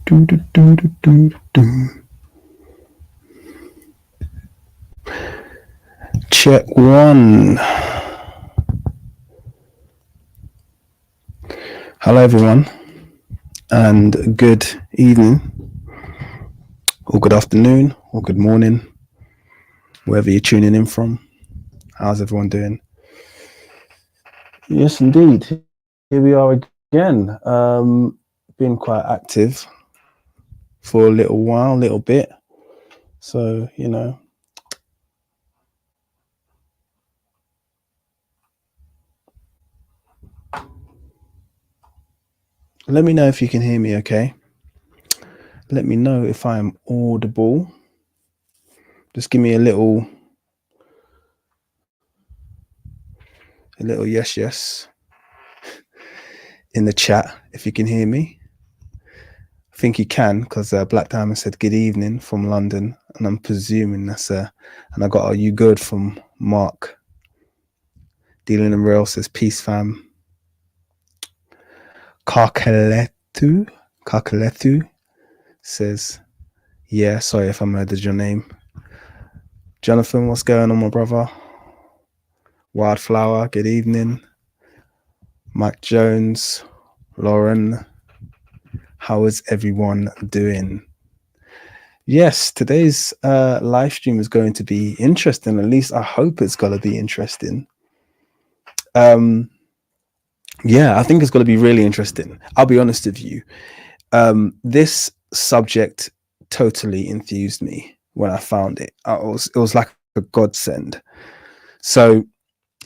Do, do, do, do, do, do. Check one. Hello, everyone, and good evening, or good afternoon, or good morning, wherever you're tuning in from. How's everyone doing? Yes, indeed. Here we are again. Been quite active for a little while, little bit. So, let me know if you can hear me, okay? Let me know if I am audible. Just give me a little yes in the chat if you can hear me. I think you can, because Black Diamond said good evening from London, and I'm presuming that's and I got "Are you good?" from Mark. Dealing in Real says peace, fam. Kakaletu says, yeah, sorry if I murdered your name. Jonathan, what's going on, my brother? Wildflower, good evening. Mike Jones, Lauren, how is everyone doing? Yes, today's live stream is going to be interesting. At least I hope it's going to be interesting. Yeah, I think it's going to be really interesting. I'll be honest with you. This subject totally enthused me when I found it. It was like a godsend. So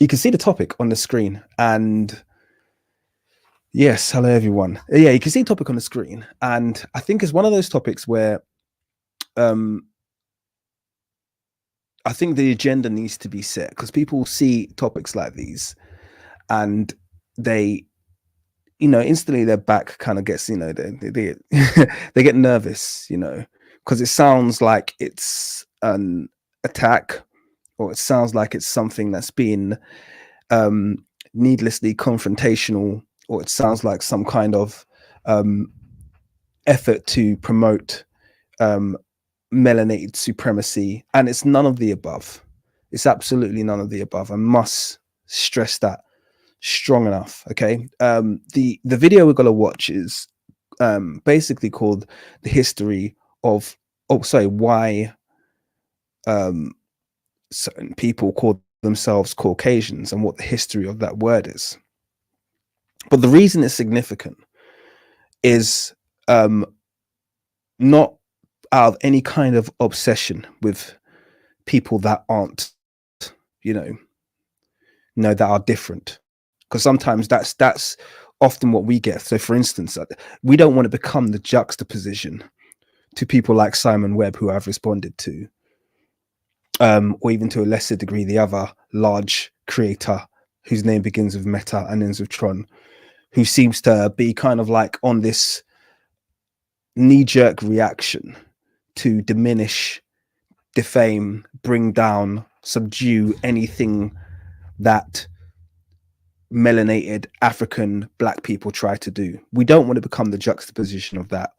you can see the topic on the screen, and yes, hello everyone. Yeah, you can see the topic on the screen, and I think it's one of those topics where I think the agenda needs to be set, because people see topics like these and they, instantly their back kind of gets, they they get nervous, because it sounds like it's an attack, or it sounds like it's something that's been needlessly confrontational, or it sounds like some kind of effort to promote melanated supremacy, and it's none of the above. It's absolutely none of the above. I must stress that strong enough. Okay. The video we're gonna watch is basically called "The History of why certain people call themselves Caucasians, and what the history of that word is." But the reason it's significant is not out of any kind of obsession with people that aren't, that are different, because sometimes that's often what we get. So for instance, we don't want to become the juxtaposition to people like Simon Webb, who I've responded to, or even to a lesser degree the other large creator whose name begins with Meta and ends with Tron, who seems to be kind of like on this knee-jerk reaction to diminish, defame, bring down, subdue anything that melanated African Black people try to do. We don't want to become the juxtaposition of that,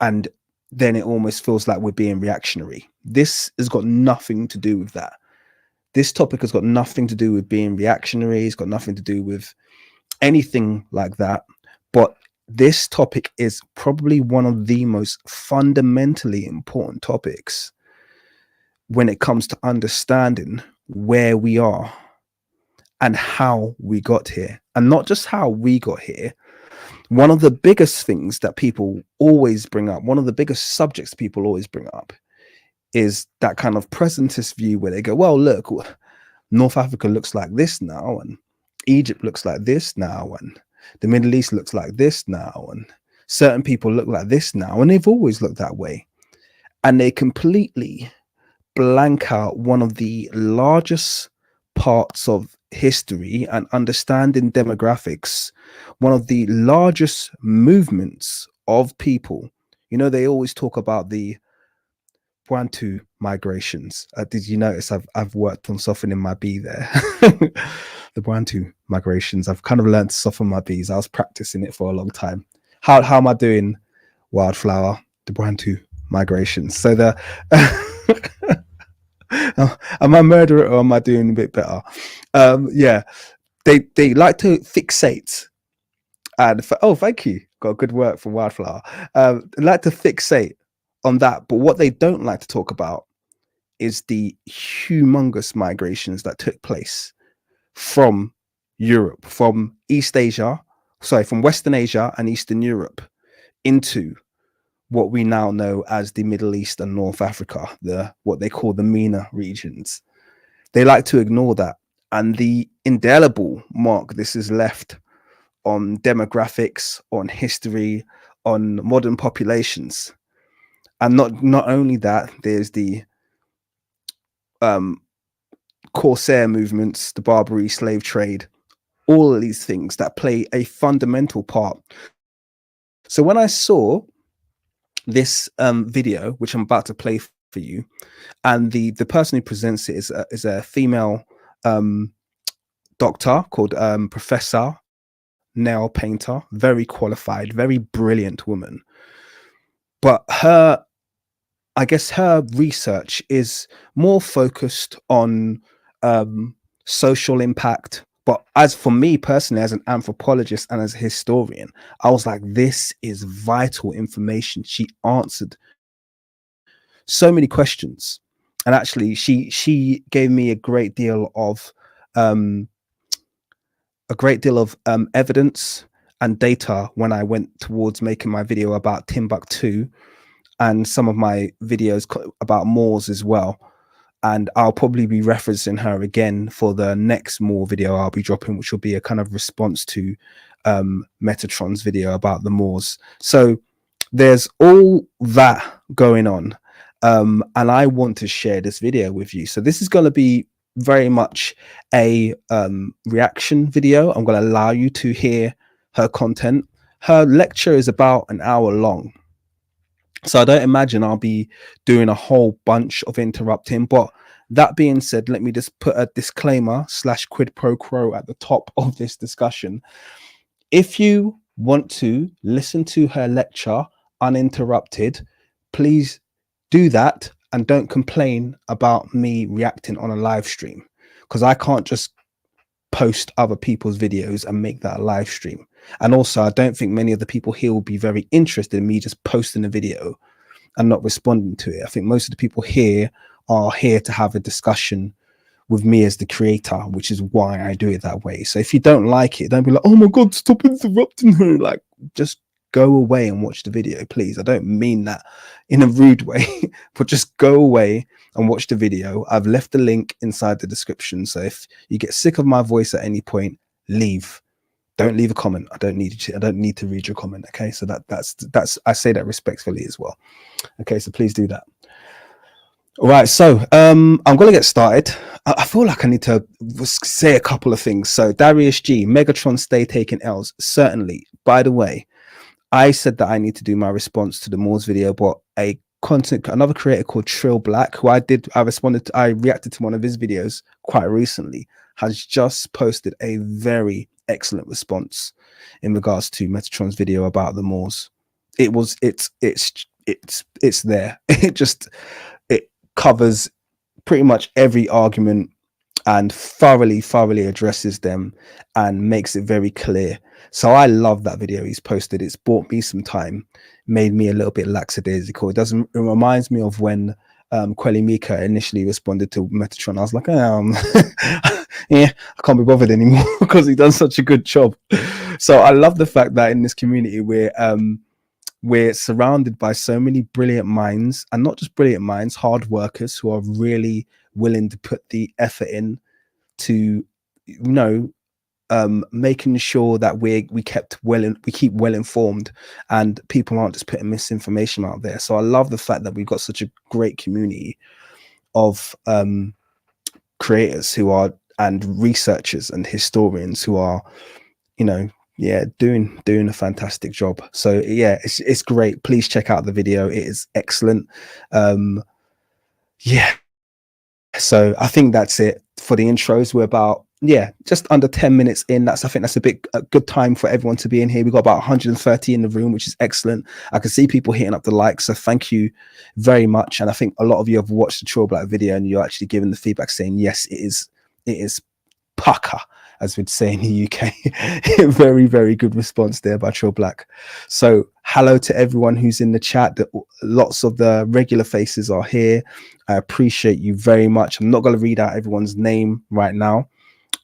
and then it almost feels like we're being reactionary. This has got nothing to do with that. This topic has got nothing to do with being reactionary. It's got nothing to do with anything like that. But this topic is probably one of the most fundamentally important topics when it comes to understanding where we are and how we got here. And not just how we got here. One of the biggest things that people always bring up, one of the biggest subjects people always bring up, is that kind of presentist view where they go, well, look, North Africa looks like this now, and Egypt looks like this now, and the Middle East looks like this now, and certain people look like this now, and they've always looked that way. And they completely blank out one of the largest parts of history and understanding demographics, one of the largest movements of people. They always talk about the Bantu migrations. Did you notice I've worked on softening my B there? The Bantu migrations. I've kind of learned to soften my B's. I was practicing it for a long time. How am I doing wildflower, the Bantu migrations. So the am I murderer or am I doing a bit better? Yeah, they like to fixate and oh, thank you, got good work from wildflower. They like to fixate on that, but what they don't like to talk about is the humongous migrations that took place from Europe, from from Western Asia and Eastern Europe into what we now know as the Middle East and North Africa, what they call the MENA regions. They like to ignore that. And the indelible mark this has left on demographics, on history, on modern populations. And not only that, there's the Corsair movements, the Barbary slave trade, all of these things that play a fundamental part. So when I saw this video, which I'm about to play for you, and the person who presents it is a female doctor called Professor Nell Painter, very qualified, very brilliant woman. But I guess her research is more focused on social impact. But as for me personally, as an anthropologist and as a historian, I was like, this is vital information. She answered so many questions. And actually, she gave me a great deal of evidence and data when I went towards making my video about Timbuktu and some of my videos about Moors as well. And I'll probably be referencing her again for the next Moor video I'll be dropping, which will be a kind of response to Metatron's video about the Moors. So there's all that going on. And I want to share this video with you. So this is going to be very much a reaction video. I'm going to allow you to hear her content. Her lecture is about an hour long. So I don't imagine I'll be doing a whole bunch of interrupting. But that being said, let me just put a disclaimer / quid pro quo at the top of this discussion. If you want to listen to her lecture uninterrupted, please do that and don't complain about me reacting on a live stream, because I can't just post other people's videos and make that a live stream. And also, I don't think many of the people here will be very interested in me just posting a video and not responding to it. I think most of the people here are here to have a discussion with me as the creator, which is why I do it that way. So if you don't like it, don't be like, oh my God, stop interrupting her. Like, just go away and watch the video, please. I don't mean that in a rude way, but just go away and watch the video. I've left the link inside the description. So if you get sick of my voice at any point, leave. Don't leave a comment. I don't need to read your comment. Okay. So that's I say that respectfully as well. Okay. So please do that. All right. So I'm going to get started. I feel like I need to say a couple of things. So Darius G, Megatron stay taking L's. Certainly. By the way, I said that I need to do my response to the Moors video, but another creator called Trill Black, who I reacted to one of his videos quite recently, has just posted a very excellent response in regards to Metatron's video about the Moors. It's there. It covers pretty much every argument and thoroughly addresses them and makes it very clear. So I love that video he's posted. It's bought me some time, made me a little bit lackadaisical. It reminds me of when Quelly Mika initially responded to Metatron. I was like, yeah, I can't be bothered anymore because he's done such a good job. So I love the fact that in this community we're surrounded by so many brilliant minds, and not just brilliant minds, hard workers who are really willing to put the effort in to, making sure that we keep well informed and people aren't just putting misinformation out there. So I love the fact that we've got such a great community of creators and researchers and historians who are, doing a fantastic job. So yeah, it's great. Please check out the video. It is excellent. So I think that's it for the intros. We're about yeah, just under 10 minutes in. I think that's a good time for everyone to be in here. We've got about 130 in the room, which is excellent. I can see people hitting up the likes, so thank you very much. And I think a lot of you have watched the Troll Black video and you're actually giving the feedback saying, yes, it is pucker, as we'd say in the UK. Very, very good response there by Troll Black. So hello to everyone who's in the chat. Lots of the regular faces are here. I appreciate you very much. I'm not going to read out everyone's name right now.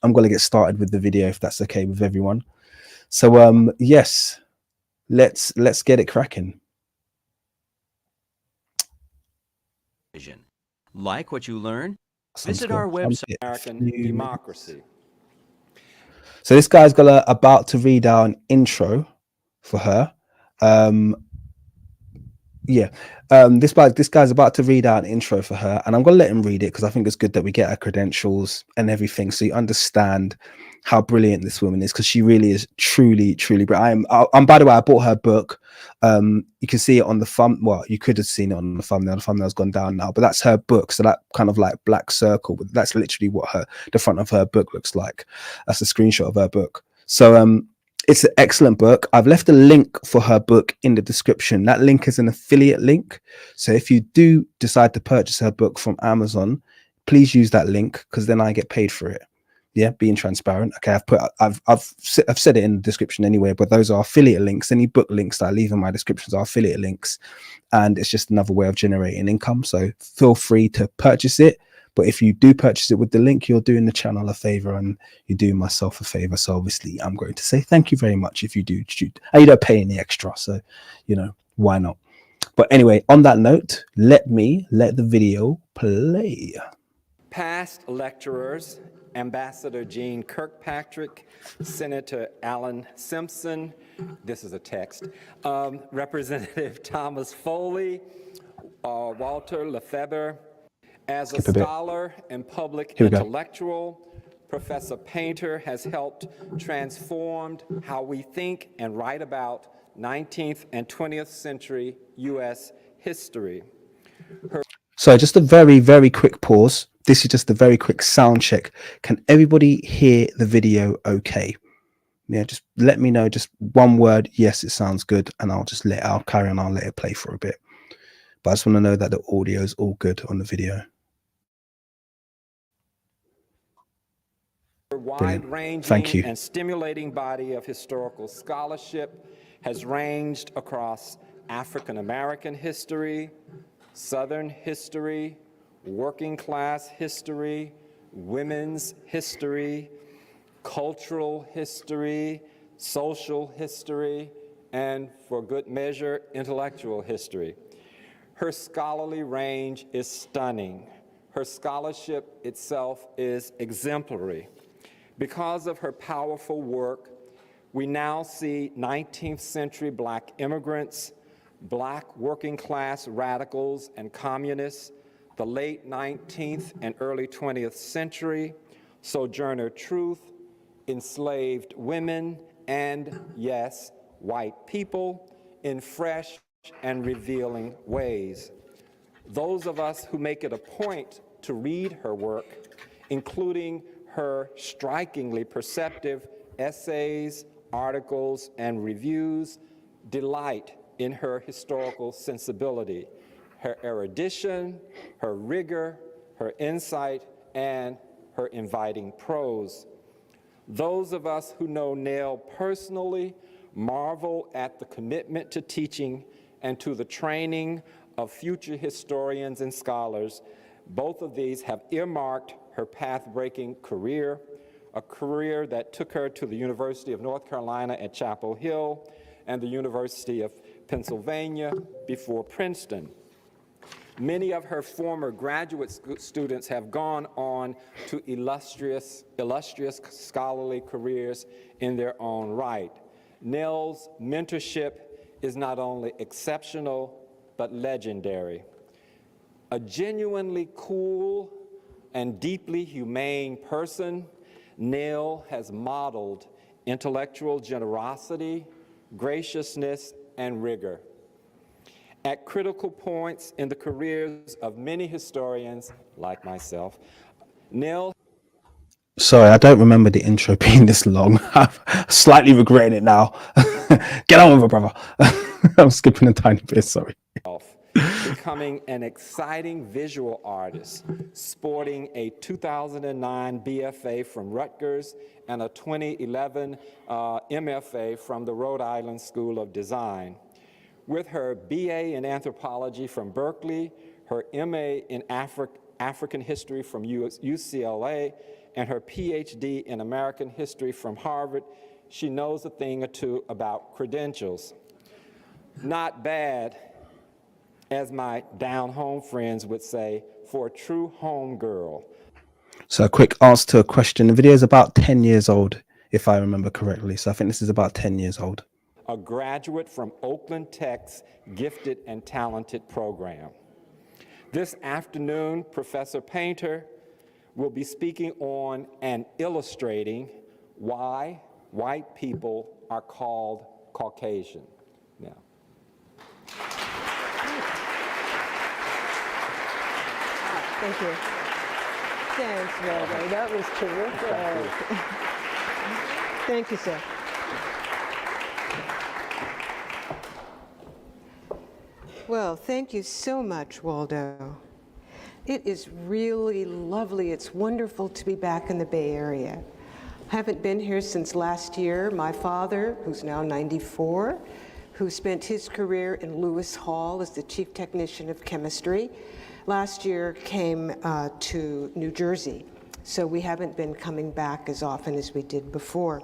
I'm going to get started with the video if that's okay with everyone. So yes, let's get it cracking. Like what you learn? Visit our website. American democracy. So this guy's about to read out an intro for her. This guy's about to read out an intro for her, and I'm going to let him read it because I think it's good that we get her credentials and everything, so you understand how brilliant this woman is, because she really is truly brilliant. I'm by the way, I bought her book. You can see it on the thumb. Well, you could have seen it on the thumbnail. The thumbnail's gone down now, but that's her book. So that kind of like black circle, that's literally what the front of her book looks like. That's a screenshot of her book. So it's an excellent book. I've left a link for her book in the description. That link is an affiliate link. So if you do decide to purchase her book from Amazon, please use that link, because then I get paid for it. Yeah, being transparent. Okay, I've said it in the description anyway, but those are affiliate links. Any book links that I leave in my descriptions are affiliate links, and it's just another way of generating income. So feel free to purchase it. But if you do purchase it with the link, you're doing the channel a favor and you do myself a favor. So obviously I'm going to say thank you very much if you do shoot. And you don't pay any extra. So, why not? But anyway, on that note, let the video play. Past lecturers, Ambassador Jean Kirkpatrick, Senator Alan Simpson, this is a text, Representative Thomas Foley, Walter Lefebvre. As a scholar and public intellectual, Professor Painter has helped transform how we think and write about 19th and 20th century U.S. history. So just a very, very quick pause. This is just a very quick sound check. Can everybody hear the video okay? Yeah, just let me know, just one word. Yes, it sounds good. And I'll carry on. I'll let it play for a bit. But I just want to know that the audio is all good on the video. Wide-ranging and stimulating body of historical scholarship has ranged across African American history, Southern history, working class history, women's history, cultural history, social history, and for good measure, intellectual history. Her scholarly range is stunning. Her scholarship itself is exemplary. Because of her powerful work, we now see 19th century Black immigrants, Black working class radicals and communists, the late 19th and early 20th century, Sojourner Truth, enslaved women, and yes, white people in fresh and revealing ways. Those of us who make it a point to read her work, including her strikingly perceptive essays, articles, and reviews, delight in her historical sensibility, her erudition, her rigor, her insight, and her inviting prose. Those of us who know Nell personally marvel at the commitment to teaching and to the training of future historians and scholars. Both of these have earmarked her path-breaking career, a career that took her to the University of North Carolina at Chapel Hill and the University of Pennsylvania before Princeton. Many of her former graduate students have gone on to illustrious scholarly careers in their own right. Nell's mentorship is not only exceptional, but legendary. A genuinely cool and deeply humane person, Nell has modeled intellectual generosity, graciousness, and rigor. At critical points in the careers of many historians, like myself, Nell... Sorry, I don't remember the intro being this long. I'm slightly regretting it now. Get on with it, brother. I'm skipping a tiny bit, sorry. Becoming an exciting visual artist, sporting a 2009 BFA from Rutgers and a 2011 MFA from the Rhode Island School of Design. With her BA in anthropology from Berkeley, her MA in African history from UCLA, and her PhD in American history from Harvard, she knows a thing or two about credentials. Not bad, as my down-home friends would say, for a true home girl. So a quick answer to a question. The video is about 10 years old, if I remember correctly. So I think this is about 10 years old. A graduate from Oakland Tech's Gifted and Talented program. This afternoon, Professor Painter will be speaking on and illustrating why white people are called Caucasian. Now. Thank you. Thanks, Waldo. That was terrific. Thank you, sir. Well, thank you so much, Waldo. It is really lovely. It's wonderful to be back in the Bay Area. I haven't been here since last year. My father, who's now 94, who spent his career in Lewis Hall as the chief technician of chemistry, last year came to New Jersey. So we haven't been coming back as often as we did before.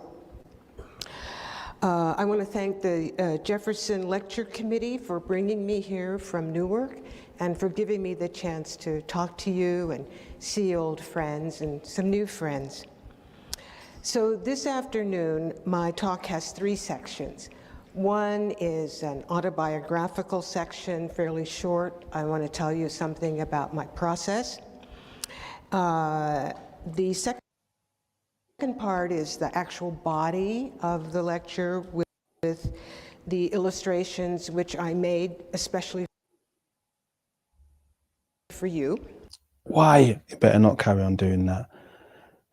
I want to thank the Jefferson Lecture Committee for bringing me here from Newark and for giving me the chance to talk to you and see old friends and some new friends. So this afternoon, my talk has 3 sections. One is an autobiographical section, fairly short. I want to tell you something about my process. The second part is the actual body of the lecture with the illustrations which I made especially for you. Why? You better not carry on doing that.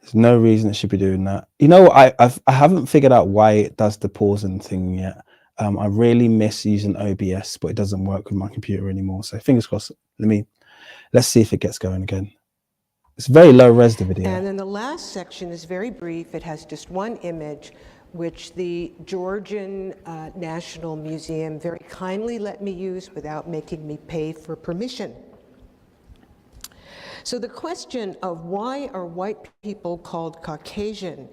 There's no reason it should be doing that. You know, I haven't figured out why it does the pausing thing yet. I really miss using OBS, but it doesn't work with my computer anymore. So fingers crossed. Let's see if it gets going again. It's very low res, the video. And then the last section is very brief. It has just one image, which the Georgian National Museum very kindly let me use without making me pay for permission. So the question of why are white people called Caucasian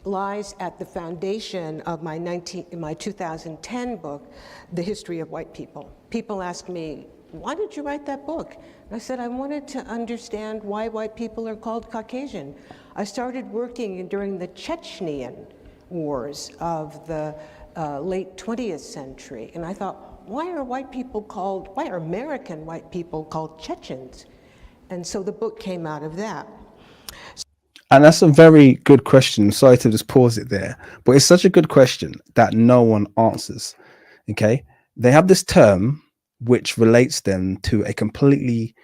lies at the foundation of my 2010 book, The History of White People. People ask me, why did you write that book? And I said, I wanted to understand why white people are called Caucasian. I started working during the Chechenian wars of the late 20th century. And I thought, why are American white people called Chechens? And so the book came out of that. And that's a very good question. Sorry to just pause it there, but it's such a good question that no one answers. Okay. They have this term which relates them to a completely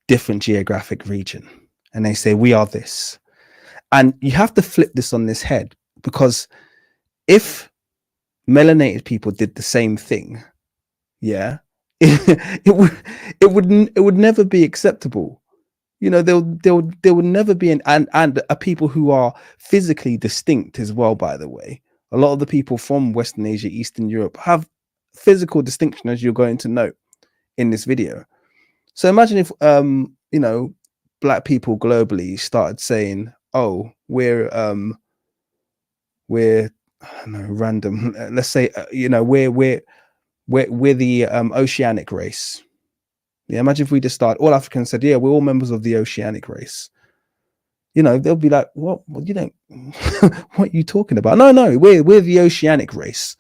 different geographic region. And they say, we are this. And you have to flip this on this head, because if melanated people did the same thing, yeah, it would never be acceptable. You know, there would never be and a people who are physically distinct as well, by the way. A lot of the people from Western Asia, Eastern Europe have physical distinction, as you're going to note in this video. So imagine if you know, black people globally started saying, oh, we're I don't know, random, let's say you know, we're the oceanic race. Yeah, imagine if we just start, all Africans said, yeah, we're all members of the oceanic race. You know, they'll be like, what? Well, you don't, what are you talking about? No, we're the oceanic race.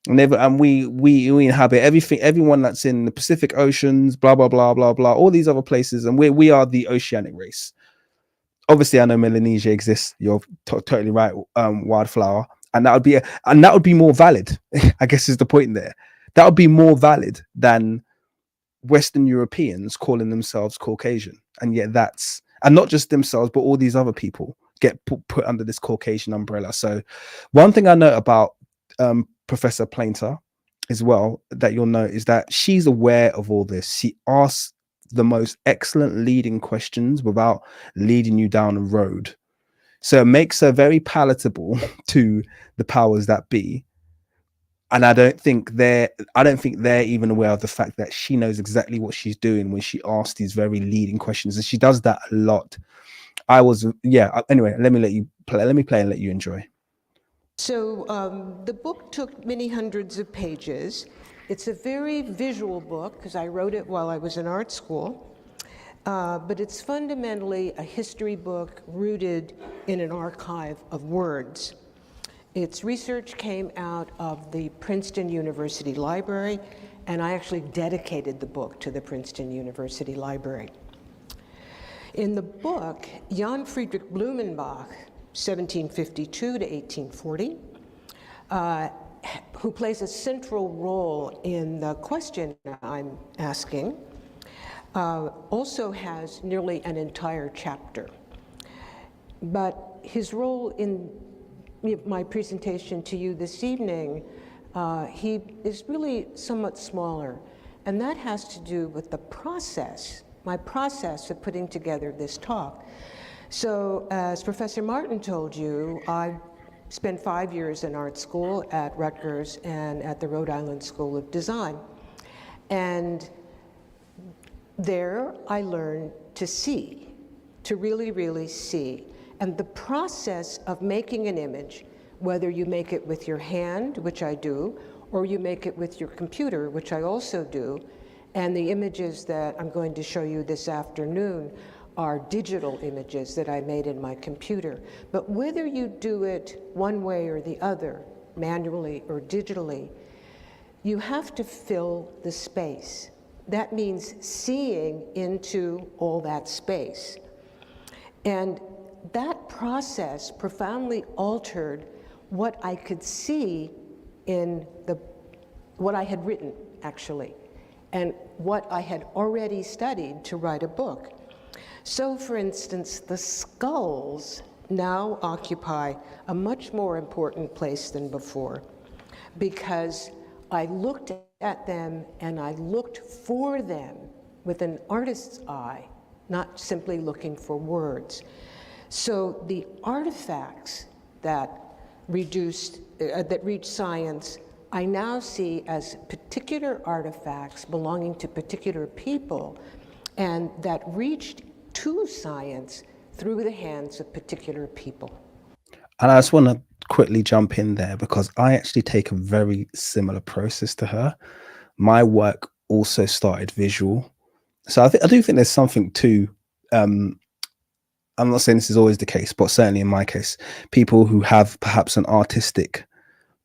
And we inhabit everything, everyone that's in the Pacific Oceans, blah, blah, blah, blah, blah, all these other places. And we are the oceanic race. Obviously, I know Melanesia exists. You're totally right, Wildflower. And that would be more valid, I guess is the point there. That would be more valid than Western Europeans calling themselves Caucasian. And yet and not just themselves, but all these other people get put under this Caucasian umbrella. So one thing I know about Professor Plainter as well that you'll know is that she's aware of all this. She asks the most excellent leading questions without leading you down a road. So it makes her very palatable to the powers that be. And I don't think they're even aware of the fact that she knows exactly what she's doing when she asks these very leading questions. And she does that a lot. Anyway, let me play and let you enjoy. So the book took many hundreds of pages. It's a very visual book because I wrote it while I was in art school. But it's fundamentally a history book rooted in an archive of words. Its research came out of the Princeton University Library, and I actually dedicated the book to the Princeton University Library. In the book, Jan Friedrich Blumenbach, 1752 to 1840, who plays a central role in the question I'm asking, also has nearly an entire chapter. But his role in my presentation to you this evening, he is really somewhat smaller. And that has to do with the process, my process of putting together this talk. So as Professor Martin told you, I spent 5 years in art school at Rutgers and at the Rhode Island School of Design. And there I learned to see, to really, really see. And the process of making an image, whether you make it with your hand, which I do, or you make it with your computer, which I also do, and the images that I'm going to show you this afternoon are digital images that I made in my computer. But whether you do it one way or the other, manually or digitally, you have to fill the space. That means seeing into all that space. And that process profoundly altered what I could see in what I had written, actually, and what I had already studied to write a book. So, for instance, the skulls now occupy a much more important place than before, because I looked at them and I looked for them with an artist's eye, not simply looking for words. So the artifacts that reach science, I now see as particular artifacts belonging to particular people, and that reached to science through the hands of particular people. And I just want to quickly jump in there because I actually take a very similar process to her. My work also started visual. So I do think there's something to, I'm not saying this is always the case, but certainly in my case, people who have perhaps an artistic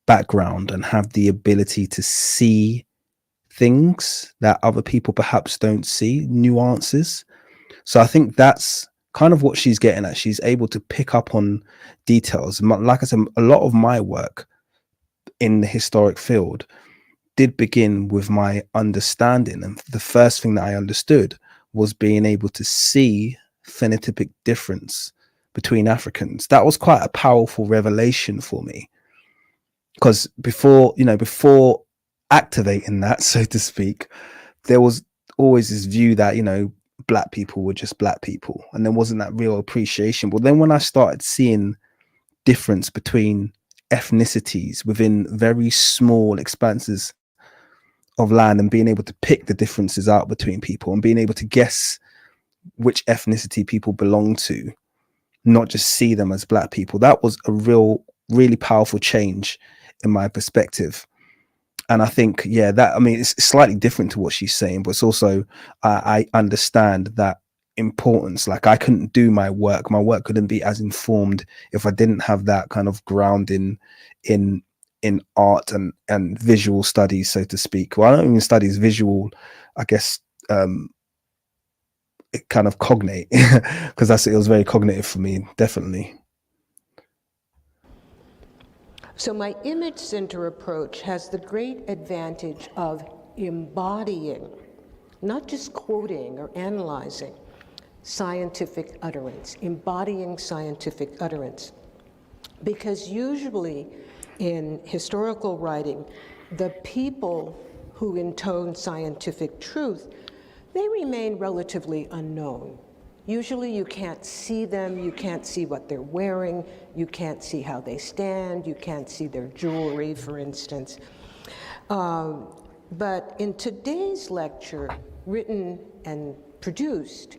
background and have the ability to see things that other people perhaps don't see, nuances. So I think that's kind of what she's getting at. She's able to pick up on details. Like I said, a lot of my work in the historic field did begin with my understanding. And the first thing that I understood was being able to see phenotypic difference between Africans. That was quite a powerful revelation for me. Because before activating that, so to speak, there was always this view that, Black people were just Black people, and there wasn't that real appreciation. But then when I started seeing difference between ethnicities within very small expanses of land and being able to pick the differences out between people and being able to guess which ethnicity people belong to, not just see them as Black people, that was a really powerful change in my perspective. And I think, it's slightly different to what she's saying, but it's also, I understand that importance. Like, I couldn't do my work couldn't be as informed if I didn't have that kind of ground in art and visual studies, so to speak. Well, I don't even study visual, I guess, it kind of cognate, because it was very cognitive for me, definitely. So my image center approach has the great advantage of embodying, not just quoting or analyzing, scientific utterance, embodying scientific utterance. Because usually in historical writing, the people who intone scientific truth, they remain relatively unknown. Usually you can't see them, you can't see what they're wearing, you can't see how they stand, you can't see their jewelry, for instance. But in today's lecture, written and produced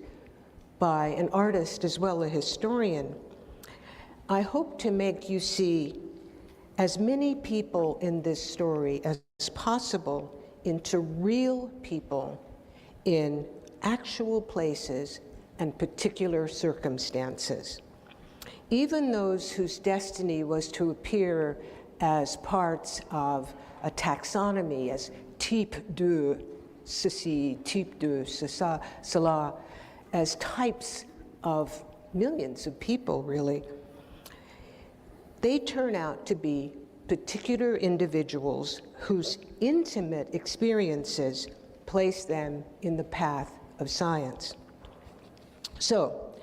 by an artist as well as a historian, I hope to make you see as many people in this story as possible into real people in actual places and particular circumstances. Even those whose destiny was to appear as parts of a taxonomy, as type de ceci, type de cela, as types of millions of people, really, they turn out to be particular individuals whose intimate experiences place them in the path of science. So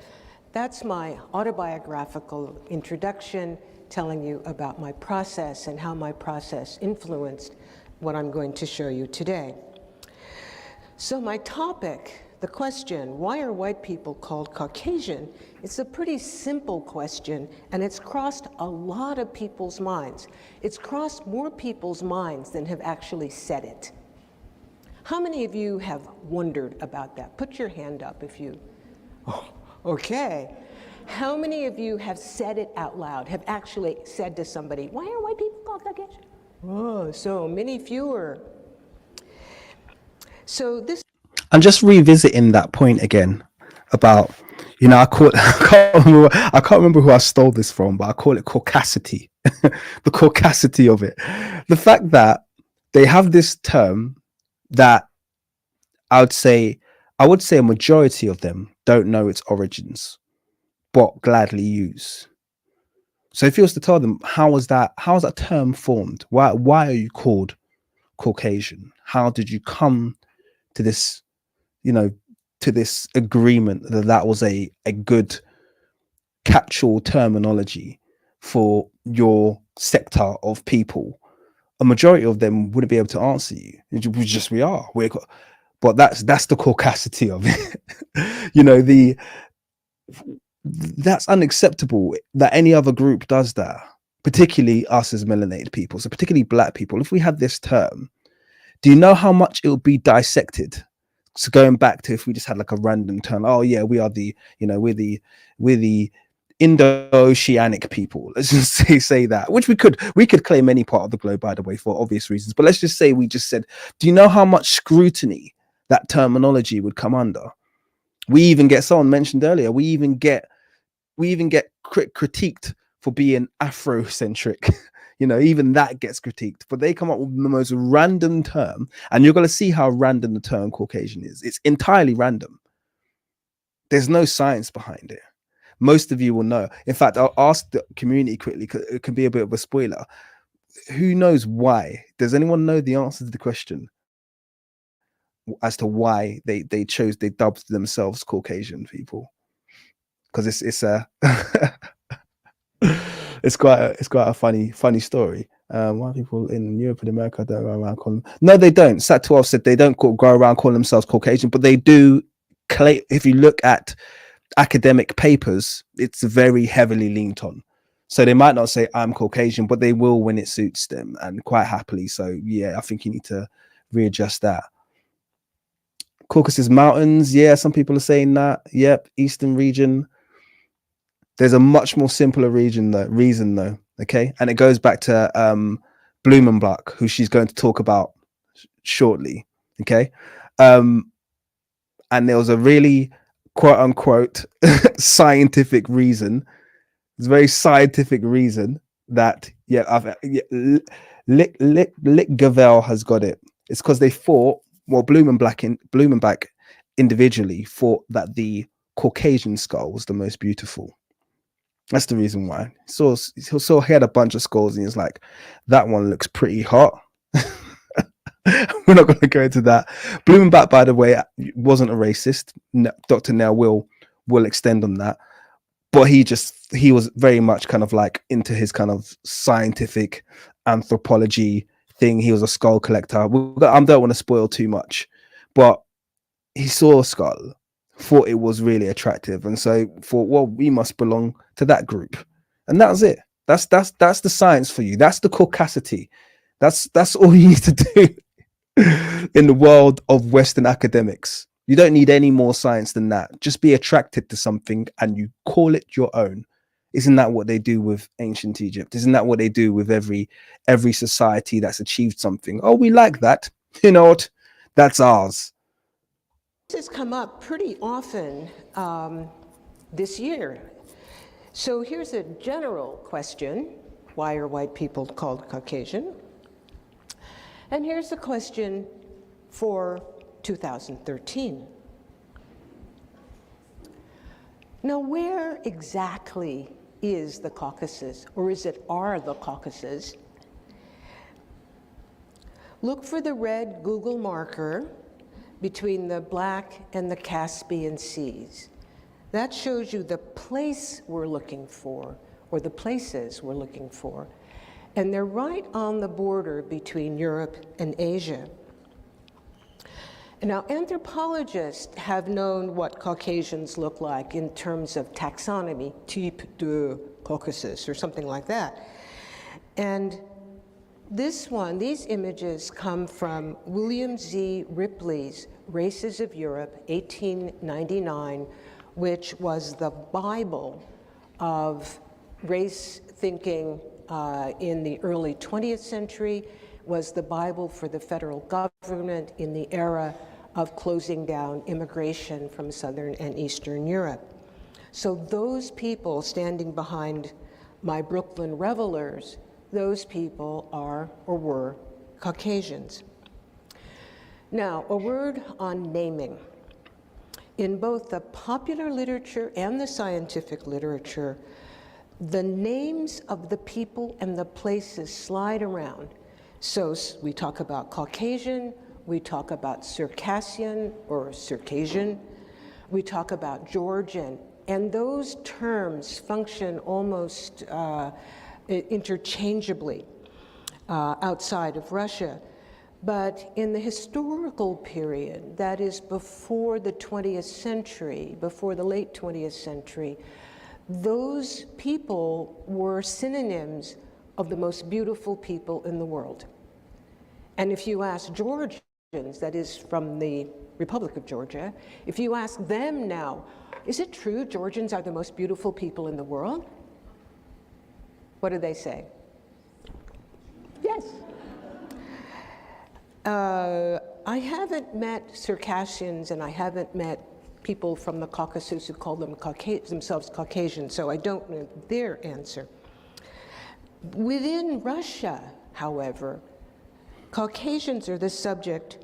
that's my autobiographical introduction, telling you about my process and how my process influenced what I'm going to show you today. So my topic, the question, why are white people called Caucasian? It's a pretty simple question, and it's crossed a lot of people's minds. It's crossed more people's minds than have actually said it. How many of you have wondered about that? Put your hand up if you, oh, okay. How many of you have said it out loud, have actually said to somebody, why are white people called Caucasian? Oh, so many fewer. So this. And just revisiting that point again about, you know, I can't remember who I stole this from, but I call it caucasity, the caucasity of it. The fact that they have this term that I would say a majority of them don't know its origins, but gladly use. So if you was to tell them, how was that term formed? Why are you called Caucasian? How did you come to this, you know, to this agreement that was a good catch-all terminology for your sector of people? A majority of them wouldn't be able to answer you. But that's the caucasity of it. You know, that's unacceptable that any other group does that, particularly us as melanated people, so particularly black people. If we had this term, do you know how much it would be dissected? So going back to if we just had like a random term, oh yeah, we are the, you know, we're the Indo-Oceanic people. Let's just say that, which we could claim any part of the globe, by the way, for obvious reasons. But let's just say we just said, do you know how much scrutiny that terminology would come under? We even get, someone mentioned earlier, we even get critiqued for being Afrocentric. You know, even that gets critiqued, but they come up with the most random term, and you're going to see how random the term Caucasian is. It's entirely random. There's no science behind it. Most of you will know. In fact, I'll ask the community quickly, because it can be a bit of a spoiler. Who knows why? Does anyone know the answer to the question as to why they dubbed themselves Caucasian people? Because it's a it's quite a funny story. Why people in Europe and America don't go around calling them? No, they don't. Sat 12 said they don't go around calling themselves Caucasian, but they do claim. If you look at academic papers, it's very heavily leaned on. So they might not say I'm Caucasian, but they will when it suits them, and quite happily. So yeah, I think you need to readjust that. Caucasus Mountains, yeah, some people are saying that. Yep, Eastern region. There's a much more simpler reason though, okay? And it goes back to Blumenbach, who she's going to talk about shortly, okay? And there was a really quote unquote scientific reason. It's a very scientific reason that Lichtgevel has got it. It's because they thought, well, Blumenbach individually thought that the Caucasian skull was the most beautiful. That's the reason why. So he had a bunch of skulls, and he was like, that one looks pretty hot. We're not going to go into that. Blumenbach, by the way, wasn't a racist. Dr. Nell will will extend on that. But he was very much kind of like into his kind of scientific anthropology thing. He was a skull collector. I don't want to spoil too much, but he saw a skull, thought it was really attractive, and so thought, well, we must belong to that group. And that was it. That's the science for you. That's the caucasity. That's all you need to do in the world of Western academics. You don't need any more science than that. Just be attracted to something and you call it your own. Isn't that what they do with ancient Egypt? Isn't that what they do with every society that's achieved something? Oh, we like that. You know what? That's ours. This has come up pretty often this year. So here's a general question. Why are white people called Caucasian? And here's the question for 2013. Now, where exactly is the Caucasus, or are the Caucasus? Look for the red Google marker between the Black and the Caspian Seas. That shows you the place we're looking for, or the places we're looking for. And they're right on the border between Europe and Asia. Now, anthropologists have known what Caucasians look like in terms of taxonomy, type de Caucasus, or something like that. And these images come from William Z. Ripley's Races of Europe, 1899, which was the Bible of race thinking in the early 20th century, was the Bible for the federal government in the era of closing down immigration from Southern and Eastern Europe. So those people standing behind my Brooklyn revelers, those people are or were Caucasians. Now, a word on naming. In both the popular literature and the scientific literature, the names of the people and the places slide around. So we talk about Caucasian, we talk about Circassian or Circassian, we talk about Georgian, and those terms function almost interchangeably outside of Russia. But in the historical period, that is before the 20th century, before the late 20th century, those people were synonyms of the most beautiful people in the world. And if you ask Georgians, that is from the Republic of Georgia, if you ask them now, is it true Georgians are the most beautiful people in the world? What do they say? Yes. I haven't met Circassians and I haven't met people from the Caucasus who call themselves Caucasian, so I don't know their answer. Within Russia, however, Caucasians are the subject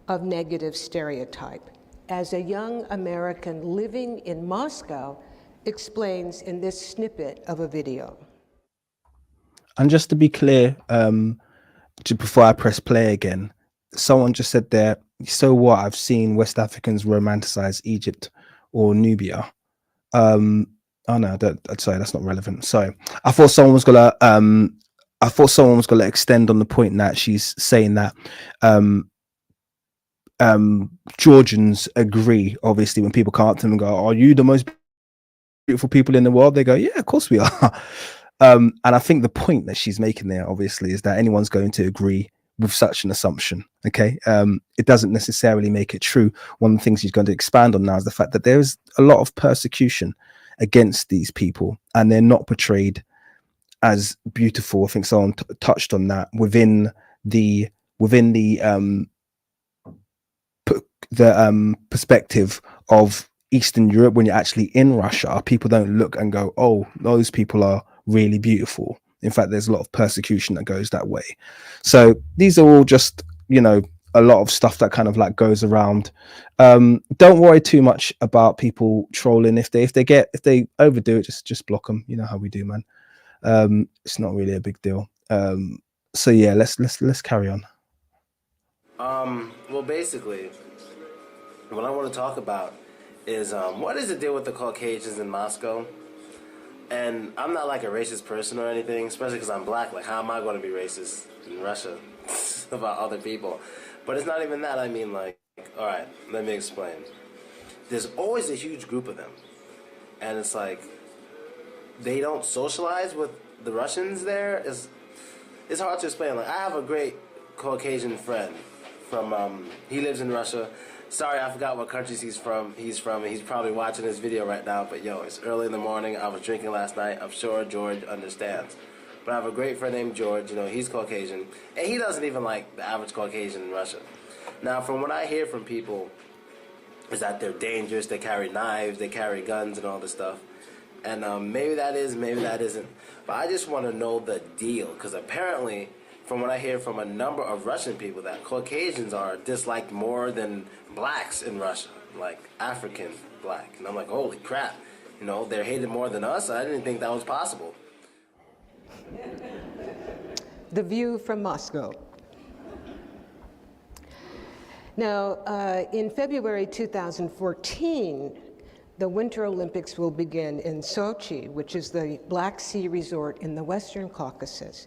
of negative stereotype, as a young American living in Moscow explains in this snippet of a video. And just to be clear, before I press play again, someone just said there, so what? I've seen West Africans romanticize Egypt or Nubia. Oh no, sorry, that's not relevant. Sorry, I thought someone was gonna extend on the point that she's saying that Georgians agree. Obviously, when people come up to them and go, "Are you the most beautiful people in the world?" They go, "Yeah, of course we are." And I think the point that she's making there, obviously, is that anyone's going to agree with such an assumption. Okay, it doesn't necessarily make it true. One of the things she's going to expand on now is the fact that there is a lot of persecution against these people, and they're not portrayed as beautiful. I think someone touched on that within the perspective of Eastern Europe. When you're actually in Russia, people don't look and go, "Oh, those people are really beautiful." In fact, there's a lot of persecution that goes that way. So these are all just, you know, a lot of stuff that kind of like goes around. Don't worry too much about people trolling. If they overdo it, just block them. You know how we do, man. It's not really a big deal. So yeah, let's carry on. Well, basically, what I want to talk about is what is the deal with the Caucasians in Moscow? And I'm not like a racist person or anything, especially because I'm black. Like, how am I going to be racist in Russia about other people? But it's not even that. I mean, like, all right, let me explain. There's always a huge group of them. And it's like, they don't socialize with the Russians there. It's hard to explain. Like, I have a great Caucasian friend from, he lives in Russia. Sorry, I forgot what countries he's from, and he's probably watching this video right now, but yo, it's early in the morning, I was drinking last night, I'm sure George understands. But I have a great friend named George, you know, he's Caucasian, and he doesn't even like the average Caucasian in Russia. Now, from what I hear from people, is that they're dangerous, they carry knives, they carry guns and all this stuff. And maybe that is, maybe that isn't. But I just want to know the deal, because apparently, from what I hear from a number of Russian people, that Caucasians are disliked more than blacks in Russia, like African black. And I'm like, holy crap, you know, they're hated more than us? I didn't think that was possible. The view from Moscow. Now, in February 2014, the Winter Olympics will begin in Sochi, which is the Black Sea resort in the Western Caucasus.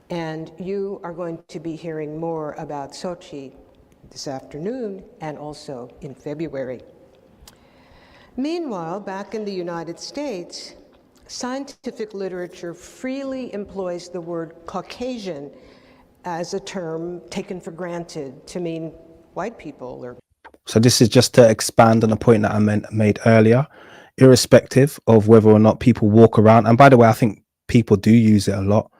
And you are going to be hearing more about Sochi this afternoon and also in February. Meanwhile, back in the United States, scientific literature freely employs the word Caucasian as a term taken for granted to mean white people. Or so this is just to expand on a point that I made earlier, irrespective of whether or not people walk around. And by the way, I think people do use it a lot.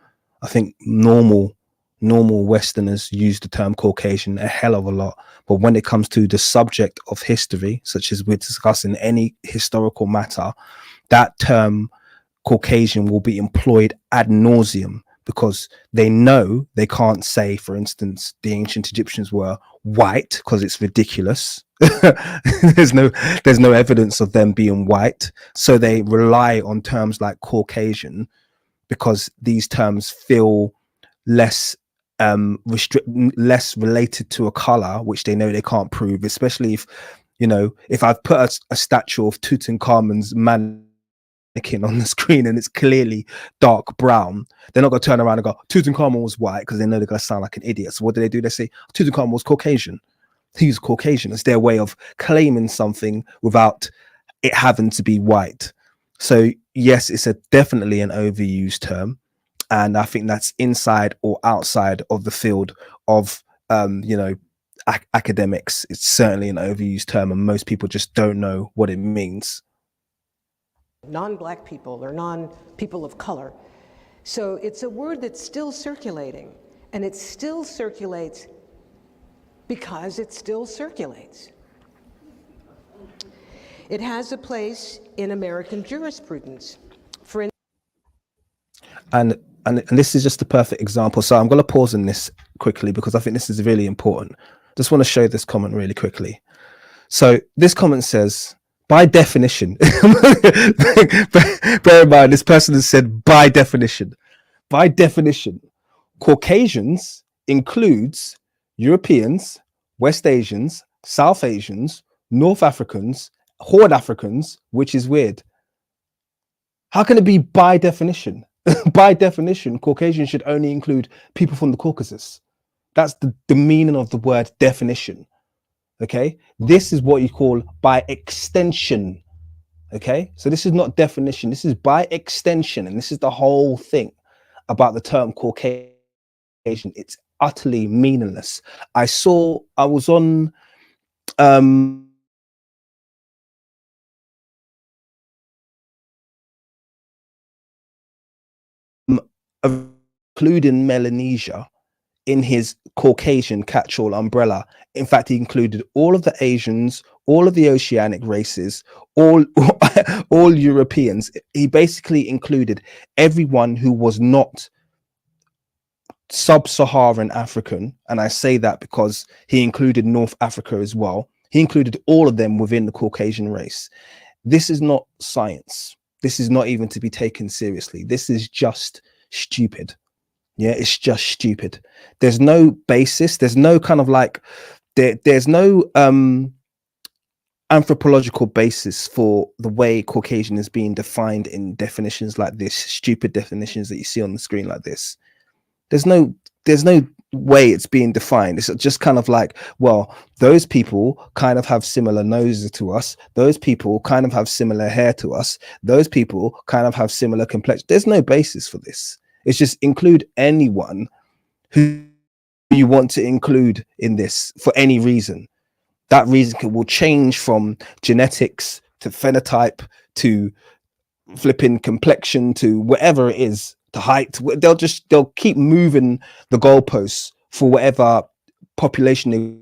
I think normal Westerners use the term Caucasian a hell of a lot. But when it comes to the subject of history, such as we're discussing any historical matter, that term Caucasian will be employed ad nauseum, because they know they can't say, for instance, the ancient Egyptians were white, because it's ridiculous. there's no evidence of them being white. So they rely on terms like Caucasian, because these terms feel less less related to a color, which they know they can't prove, especially if, you know, if I've put a statue of Tutankhamun's mannequin on the screen and it's clearly dark brown, they're not going to turn around and go, Tutankhamun was white, because they know they're going to sound like an idiot. So what do? They say Tutankhamun was Caucasian. He was Caucasian. It's their way of claiming something without it having to be white. So yes, it's definitely an overused term, and I think that's inside or outside of the field of you know, academics. It's certainly an overused term, and most people just don't know what it means. Non-black people or non-people of color. So it's a word that's still circulating, and it still circulates because it still circulates. It has a place in American jurisprudence. And this is just a perfect example. So I'm going to pause on this quickly because I think this is really important. Just want to show this comment really quickly. So this comment says, by definition, bear in mind, this person has said by definition, Caucasians includes Europeans, West Asians, South Asians, North Africans, Horn Africans, which is weird. How can it be by definition? By definition, Caucasian should only include people from the Caucasus. That's the meaning of the word definition. Okay, this is what you call by extension. Okay, so this is not definition, this is by extension, and this is the whole thing about the term Caucasian. It's utterly meaningless. I was on including Melanesia in his Caucasian catch-all umbrella. In fact, he included all of the Asians, all of the oceanic races, all Europeans. He basically included everyone who was not sub-Saharan African, and I say that because he included North Africa as well. He included all of them within the Caucasian race. This is not science. This is not even to be taken seriously. This is just stupid. Yeah, it's just stupid. There's no basis. There's no kind of like, there's no anthropological basis for the way Caucasian is being defined in definitions like this, stupid definitions that you see on the screen like this. There's no way it's being defined. It's just kind of like, well, those people kind of have similar noses to us. Those people kind of have similar hair to us. Those people kind of have similar complexion. There's no basis for this. It's just include anyone who you want to include in this for any reason. That reason will change from genetics to phenotype to flipping complexion to whatever it is, to height. They'll keep moving the goalposts for whatever population they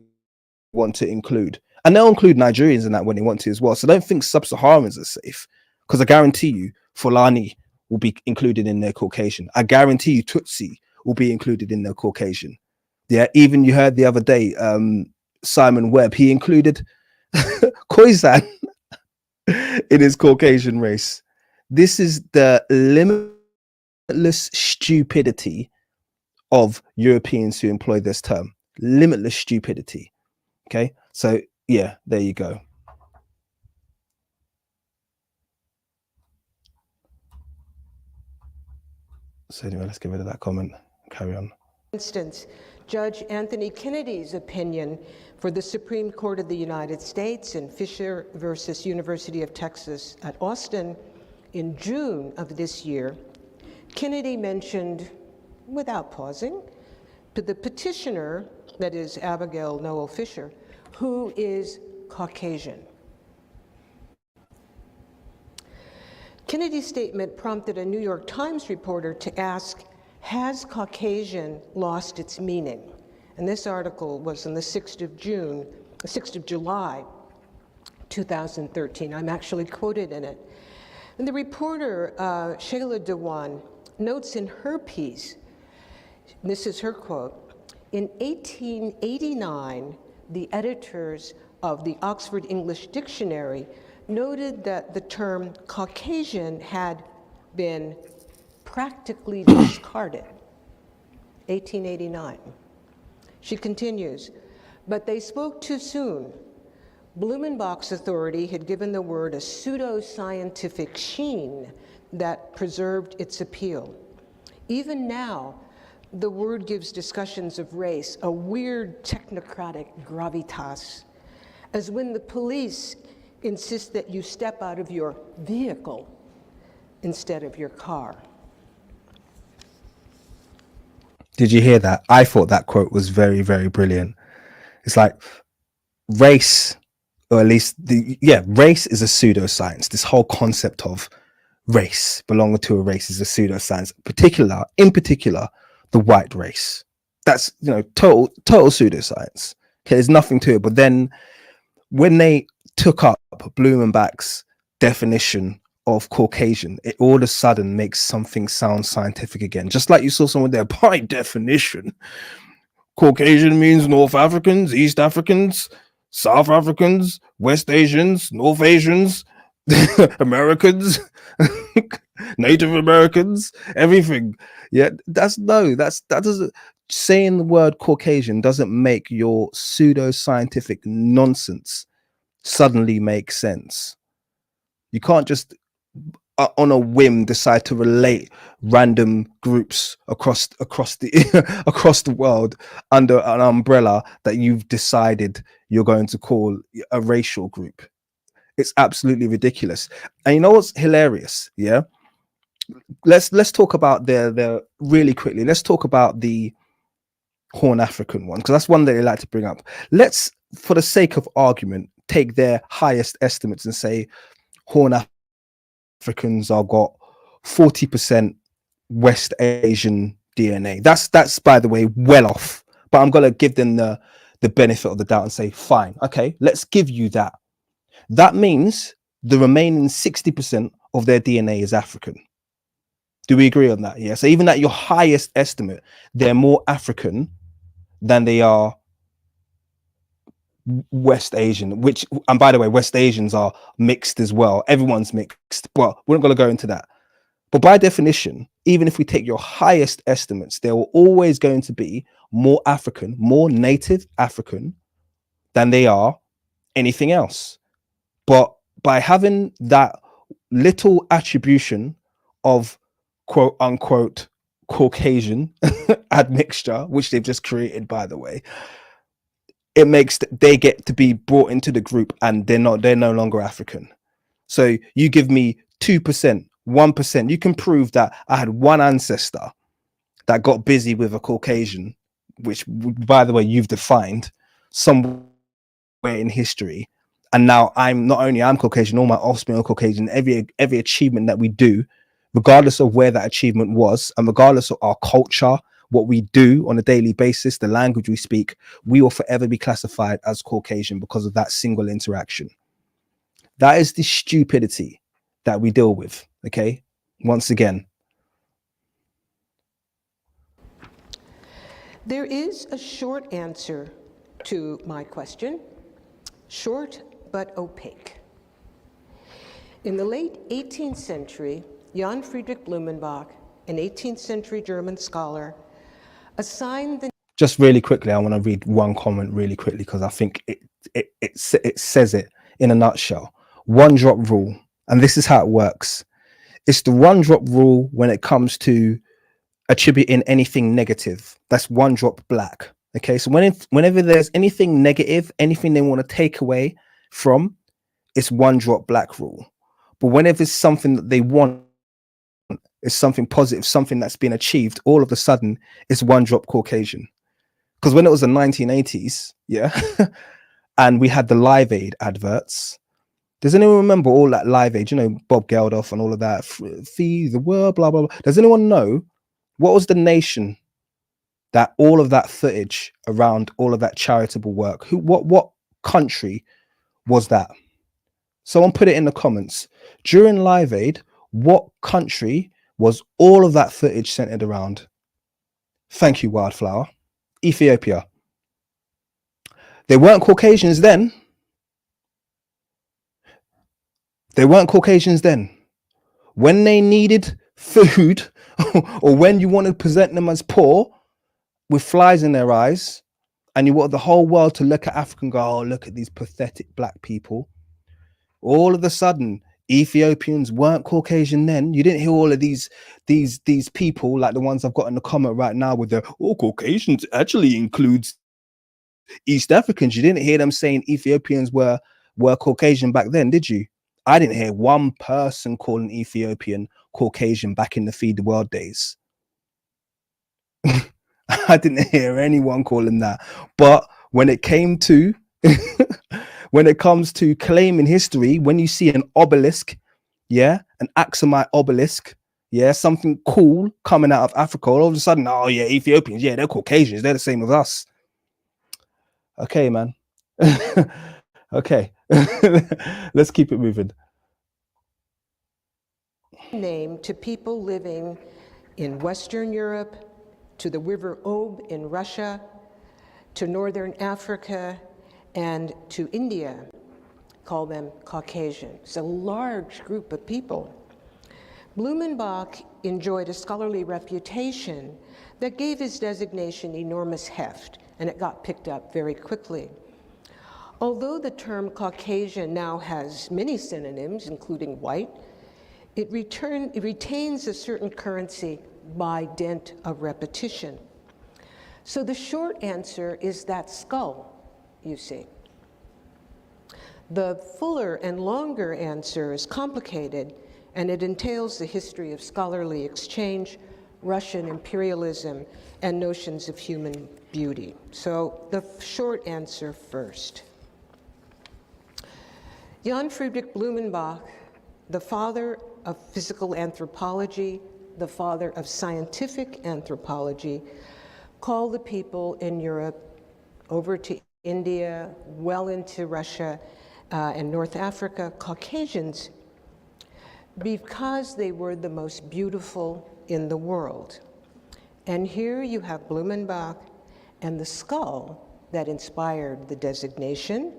want to include, and they'll include Nigerians in that when they want to as well. So don't think sub-Saharans are safe, because I guarantee you Fulani will be included in their Caucasian. I guarantee you Tutsi will be included in their Caucasian. Yeah, even you heard the other day, Simon Webb, he included Khoisan in his Caucasian race. This is the limitless stupidity of Europeans who employ this term. Limitless stupidity. Okay, so yeah, there you go. So anyway, let's get rid of that comment. Carry on. Instance, Judge Anthony Kennedy's opinion for the Supreme Court of the United States in Fisher versus University of Texas at Austin in June of this year, Kennedy mentioned, without pausing, to the petitioner, that is Abigail Noel Fisher, who is Caucasian. Kennedy's statement prompted a New York Times reporter to ask, has Caucasian lost its meaning? And this article was on the 6th of July, 2013. I'm actually quoted in it. And the reporter, Shayla Dewan, notes in her piece, this is her quote, in 1889, the editors of the Oxford English Dictionary noted that the term Caucasian had been practically discarded, 1889. She continues, but they spoke too soon. Blumenbach's authority had given the word a pseudo-scientific sheen that preserved its appeal. Even now, the word gives discussions of race a weird technocratic gravitas, as when the police insist that you step out of your vehicle instead of your car. Did you hear that? I thought that quote was very, very brilliant. It's like race, or at least race is a pseudoscience. This whole concept of race, belonging to a race, is a pseudoscience. In particular, the white race. That's, total pseudoscience. Okay, there's nothing to it. But then when they took up Blumenbach's definition of Caucasian, it all of a sudden makes something sound scientific again. Just like you saw someone there, by definition, Caucasian means North Africans, East Africans, South Africans, West Asians, North Asians, Americans, Native Americans, everything. Yeah, that doesn't, saying the word Caucasian doesn't make your pseudo-scientific nonsense suddenly make sense. You can't just on a whim decide to relate random groups across the across the world under an umbrella that you've decided you're going to call a racial group. It's absolutely ridiculous. And you know what's hilarious? Yeah, let's talk about the really quickly. Let's talk about the Horn African one, because that's one that they like to bring up. Let's, for the sake of argument, take their highest estimates and say Horn Africans are got 40% West Asian DNA. That's by the way well off, but I'm gonna give them the benefit of the doubt and say, fine, okay, let's give you that. That means the remaining 60% of their DNA is African. Do we agree on that? Yeah. So even at your highest estimate, they're more African than they are West Asian, which, and by the way, West Asians are mixed as well. Everyone's mixed. Well, we're not going to go into that. But by definition, even if we take your highest estimates, there will always going to be more African, more native African than they are anything else. But by having that little attribution of quote unquote Caucasian admixture, which they've just created, by the way, it makes they get to be brought into the group, and they're no longer African. So you give me 2%, 1%, you can prove that I had one ancestor that got busy with a Caucasian, which, by the way, you've defined somewhere in history. And now I'm Caucasian, all my offspring are Caucasian. Every achievement that we do, regardless of where that achievement was, and regardless of our culture, what we do on a daily basis, the language we speak, we will forever be classified as Caucasian because of that single interaction. That is the stupidity that we deal with. Okay, once again. There is a short answer to my question, short but opaque. In the late 18th century, Jan Friedrich Blumenbach, an 18th century German scholar, assigned the... Just really quickly, I want to read one comment really quickly because I think it says it in a nutshell. One drop rule, and this is how it works. It's the one drop rule when it comes to attributing anything negative. That's one drop black. Okay, so whenever there's anything negative, anything they want to take away from, it's one drop black rule. But whenever it's something that they want, it's something positive, something that's been achieved, all of a sudden it's one drop Caucasian. Because when it was the 1980s, yeah, and we had the Live Aid adverts, does anyone remember all that Live Aid, you know, Bob Geldof and all of that, feed the world, blah, blah, blah. Does anyone know what was the nation that all of that footage around all of that charitable work, what country was that? Someone put it in the comments. During Live Aid, what country was all of that footage centered around? Thank you, Wildflower. Ethiopia. They weren't Caucasians then. They weren't Caucasians then. When they needed food or when you want to present them as poor with flies in their eyes and you want the whole world to look at Africa and go, oh, look at these pathetic black people. All of a sudden, Ethiopians weren't Caucasian then. You didn't hear all of these people like the ones I've got in the comment right now with the, oh, Caucasians actually includes East Africans. You didn't hear them saying Ethiopians were Caucasian back then, did you? I didn't hear one person calling Ethiopian Caucasian back in the Feed the World days. I didn't hear anyone calling that. But when it came to when it comes to claiming history, when you see an obelisk, yeah, an Axumite obelisk, yeah, something cool coming out of Africa, all of a sudden, oh yeah, Ethiopians, yeah, they're Caucasians, they're the same as us. Okay, man. Okay. Let's keep it moving. Name to people living in Western Europe, to the River Ob in Russia, to Northern Africa, and to India. Call them Caucasian. It's a large group of people. Blumenbach enjoyed a scholarly reputation that gave his designation enormous heft, and it got picked up very quickly. Although the term Caucasian now has many synonyms, including white, it retains a certain currency by dint of repetition. So the short answer is that skull, you see. The fuller and longer answer is complicated, and it entails the history of scholarly exchange, Russian imperialism, and notions of human beauty. So the short answer first. Jan Friedrich Blumenbach, the father of physical anthropology, the father of scientific anthropology, called the people in Europe over to India, well into Russia and North Africa, Caucasians, because they were the most beautiful in the world. And here you have Blumenbach and the skull that inspired the designation.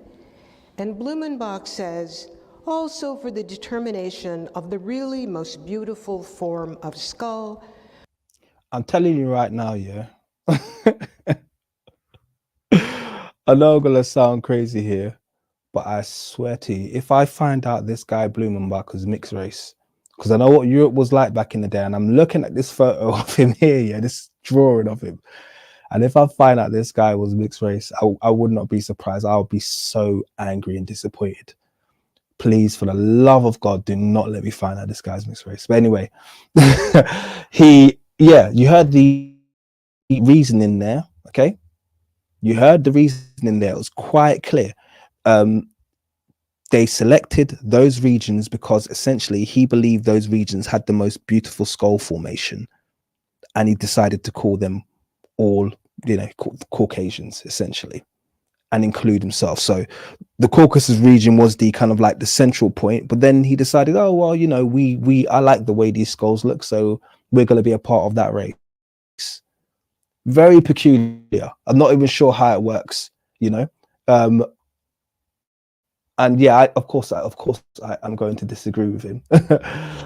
And Blumenbach says, also for the determination of the really most beautiful form of skull. I'm telling you right now, yeah. I know I'm gonna sound crazy here, but I swear to you, if I find out this guy Blumenbach was mixed race, because I know what Europe was like back in the day, and I'm looking at this photo of him here, yeah, this drawing of him, and if I find out this guy was mixed race, I would not be surprised. I'll be so angry and disappointed. Please, for the love of God, do not let me find out this guy's mixed race. But anyway, you heard the reasoning there, okay? You heard the reasoning there. It was quite clear. They selected those regions because essentially he believed those regions had the most beautiful skull formation, and he decided to call them all, Caucasians essentially, and include himself. So the Caucasus region was the kind of like the central point, but then he decided, oh well, I like the way these skulls look, so we're going to be a part of that race. Very peculiar. I'm not even sure how it works, and yeah, of course, I'm going to disagree with him.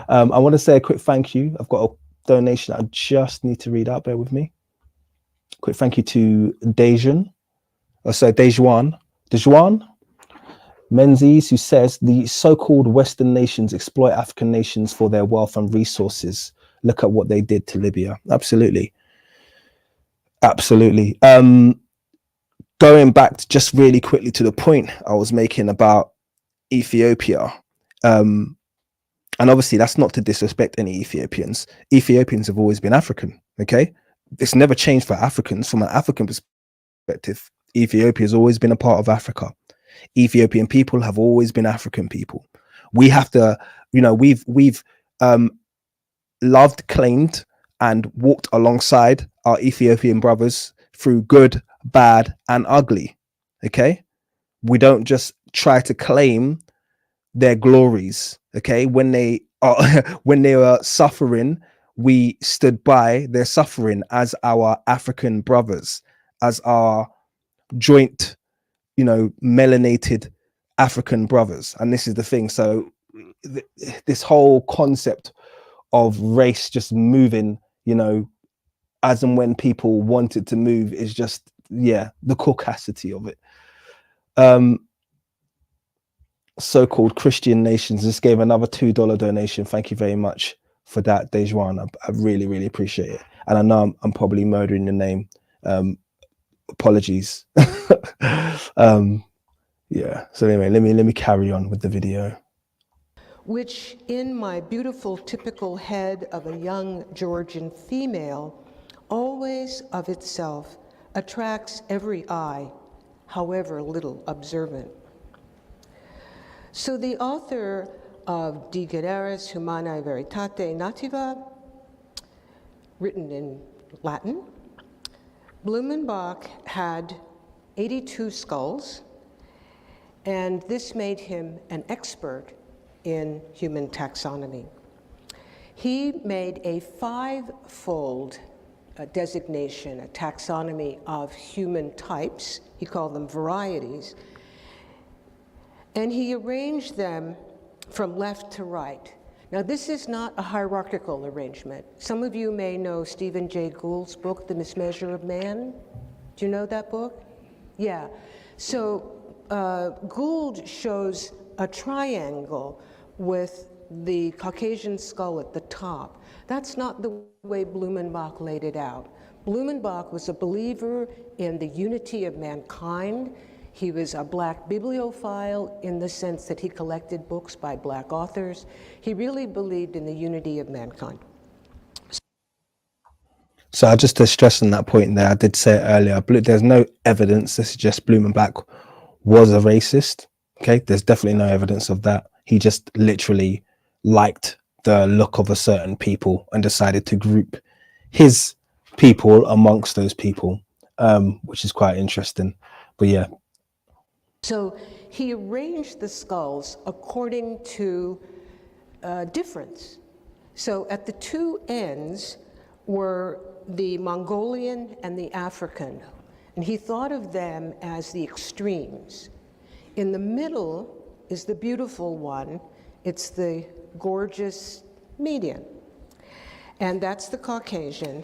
I want to say a quick thank you. I've got a donation I just need to read out. Bear with me. Quick thank you to Dejuan Menzies, who says the so-called Western nations exploit African nations for their wealth and resources. Look at what they did to Libya. Absolutely. Going back just really quickly to the point I was making about Ethiopia, and obviously that's not to disrespect any Ethiopians. Ethiopians have always been African, okay? It's never changed for Africans. From an African perspective, Ethiopia has always been a part of Africa. Ethiopian people have always been African people. We have to, we've loved, claimed, and walked alongside our Ethiopian brothers through good, bad, and ugly. Okay, we don't just try to claim their glories. Okay, when they were suffering, we stood by their suffering as our African brothers, as our joint, melanated African brothers. And this is the thing. So this whole concept of race just moving, as and when people wanted to move is just, the caucasity of it. So-called Christian nations just gave another $2 donation. Thank you very much for that, Dejuan. I really, really appreciate it. And I know I'm probably murdering the name. Apologies. So anyway, let me carry on with the video. Which in my beautiful typical head of a young Georgian female, always of itself attracts every eye, however little observant. So the author of De Generis Humanae Veritate Nativa, written in Latin, Blumenbach had 82 skulls, and this made him an expert in human taxonomy. He made a five-fold designation, a taxonomy of human types. He called them varieties. And he arranged them from left to right. Now, this is not a hierarchical arrangement. Some of you may know Stephen Jay Gould's book, The Mismeasure of Man. Do you know that book? Yeah. So Gould shows a triangle with the Caucasian skull at the top. That's not the way Blumenbach laid it out. Blumenbach was a believer in the unity of mankind. He was a Black bibliophile in the sense that he collected books by Black authors. He really believed in the unity of mankind. So just to stress on that point there, I did say it earlier, there's no evidence to suggest Blumenbach was a racist. Okay, there's definitely no evidence of that. He just literally liked the look of a certain people and decided to group his people amongst those people, which is quite interesting. But yeah. So he arranged the skulls according to difference. So at the two ends were the Mongolian and the African, and he thought of them as the extremes. In the middle is the beautiful one. It's the gorgeous median, and that's the Caucasian.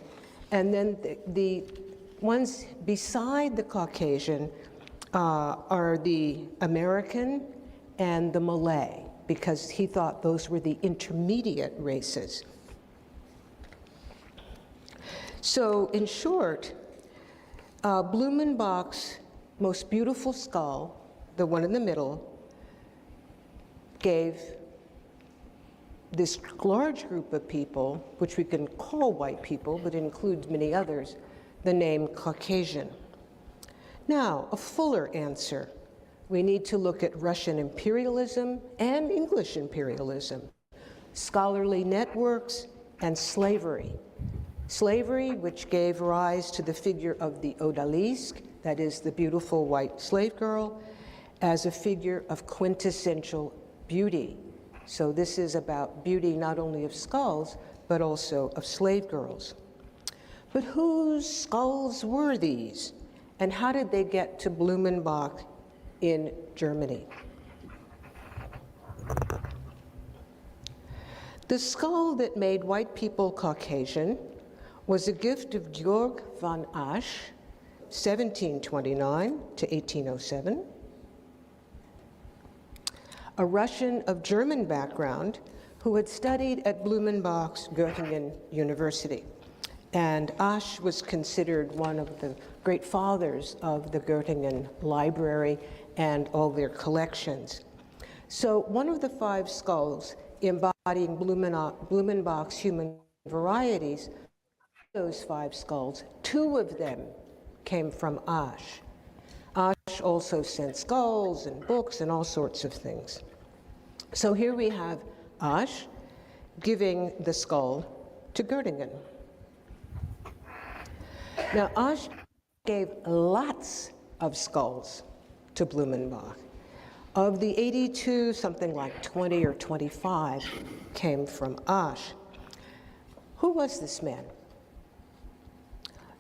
And then the ones beside the Caucasian are the American and the Malay, because he thought those were the intermediate races. So in short, Blumenbach's most beautiful skull, the one in the middle, gave this large group of people, which we can call white people, but includes many others, the name Caucasian. Now, a fuller answer. We need to look at Russian imperialism and English imperialism, scholarly networks, and slavery. Slavery, which gave rise to the figure of the odalisque, that is the beautiful white slave girl, as a figure of quintessential beauty. So this is about beauty not only of skulls, but also of slave girls. But whose skulls were these? And how did they get to Blumenbach in Germany? The skull that made white people Caucasian was a gift of Georg von Asch, 1729 to 1807, a Russian of German background who had studied at Blumenbach's Göttingen University. And Asch was considered one of the great fathers of the Göttingen Library and all their collections. So one of the 5 skulls embodying Blumenbach's human varieties, those 5 skulls, 2 of them came from Asch. Asch also sent skulls and books and all sorts of things. So here we have Asch giving the skull to Göttingen. Now, Asch gave lots of skulls to Blumenbach. Of the 82, something like 20 or 25 came from Asch. Who was this man?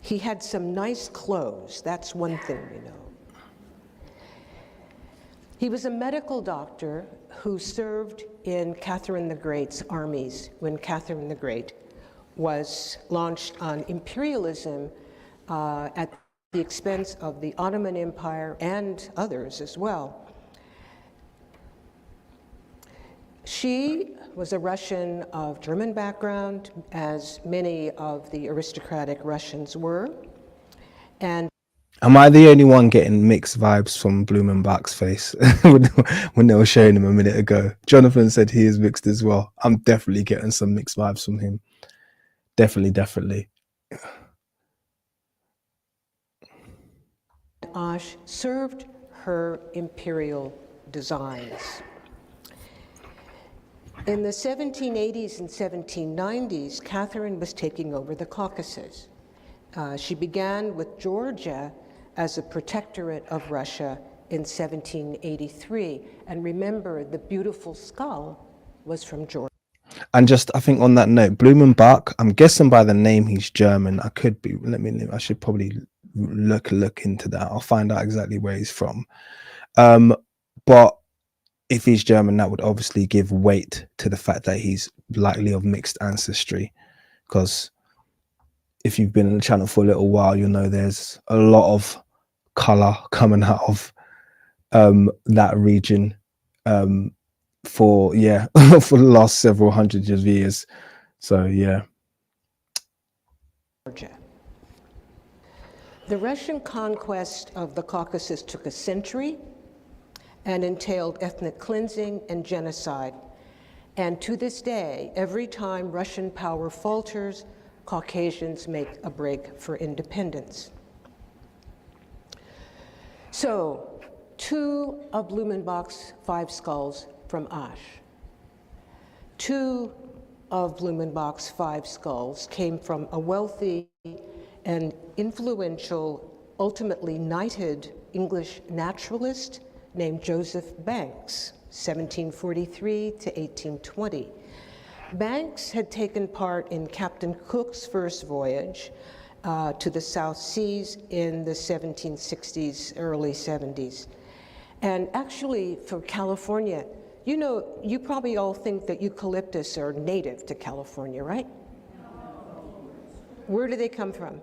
He had some nice clothes. That's one thing we know. He was a medical doctor who served in Catherine the Great's armies when Catherine the Great was launched on imperialism at the expense of the Ottoman Empire and others as well. She was a Russian of German background, as many of the aristocratic Russians were. And am I the only one getting mixed vibes from Blumenbach's face when they were showing him a minute ago? Jonathan said he is mixed as well. I'm definitely getting some mixed vibes from him. Definitely. Asch served her imperial designs. In the 1780s and 1790s, Catherine was taking over the Caucasus. She began with Georgia as a protectorate of Russia in 1783. And remember, the beautiful skull was from Georgia. And just, I think on that note, Blumenbach, I'm guessing by the name he's German. I could be, I should probably look into that. I'll find out exactly where he's from. But if he's German, that would obviously give weight to the fact that he's likely of mixed ancestry, because if you've been on the channel for a little while, you'll know there's a lot of color coming out of that region for for the last several hundreds of years. So yeah. The Russian conquest of the Caucasus took a century and entailed ethnic cleansing and genocide. And to this day, every time Russian power falters, Caucasians make a break for independence. So, 2 of Blumenbach's 5 skulls from Asch. 2 of Blumenbach's 5 skulls came from a wealthy and influential, ultimately knighted English naturalist named Joseph Banks, 1743 to 1820. Banks had taken part in Captain Cook's first voyage to the South Seas in the 1760s, early 70s. And actually for California, you know, you probably all think that eucalyptus are native to California, right? Where do they come from?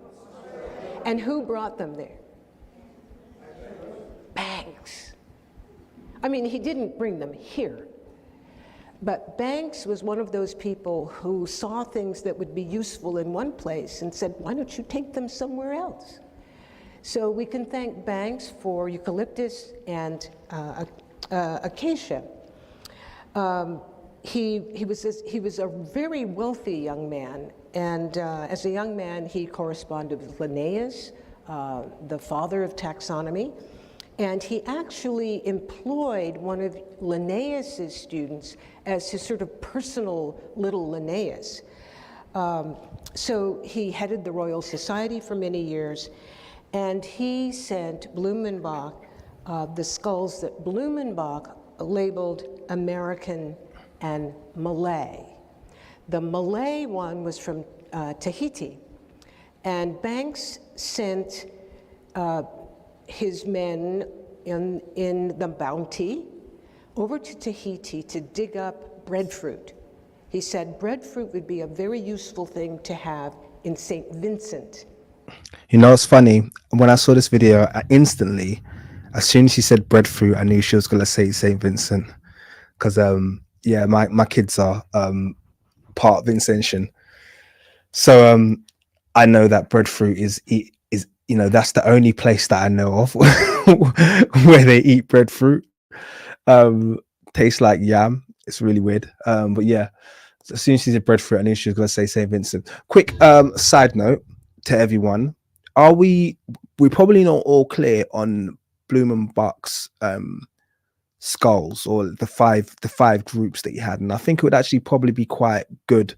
And who brought them there? facts. I mean, he didn't bring them here, but Banks was one of those people who saw things that would be useful in one place and said, why don't you take them somewhere else? So we can thank Banks for eucalyptus and acacia. He was a very wealthy young man, and as a young man, he corresponded with Linnaeus, the father of taxonomy, and he actually employed one of Linnaeus's students as his sort of personal little Linnaeus. So he headed the Royal Society for many years, and he sent Blumenbach the skulls that Blumenbach labeled American and Malay. The Malay one was from Tahiti, and Banks sent his men in the Bounty over to Tahiti to dig up breadfruit. He said breadfruit would be a very useful thing to have in St. Vincent. You know, it's funny. When I saw this video, I instantly, as soon as she said breadfruit, I knew she was going to say St. Vincent. Because, yeah, my kids are part Vincentian. So I know that breadfruit is, you know, that's the only place that I know of where they eat breadfruit. Tastes like yam. It's really weird. But yeah, so as soon as she said breadfruit, I knew she was going to say St. Vincent. Quick side note to everyone. We're probably not all clear on Blumenbach's skulls, or the five groups that he had, and I think it would actually probably be quite good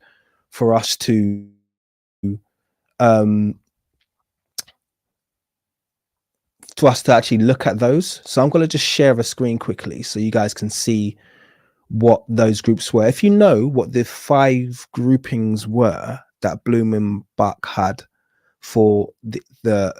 for us to actually look at those. So I'm going to just share a screen quickly so you guys can see what those groups were. If you know what the 5 groupings were that Blumenbach had for the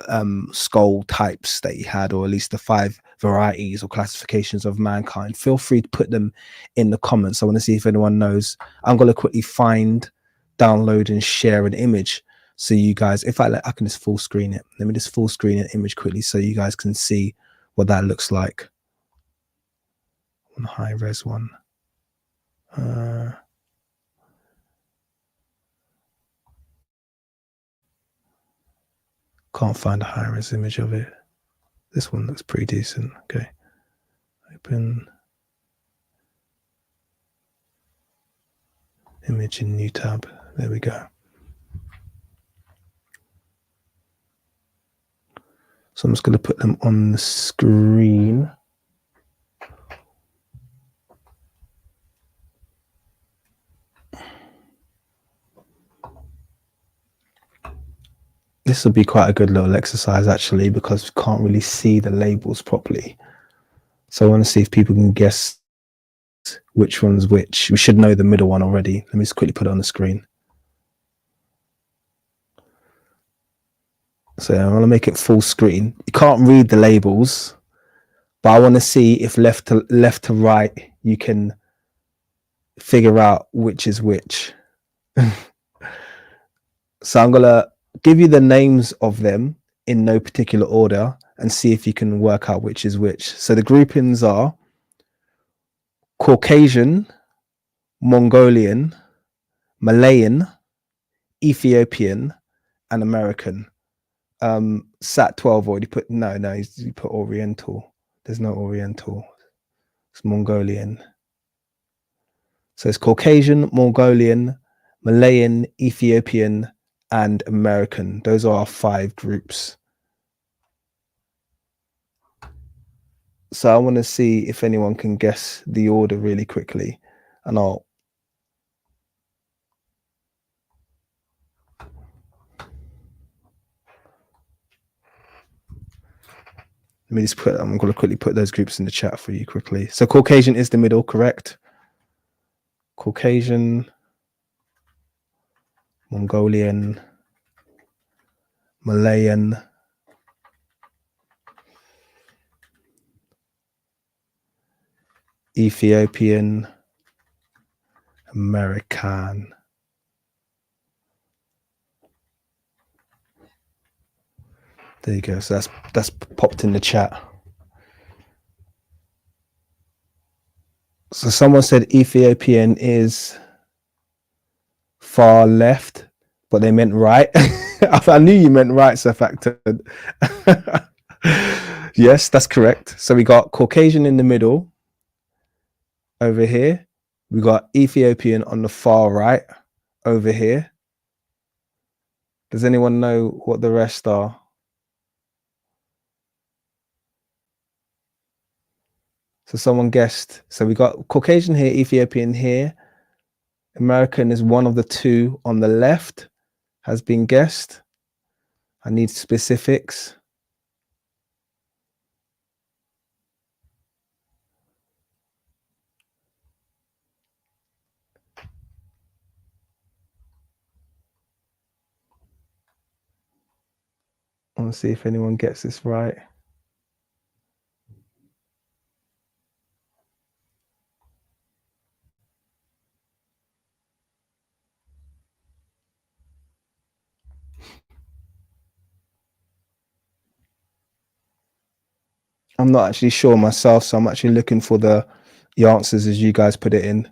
skull types that he had, or at least the 5 varieties or classifications of mankind, feel free to put them in the comments. I want to see if anyone knows. I'm going to quickly find, download and share an image so you guys, if I can just full screen it. Let me just full screen an image quickly so you guys can see what that looks like. One high res one. Can't find a high res image of it. This one looks pretty decent. Okay. Open image in new tab. There we go. So I'm just going to put them on the screen. This will be quite a good little exercise actually, because we can't really see the labels properly. So I want to see if people can guess which one's which. We should know the middle one already. Let me just quickly put it on the screen. So I want to make it full screen. You can't read the labels, but I want to see if left to right you can figure out which is which. So I'm gonna give you the names of them in no particular order and see if you can work out which is which. So the groupings are Caucasian, Mongolian, Malayan, Ethiopian, and American. Sat 12 already put you put Oriental. There's no Oriental. It's Mongolian. So it's Caucasian, Mongolian, Malayan, Ethiopian, and American. Those are our 5 groups. So I want to see if anyone can guess the order really quickly, and I'll let me just put, I'm going to quickly put those groups in the chat for you quickly. So Caucasian is the middle, correct? Caucasian, Mongolian, Malayan, Ethiopian, American. There you go. So that's popped in the chat. So someone said Ethiopian is far left, but they meant right. I knew you meant right, so factored. Yes, that's correct. So we got Caucasian in the middle over here. We got Ethiopian on the far right over here. Does anyone know what the rest are? So someone guessed. So we got Caucasian here, Ethiopian here. American is one of the two on the left, has been guessed. I need specifics. I want to see if anyone gets this right. I'm not actually sure myself, so I'm actually looking for the answers as you guys put it in.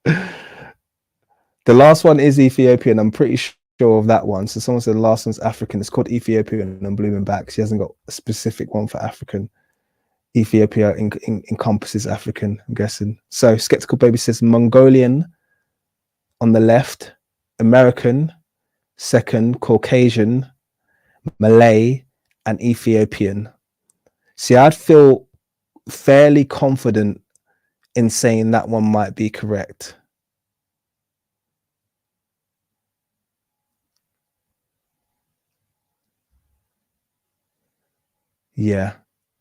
The last one is Ethiopian. I'm pretty sure of that one. So someone said the last one's African. It's called Ethiopian and blooming back. She hasn't got a specific one for African. Ethiopia encompasses African, I'm guessing. So Skeptical Baby says Mongolian on the left, American, second, Caucasian, Malay, and Ethiopian. See, I'd feel fairly confident in saying that one might be correct. Yeah,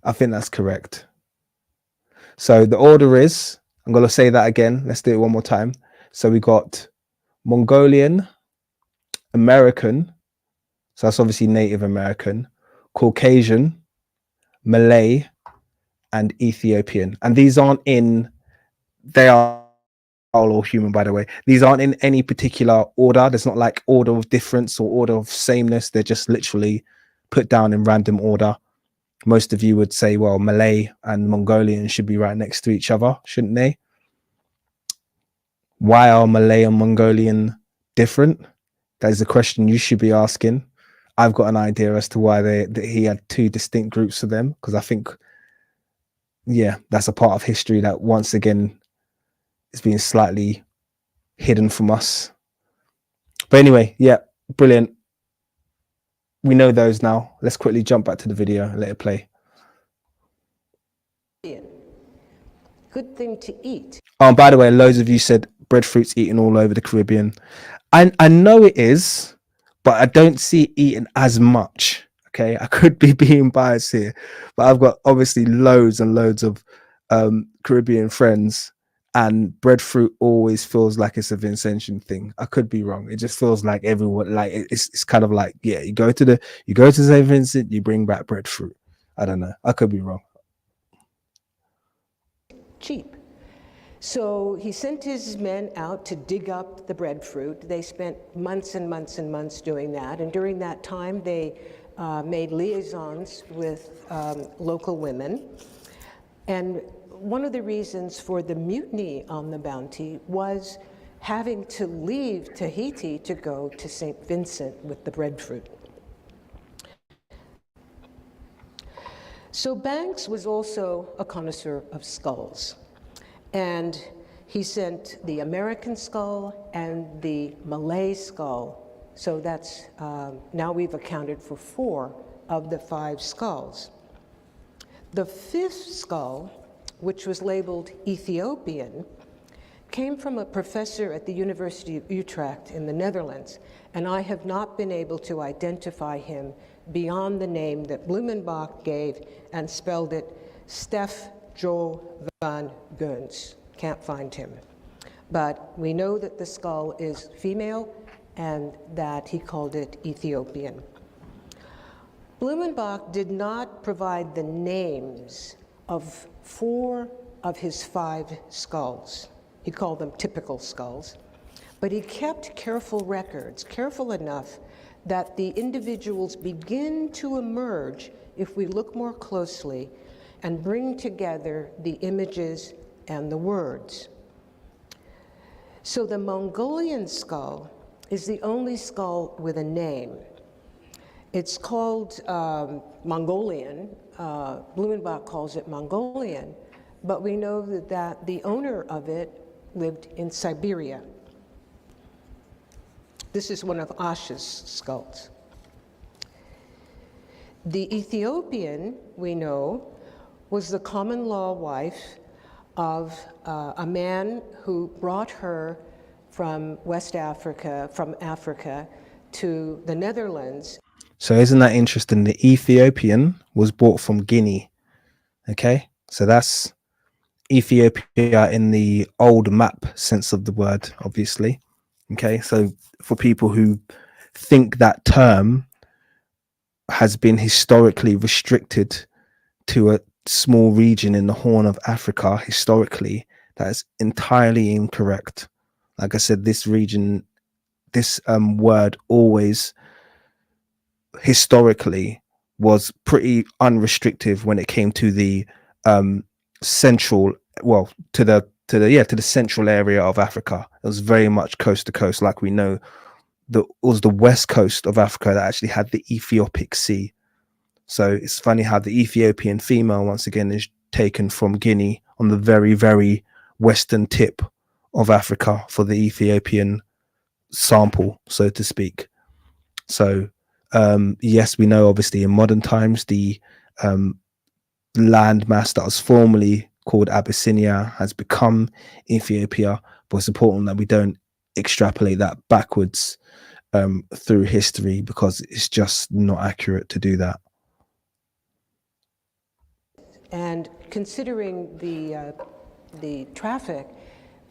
I think that's correct. So the order is, I'm going to say that again. Let's do it one more time. So we got Mongolian, American. So that's obviously Native American, Caucasian, Malay, and Ethiopian. And these aren't in, they are all human, by the way. These aren't in any particular order. There's not like order of difference or order of sameness. They're just literally put down in random order. Most of you would say, well, Malay and Mongolian should be right next to each other, shouldn't they? Why are Malay and Mongolian different? That is a question you should be asking. I've got an idea as to why he had two distinct groups of them, because I think, yeah, that's a part of history that once again is being slightly hidden from us. But anyway, yeah, brilliant. We know those now. Let's quickly jump back to the video and let it play. Good thing to eat. Oh, and by the way, loads of you said breadfruit's eaten all over the Caribbean. I know it is, but I don't see it eaten as much. Okay, I could be being biased here, but I've got obviously loads and loads of Caribbean friends, and breadfruit always feels like it's a Vincentian thing. I could be wrong. It just feels like everyone, like it's kind of like, yeah, you go to St. Vincent, you bring back breadfruit. I don't know. I could be wrong. Cheap. So he sent his men out to dig up the breadfruit. They spent months and months and months doing that. And during that time, they made liaisons with local women. And one of the reasons for the mutiny on the Bounty was having to leave Tahiti to go to St. Vincent with the breadfruit. So Banks was also a connoisseur of skulls. And he sent the American skull and the Malay skull. So that's, now we've accounted for 4 of the 5 skulls. The 5th skull, which was labeled Ethiopian, came from a professor at the University of Utrecht in the Netherlands, and I have not been able to identify him beyond the name that Blumenbach gave and spelled it Stef Jo van Guns. Can't find him. But we know that the skull is female and that he called it Ethiopian. Blumenbach did not provide the names of 4 of his 5 skulls. He called them typical skulls. But he kept careful records, careful enough that the individuals begin to emerge if we look more closely and bring together the images and the words. So the Mongolian skull is the only skull with a name. It's called Mongolian. Blumenbach calls it Mongolian, but we know that the owner of it lived in Siberia. This is one of Asha's skulls. The Ethiopian, we know, was the common law wife of a man who brought her from West Africa, from Africa to the Netherlands. So isn't that interesting? The Ethiopian was bought from Guinea. Okay, so that's Ethiopia in the old map sense of the word, obviously. Okay, so for people who think that term has been historically restricted to a small region in the Horn of Africa, historically, that is entirely incorrect. Like I said, this region, this word always historically was pretty unrestrictive when it came to the central, well, to the central area of Africa. It was very much coast to coast, like we know. It was the west coast of Africa that actually had the Ethiopic Sea. So it's funny how the Ethiopian female, once again, is taken from Guinea on the very, very western tip of Africa for the Ethiopian sample, so to speak. So yes, we know obviously in modern times the landmass that was formerly called Abyssinia has become Ethiopia, but it's important that we don't extrapolate that backwards through history, because it's just not accurate to do that. And considering the traffic,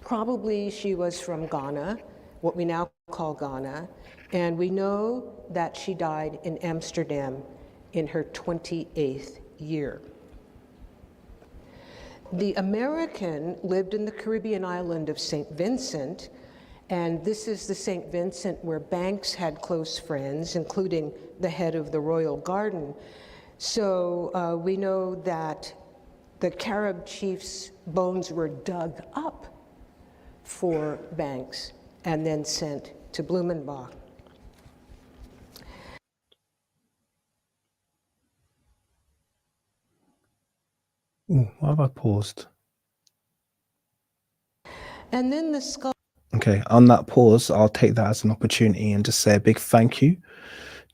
probably she was from Ghana, what we now call Ghana, and we know that she died in Amsterdam in her 28th year. The American lived in the Caribbean island of St. Vincent, and this is the St. Vincent where Banks had close friends, including the head of the Royal Garden. So we know that the Carib chief's bones were dug up for Banks and then sent to Blumenbach. Ooh, why have I paused? And then the skull. Okay, on that pause, I'll take that as an opportunity and just say a big thank you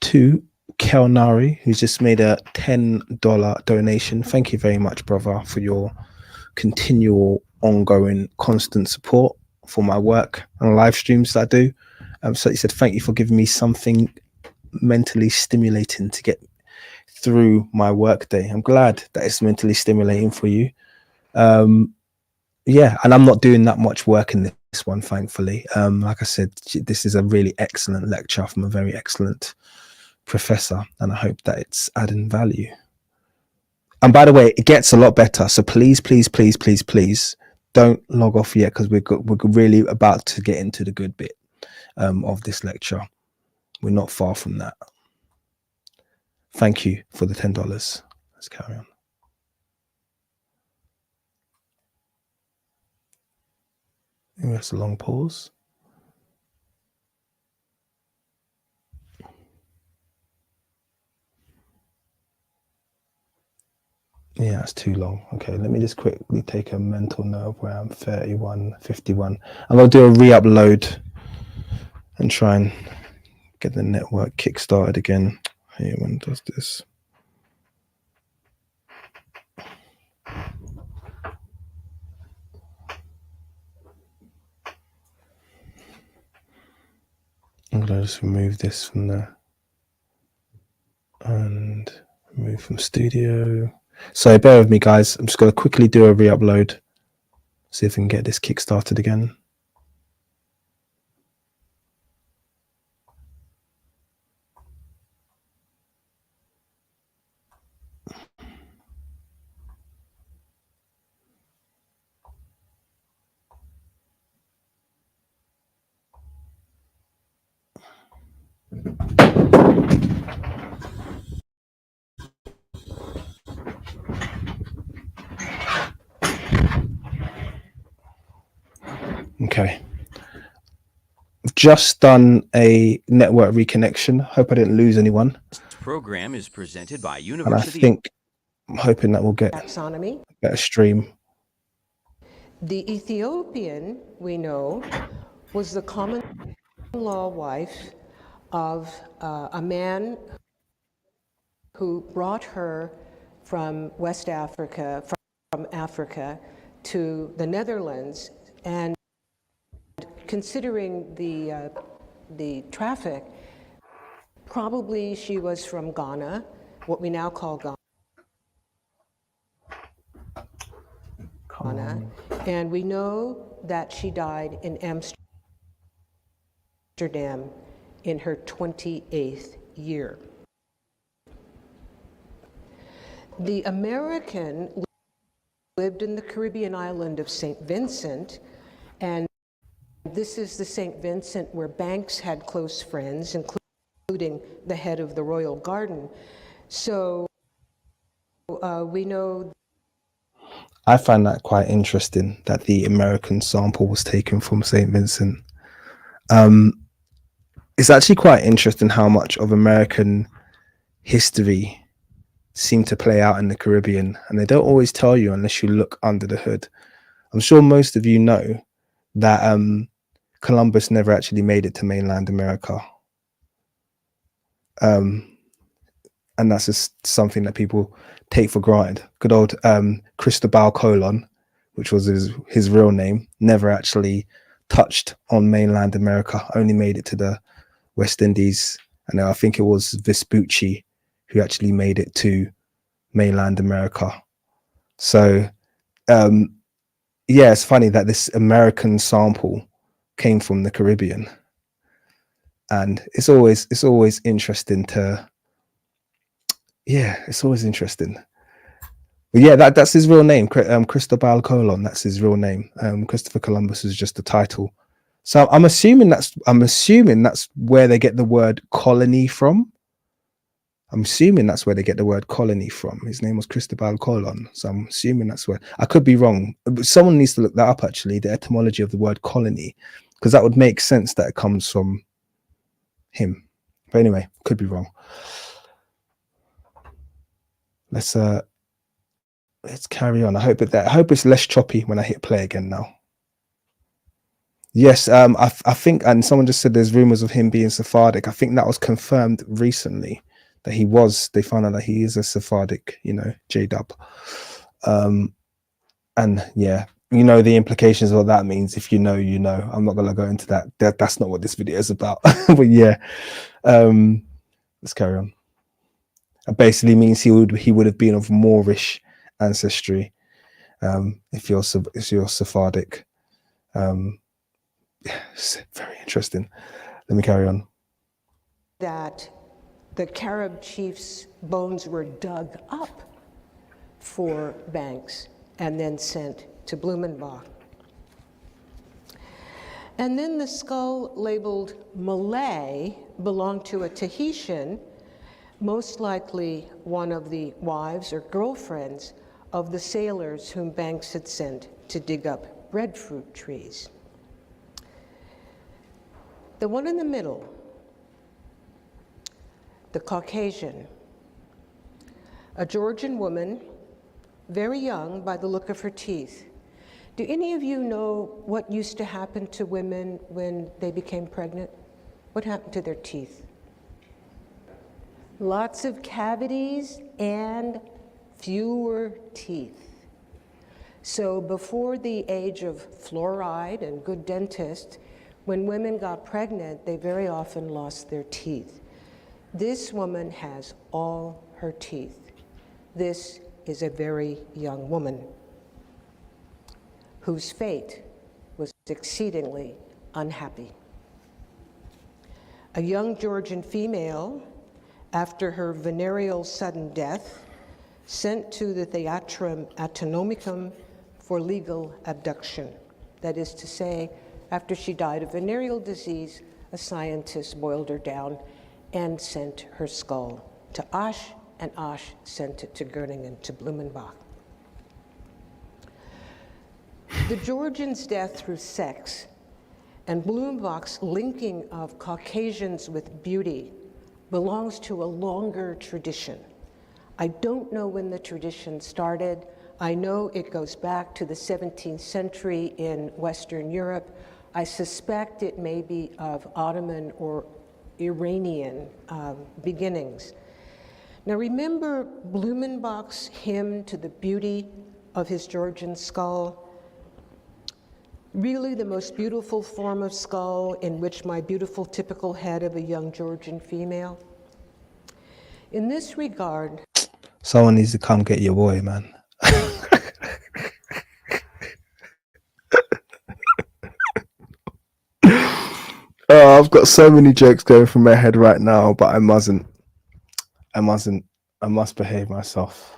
to Kelnari, who's just made a $10 donation. Thank you very much, brother, for your continual, ongoing, constant support for my work and live streams that I do. So he said, thank you for giving me something mentally stimulating to get through my work day. I'm glad that it's mentally stimulating for you. Yeah, and I'm not doing that much work in this one, thankfully. Like I said, this is a really excellent lecture from a very excellent professor, and I hope that it's adding value. And by the way, it gets a lot better, so please don't log off yet, because we're really about to get into the good bit of this lecture. We're not far from that. Thank you for the $10. Let's carry on. That's a long pause. Yeah, it's too long. Okay, let me just quickly take a mental note of where I'm 31:51. I'm going to do a re-upload and try and get the network kick-started again. Hey, when does this? I'm going to just remove this from there and remove from studio. So bear with me, guys. I'm just going to quickly do a re-upload, see if we can get this kick-started again. Okay. Just done a network reconnection. Hope I didn't lose anyone. This program is presented by And I University. I'm hoping that we'll get Taxonomy. a better stream. The Ethiopian, we know, was the common law wife of a man who brought her from West Africa, from Africa to the Netherlands, and considering the traffic, probably she was from Ghana, what we now call Ghana, and we know that she died in Amsterdam in her 28th year. The American lived in the Caribbean island of St. Vincent, and this is the St. Vincent where Banks had close friends, including the head of the Royal Garden. So we know. I find that quite interesting that the American sample was taken from St. Vincent. It's actually quite interesting how much of American history seem to play out in the Caribbean, and they don't always tell you unless you look under the hood. I'm sure most of you know that Columbus never actually made it to mainland America. And that's just something that people take for granted. Good old Cristobal Colon, which was his real name, never actually touched on mainland America, only made it to the West Indies. And I think it was Vespucci who actually made it to mainland America. So yeah, it's funny that this American sample came from the Caribbean, and it's always interesting to, yeah, it's always interesting. But yeah, that's his real name, Cristobal Colon. That's his real name. Christopher Columbus is just the title. So I'm assuming that's where they get the word colony from. I'm assuming that's where they get the word colony from. His name was Cristobal Colon. So I'm assuming that's where. I could be wrong, but someone needs to look that up, actually, the etymology of the word colony, because that would make sense that it comes from him. But anyway, could be wrong. Let's carry on. I hope it's less choppy when I hit play again now. Yes, I think, and someone just said there's rumors of him being Sephardic. I think that was confirmed recently, that they found out that he is a Sephardic, J-Dub. And yeah, the implications of what that means. If you know, I'm not gonna go into that. That's not what this video is about. But yeah, let's carry on. It basically means he would have been of Moorish ancestry, if you're Sephardic. It's very interesting. Let me carry on. That the Carib chief's bones were dug up for Banks and then sent to Blumenbach. And then the skull labeled Malay belonged to a Tahitian, most likely one of the wives or girlfriends of the sailors whom Banks had sent to dig up breadfruit trees. The one in the middle, the Caucasian, a Georgian woman, very young by the look of her teeth. Do any of you know what used to happen to women when they became pregnant? What happened to their teeth? Lots of cavities and fewer teeth. So before the age of fluoride and good dentists, when women got pregnant, they very often lost their teeth. This woman has all her teeth. This is a very young woman whose fate was exceedingly unhappy. A young Georgian female, after her venereal sudden death, sent to the Theatrum Anatomicum for legal abduction. That is to say, after she died of venereal disease, a scientist boiled her down and sent her skull to Asch, and Asch sent it to Göttingen, to Blumenbach. The Georgian's death through sex And Blumenbach's linking of Caucasians with beauty belongs to a longer tradition. I don't know when the tradition started. I know it goes back to the 17th century in Western Europe. I suspect it may be of Ottoman or Iranian beginnings. Now remember Blumenbach's hymn to the beauty of his Georgian skull? Really the most beautiful form of skull in which my beautiful typical head of a young Georgian female. In this regard, someone needs to come get your boy, man. Oh, I've got so many jokes going through my head right now, but I must behave myself.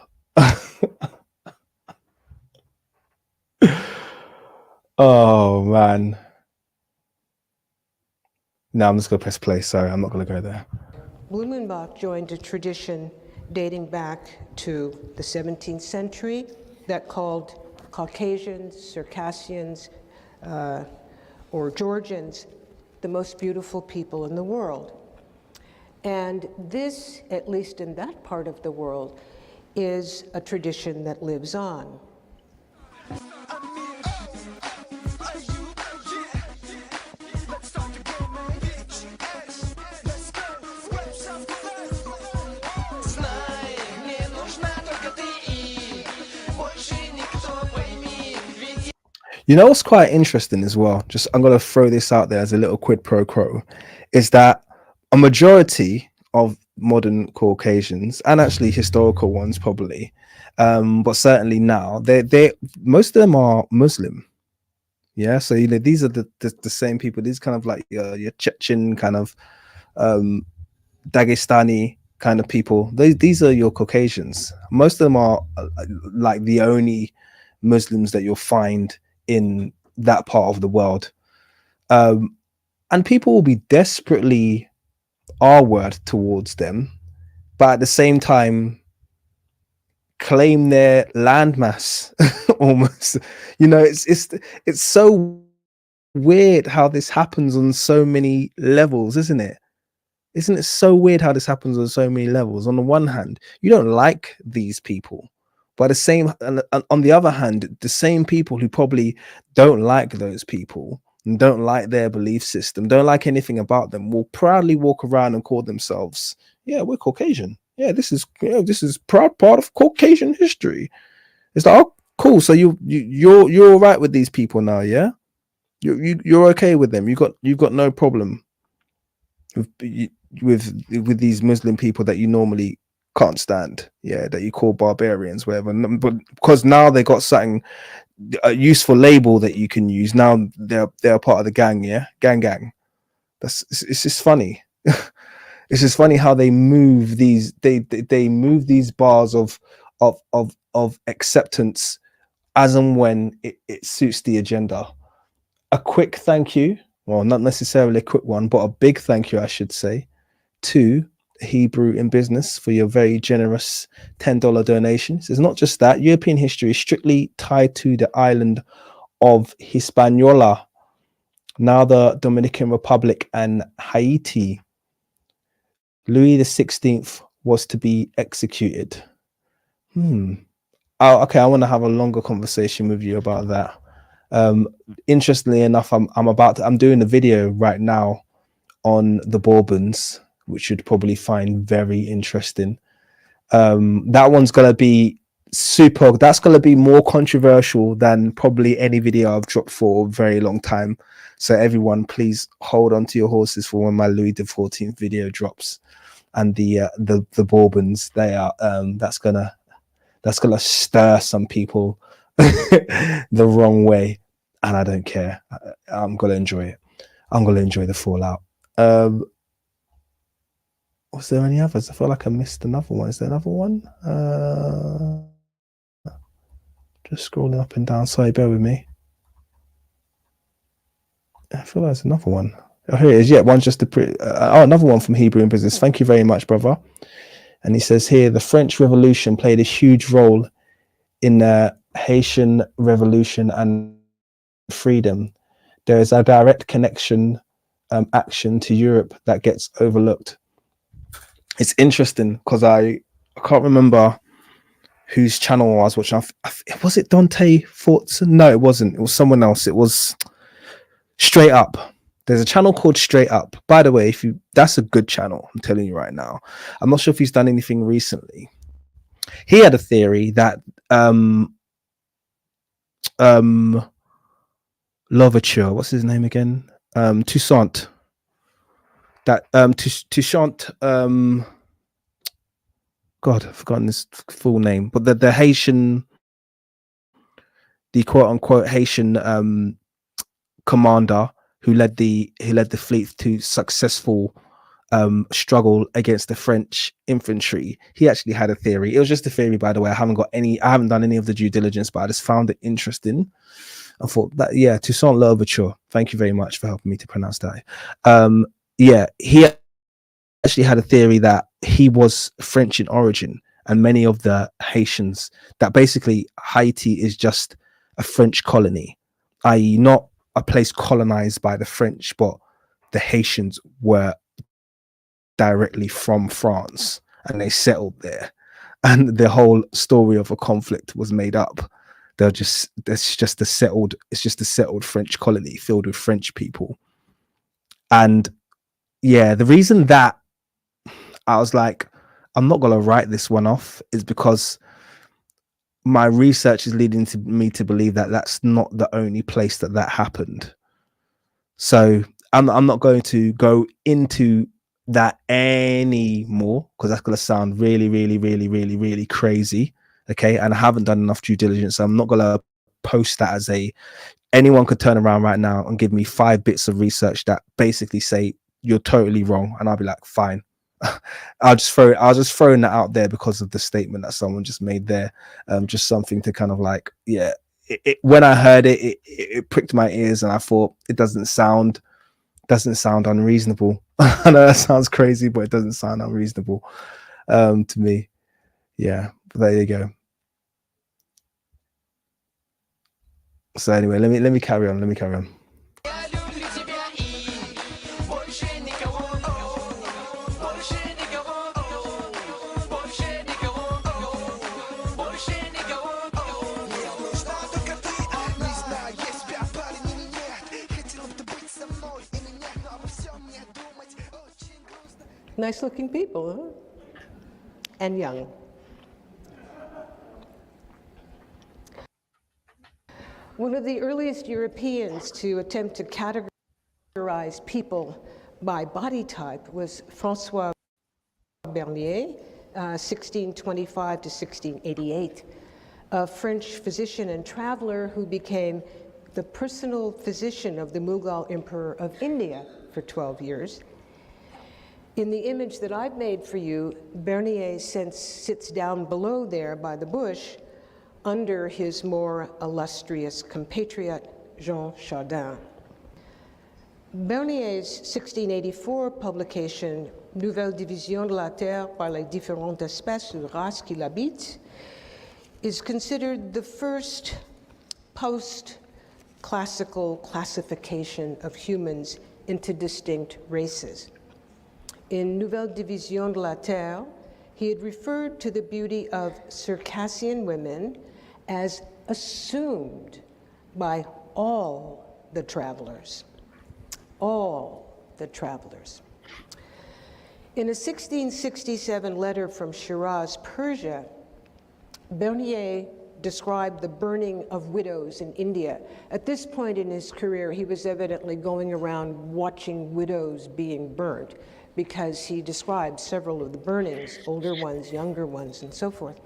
Oh man. No, I'm just gonna press play. Sorry, I'm not gonna go there. Blumenbach joined a tradition dating back to the 17th century that called Caucasians, Circassians, or Georgians the most beautiful people in the world. And this, at least in that part of the world, is a tradition that lives on. You know what's quite interesting as well? Just I'm gonna throw this out there as a little quid pro quo, is that a majority of modern Caucasians, and actually historical ones probably, but certainly now, they most of them are Muslim. Yeah, so you know these are the same people. These kind of like your Chechen kind of Dagestani kind of people. These are your Caucasians. Most of them are like the only Muslims that you'll find in that part of the world, and people will be desperately R-word towards them, but at the same time claim their landmass. Almost, you know, it's so weird how this happens on so many levels, isn't it? Isn't it so weird how this happens on so many levels? On the one hand, you don't like these people, but on the other hand, the same people who probably don't like those people and don't like their belief system, don't like anything about them, will proudly walk around and call themselves, yeah, we're Caucasian. Yeah, this is proud part of Caucasian history. It's like, oh, cool. So you're all right with these people now, yeah? You're okay with them. You've got no problem with these Muslim people that you normally can't stand, yeah, that you call barbarians, whatever. But because now they got something, a useful label that you can use. Now they're part of the gang, yeah, gang. It's just funny. It's just funny how they move these they move these bars of acceptance as and when it suits the agenda. A quick thank you, well, not necessarily a quick one, but a big thank you, I should say, to Hebrew in Business for your very generous $10 donations. It's not just that. European history is strictly tied to the island of Hispaniola, now the Dominican Republic and Haiti. Louis XVI was to be executed. Oh, okay, I want to have a longer conversation with you about that. Interestingly enough, I'm doing a video right now on the Bourbons, which you'd probably find very interesting. That one's gonna be that's gonna be more controversial than probably any video I've dropped for a very long time. So everyone, please hold on to your horses for when my Louis XIV video drops. And the Bourbons, they are that's gonna stir some people the wrong way, and I don't care. I'm gonna enjoy it. I'm gonna enjoy the fallout. Was there any others? I feel like I missed another one. Is there another one? Just scrolling up and down. Sorry, bear with me. I feel like there's another one. Oh, here it is. Yeah, one's just another one from Hebrew in Business. Thank you very much, brother. And he says here, the French Revolution played a huge role in the Haitian Revolution and freedom. there is a direct connection action to Europe that gets overlooked. It's interesting because I can't remember whose channel I was watching. Was it Dante Fortson? No, it wasn't. It was someone else. It was Straight Up. There's a channel called Straight Up. By the way, that's a good channel, I'm telling you right now. I'm not sure if he's done anything recently. He had a theory that Louverture, what's his name again? Toussaint. That Toussaint, God, I've forgotten his full name, but the Haitian, the quote unquote Haitian commander who led the fleet to successful struggle against the French infantry. He actually had a theory. It was just a theory, by the way. I haven't done any of the due diligence, but I just found it interesting. I thought that, yeah, Toussaint Louverture. Thank you very much for helping me to pronounce that. Yeah, he actually had a theory that he was French in origin, and many of the Haitians, that basically Haiti is just a French colony, i.e. not a place colonized by the French, but the Haitians were directly from France and they settled there, and the whole story of a conflict was made up. It's just a settled French colony filled with French people. And yeah, the reason that I was like, I'm not gonna write this one off is because my research is leading to me to believe that that's not the only place that happened. So I'm not going to go into that anymore because that's going to sound really, really, really, really, really crazy. Okay. And I haven't done enough due diligence. So I'm not going to post that as anyone could turn around right now and give me 5 bits of research that basically say you're totally wrong. And I'll be like, fine. I was just throwing that out there because of the statement that someone just made there. Just something to kind of like, yeah, when I heard it pricked my ears, and I thought it doesn't sound unreasonable. I know that sounds crazy, but it doesn't sound unreasonable to me. Yeah, but there you go. So anyway, let me carry on. Nice looking people, huh? And young. One of the earliest Europeans to attempt to categorize people by body type was François Bernier, 1625 to 1688, a French physician and traveler who became the personal physician of the Mughal Emperor of India for 12 years. In the image that I've made for you, Bernier sits down below there by the bush under his more illustrious compatriot, Jean Chardin. Bernier's 1684 publication, Nouvelle division de la Terre par les différentes espèces ou races qui l'habitent, is considered the first post-classical classification of humans into distinct races. In Nouvelle division de la Terre, he had referred to the beauty of Circassian women as assumed by all the travelers. All the travelers. In a 1667 letter from Shiraz, Persia, Bernier described the burning of widows in India. At this point in his career, he was evidently going around watching widows being burnt, because he described several of the burnings, older ones, younger ones, and so forth.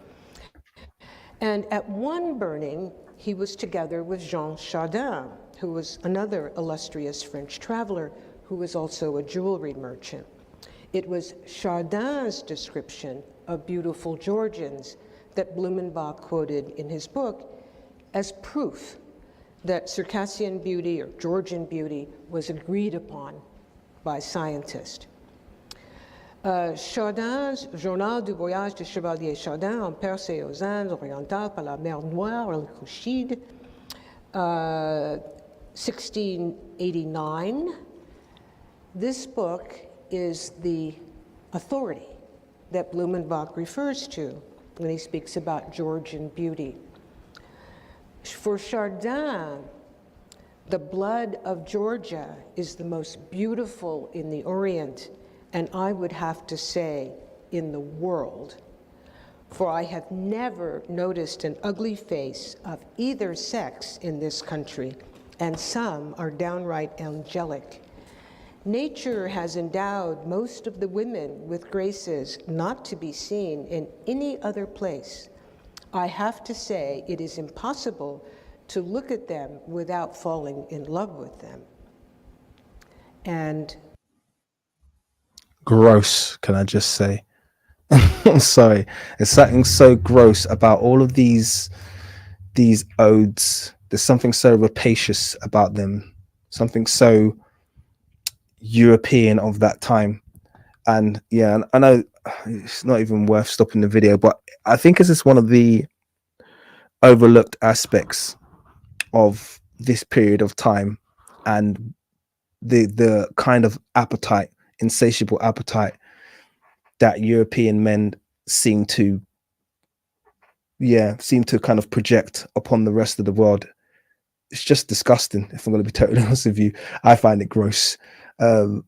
And at one burning, he was together with Jean Chardin, who was another illustrious French traveler who was also a jewelry merchant. It was Chardin's description of beautiful Georgians that Blumenbach quoted in his book as proof that Circassian beauty or Georgian beauty was agreed upon by scientists. Chardin's Journal du voyage du chevalier Chardin en Perse et aux Indes orientales par la mer Noire, le Couchide, 1689. This book is the authority that Blumenbach refers to when he speaks about Georgian beauty. For Chardin, the blood of Georgia is the most beautiful in the Orient, and I would have to say in the world. For I have never noticed an ugly face of either sex in this country, and some are downright angelic. Nature has endowed most of the women with graces not to be seen in any other place. I have to say it is impossible to look at them without falling in love with them. And gross, can I just say? I'm sorry. There's something so gross about all of these odes. There's something so rapacious about them, something so European of that time. And yeah, I know it's not even worth stopping the video, but I think this is one of the overlooked aspects of this period of time, and the kind of appetite, insatiable appetite that European men seem to kind of project upon the rest of the world. It's just disgusting, if I'm going to be totally honest with you. I find it gross. So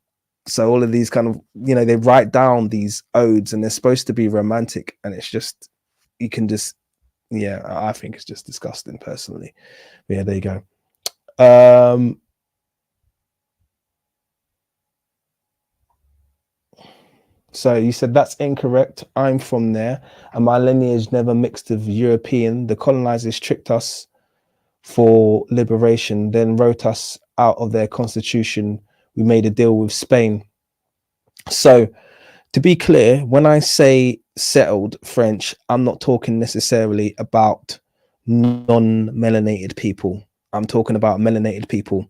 all of these kind of, they write down these odes and they're supposed to be romantic, and it's just, you can just, I think it's just disgusting personally. But yeah, there you go. So you said that's incorrect. I'm from there, and my lineage never mixed with European. The colonizers tricked us for liberation, then wrote us out of their constitution. We made a deal with Spain. So to be clear, when I say settled French, I'm not talking necessarily about non-melanated people. I'm talking about melanated people.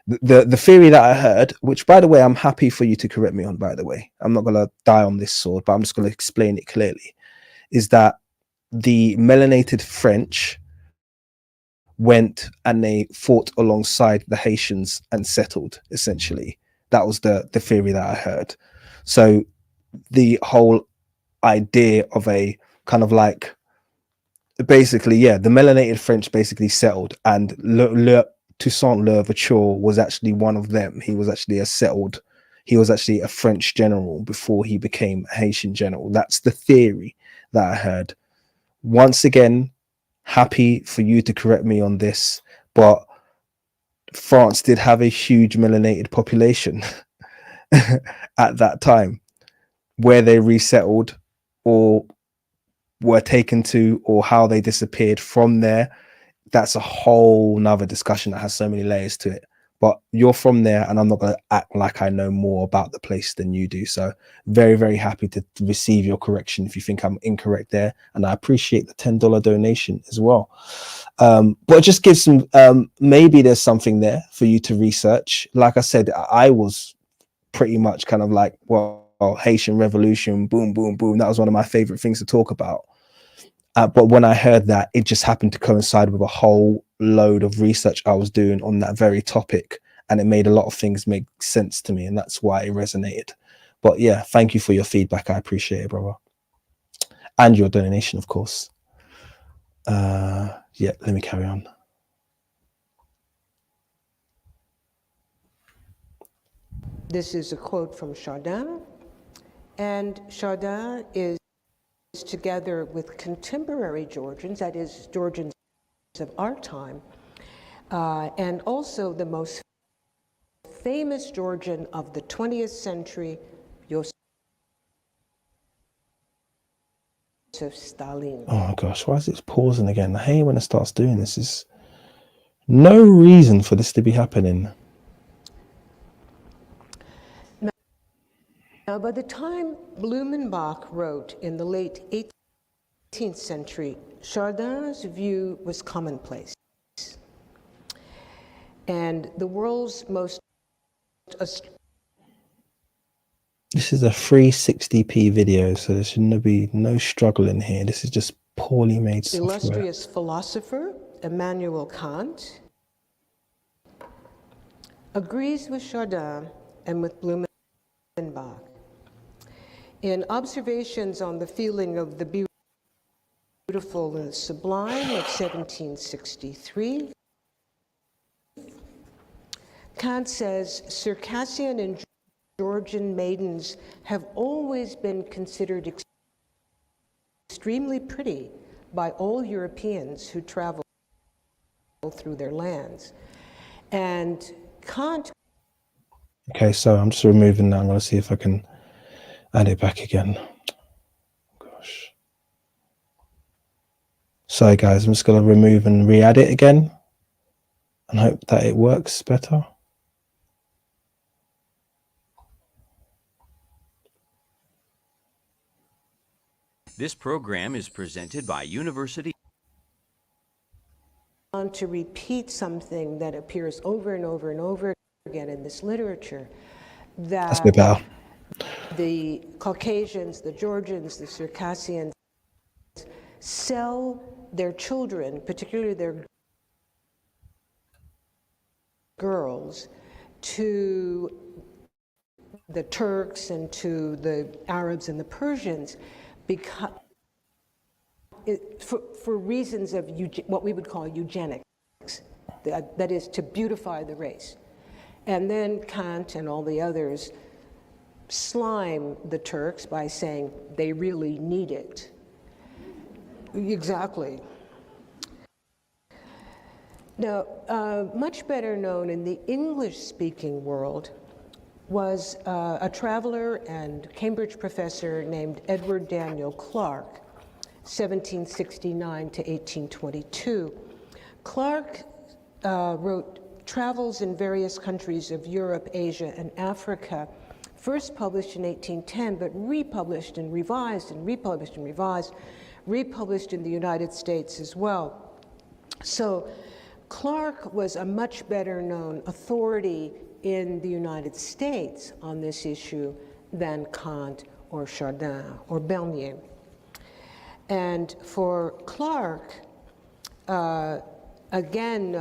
The theory that I heard, which by the way, I'm happy for you to correct me on, by the way, I'm not going to die on this sword, but I'm just going to explain it clearly, is that the melanated French went and they fought alongside the Haitians and settled, essentially. That was the theory that I heard. So the whole idea of a kind of like, basically, the melanated French basically settled, and Toussaint Louverture was actually one of them. He was actually a French general before he became a Haitian general. That's the theory that I heard. Once again, happy for you to correct me on this, but France did have a huge melanated population at that time. Where they resettled or were taken to, or how they disappeared from there, that's a whole nother discussion that has so many layers to it. But you're from there, and I'm not going to act like I know more about the place than you do. So very, very happy to receive your correction if you think I'm incorrect there. And I appreciate the $10 donation as well. But it just gives some, maybe there's something there for you to research. Like I said, I was pretty much kind of like, well, Haitian Revolution, boom, boom, boom. That was one of my favorite things to talk about. But when I heard that, it just happened to coincide with a whole load of research I was doing on that very topic, and it made a lot of things make sense to me, and that's why it resonated. But yeah, thank you for your feedback. I appreciate it, brother. And your donation, of course. Yeah, let me carry on. this is a quote from Chardin, and Chardin is together with contemporary Georgians, that is, Georgians of our time, and also the most famous Georgian of the 20th century, Joseph Stalin. Oh my gosh, why is it pausing again? I hate when it starts doing this. There's no reason for this to be happening. Now, by the time Blumenbach wrote in the late 18th century, Chardin's view was commonplace. And the world's most... This is a 360p video, so there should be no struggle in here. This is just poorly made software. Illustrious philosopher, Immanuel Kant, agrees with Chardin and with Blumenbach. In Observations on the Feeling of the Beautiful and the Sublime of 1763, Kant says Circassian and Georgian maidens have always been considered extremely pretty by all Europeans who travel through their lands. And Kant... Okay, so I'm just removing that. I'm going to see if I can add it back again. Gosh. Sorry guys, I'm just going to remove and re-add it again and hope that it works better. This program is presented by University. To repeat something that appears over and over and over again in this literature, that the Caucasians, the Georgians, the Circassians sell their children, particularly their girls, to the Turks and to the Arabs and the Persians because for reasons of what we would call eugenics, that is to beautify the race. And then Kant and all the others slime the Turks by saying they really need it. Exactly. Now, much better known in the English-speaking world was a traveler and Cambridge professor named Edward Daniel Clarke, 1769 to 1822. Clarke wrote Travels in Various Countries of Europe, Asia, and Africa, first published in 1810, but republished and revised and republished and revised, republished in the United States as well. So Clarke was a much better known authority in the United States on this issue than Kant or Chardin or Bernier. And for Clarke, again,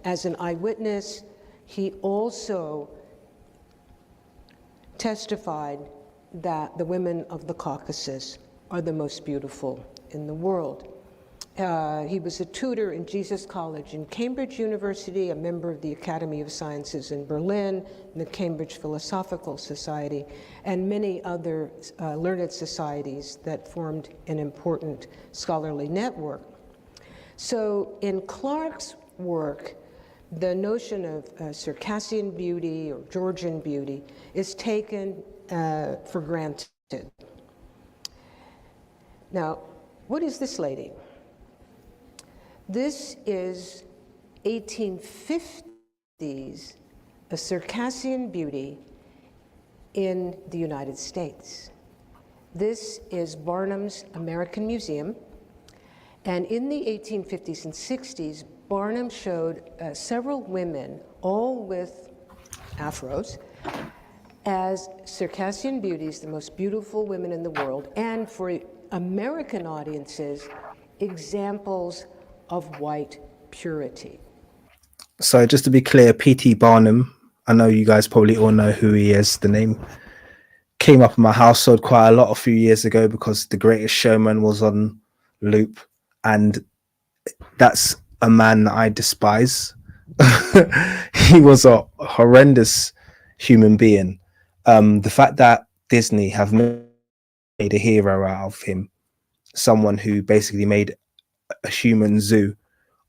as an eyewitness, he also testified that the women of the Caucasus are the most beautiful in the world. He was a tutor in Jesus College in Cambridge University, a member of the Academy of Sciences in Berlin, and the Cambridge Philosophical Society, and many other learned societies that formed an important scholarly network. So in Clarke's work, the notion of Circassian beauty or Georgian beauty is taken for granted. Now, what is this lady? This is 1850s, a Circassian beauty in the United States. This is Barnum's American Museum. And in the 1850s and 60s, Barnum showed several women, all with afros, as Circassian beauties, the most beautiful women in the world, and for American audiences, examples of white purity. So just to be clear, P.T. Barnum, I know you guys probably all know who he is. The name came up in my household quite a lot a few years ago because The Greatest Showman was on loop, and that's a man that I despise. He was a horrendous human being. The fact that Disney have made a hero out of him, someone who basically made a human zoo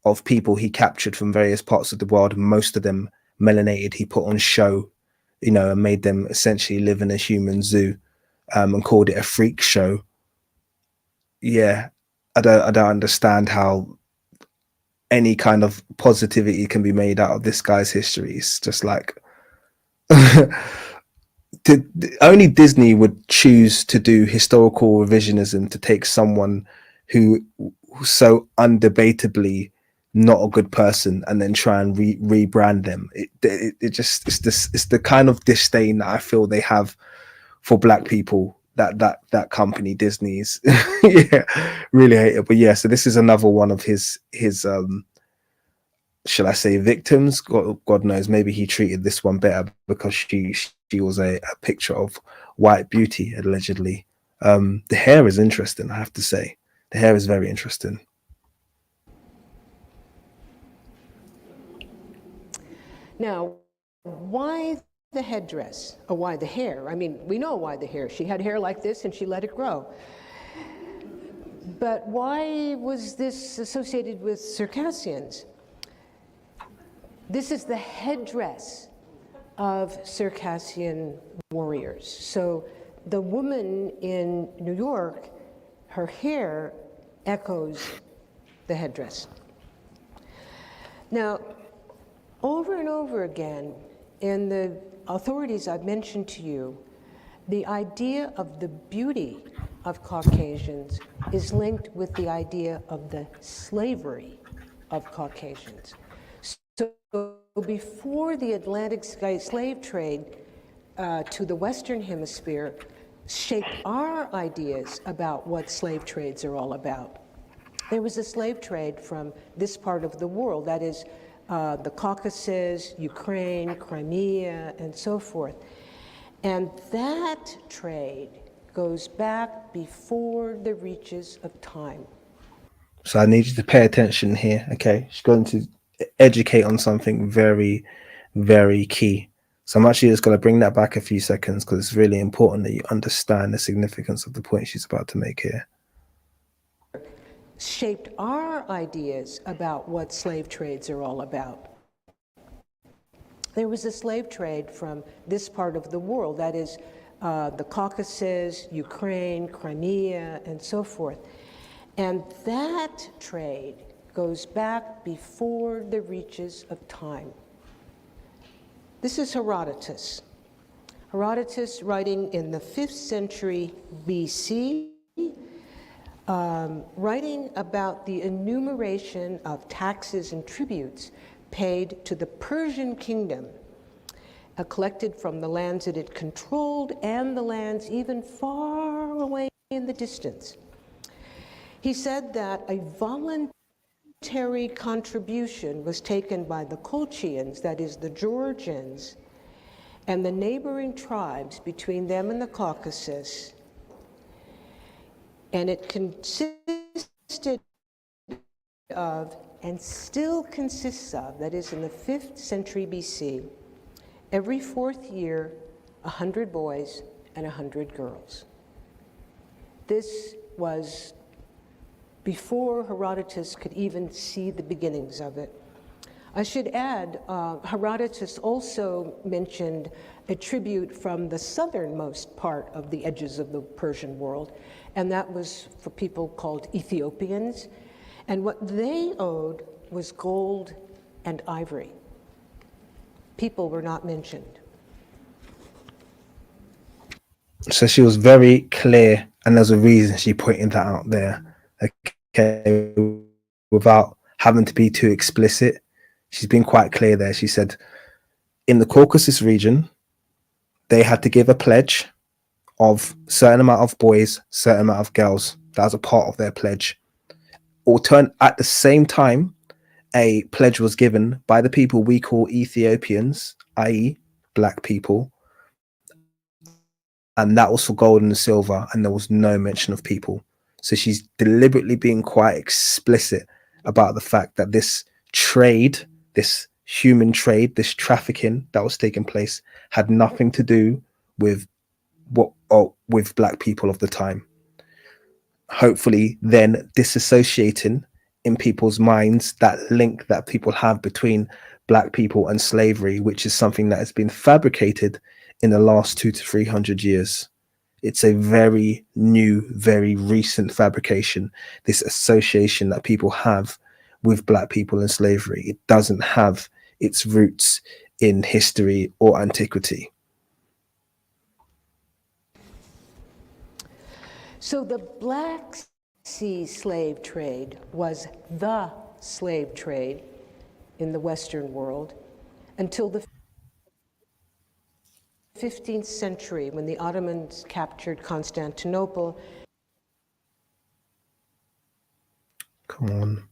of people he captured from various parts of the world, most of them melanated, he put on show, you know, and made them essentially live in a human zoo, and called it a freak show. Yeah, I don't understand how any kind of positivity can be made out of this guy's history. It's just like only Disney would choose to do historical revisionism to take someone who so undebatably not a good person and then try and rebrand them. It's the kind of disdain that I feel they have for black people, that company Disney's. Yeah, really hate it. But yeah, so this is another one of his shall I say, victims. God knows, maybe he treated this one better because she was a picture of white beauty, allegedly. The hair is interesting, I have to say. The hair is very interesting. Now, why the headdress, or why the hair? I mean, we know why the hair. She had hair like this and she let it grow. But why was this associated with Circassians? This is the headdress of Circassian warriors. So the woman in New York, her hair echoes the headdress. Now, over and over again, in the authorities I've mentioned to you, the idea of the beauty of Caucasians is linked with the idea of the slavery of Caucasians. So before the Atlantic slave trade to the Western Hemisphere shaped our ideas about what slave trades are all about, there was a slave trade from this part of the world, that is, the Caucasus, Ukraine, Crimea, and so forth. And that trade goes back before the reaches of time. So I need you to pay attention here, okay? She's going to educate on something very, very key. So I'm actually just going to bring that back a few seconds because it's really important that you understand the significance of the point she's about to make here. Shaped our ideas about what slave trades are all about. There was a slave trade from this part of the world, that is, the Caucasus, Ukraine, Crimea, and so forth. And that trade goes back before the reaches of time. This is Herodotus. Herodotus, writing in the 5th century BC, writing about the enumeration of taxes and tributes paid to the Persian kingdom, collected from the lands that it controlled and the lands even far away in the distance. He said that a voluntary contribution was taken by the Colchians, that is the Georgians, and the neighboring tribes between them and the Caucasus, and it consisted of, and still consists of, that is in the 5th century BC, every 4th year, 100 boys and 100 girls. This was before Herodotus could even see the beginnings of it. I should add, Herodotus also mentioned a tribute from the southernmost part of the edges of the Persian world, and that was for people called Ethiopians, and what they owed was gold and ivory. People were not mentioned. So she was very clear, and there's a reason she pointed that out there, okay, without having to be too explicit. She's been quite clear there. She said in the Caucasus region, they had to give a pledge of certain amount of boys, certain amount of girls. That was a part of their pledge. At the same time, a pledge was given by the people we call Ethiopians, i.e. black people, and that was for gold and silver, and there was no mention of people. So she's deliberately being quite explicit about the fact that this trade, this human trade, this trafficking that was taking place had nothing to do with with black people of the time. Hopefully then disassociating in people's minds that link that people have between black people and slavery, which is something that has been fabricated in the last 200 to 300 years. It's a very new, very recent fabrication, this association that people have with black people and slavery. It doesn't have its roots in history or antiquity. So the Black Sea slave trade was the slave trade in the Western world until the 15th century, when the Ottomans captured Constantinople. Come on.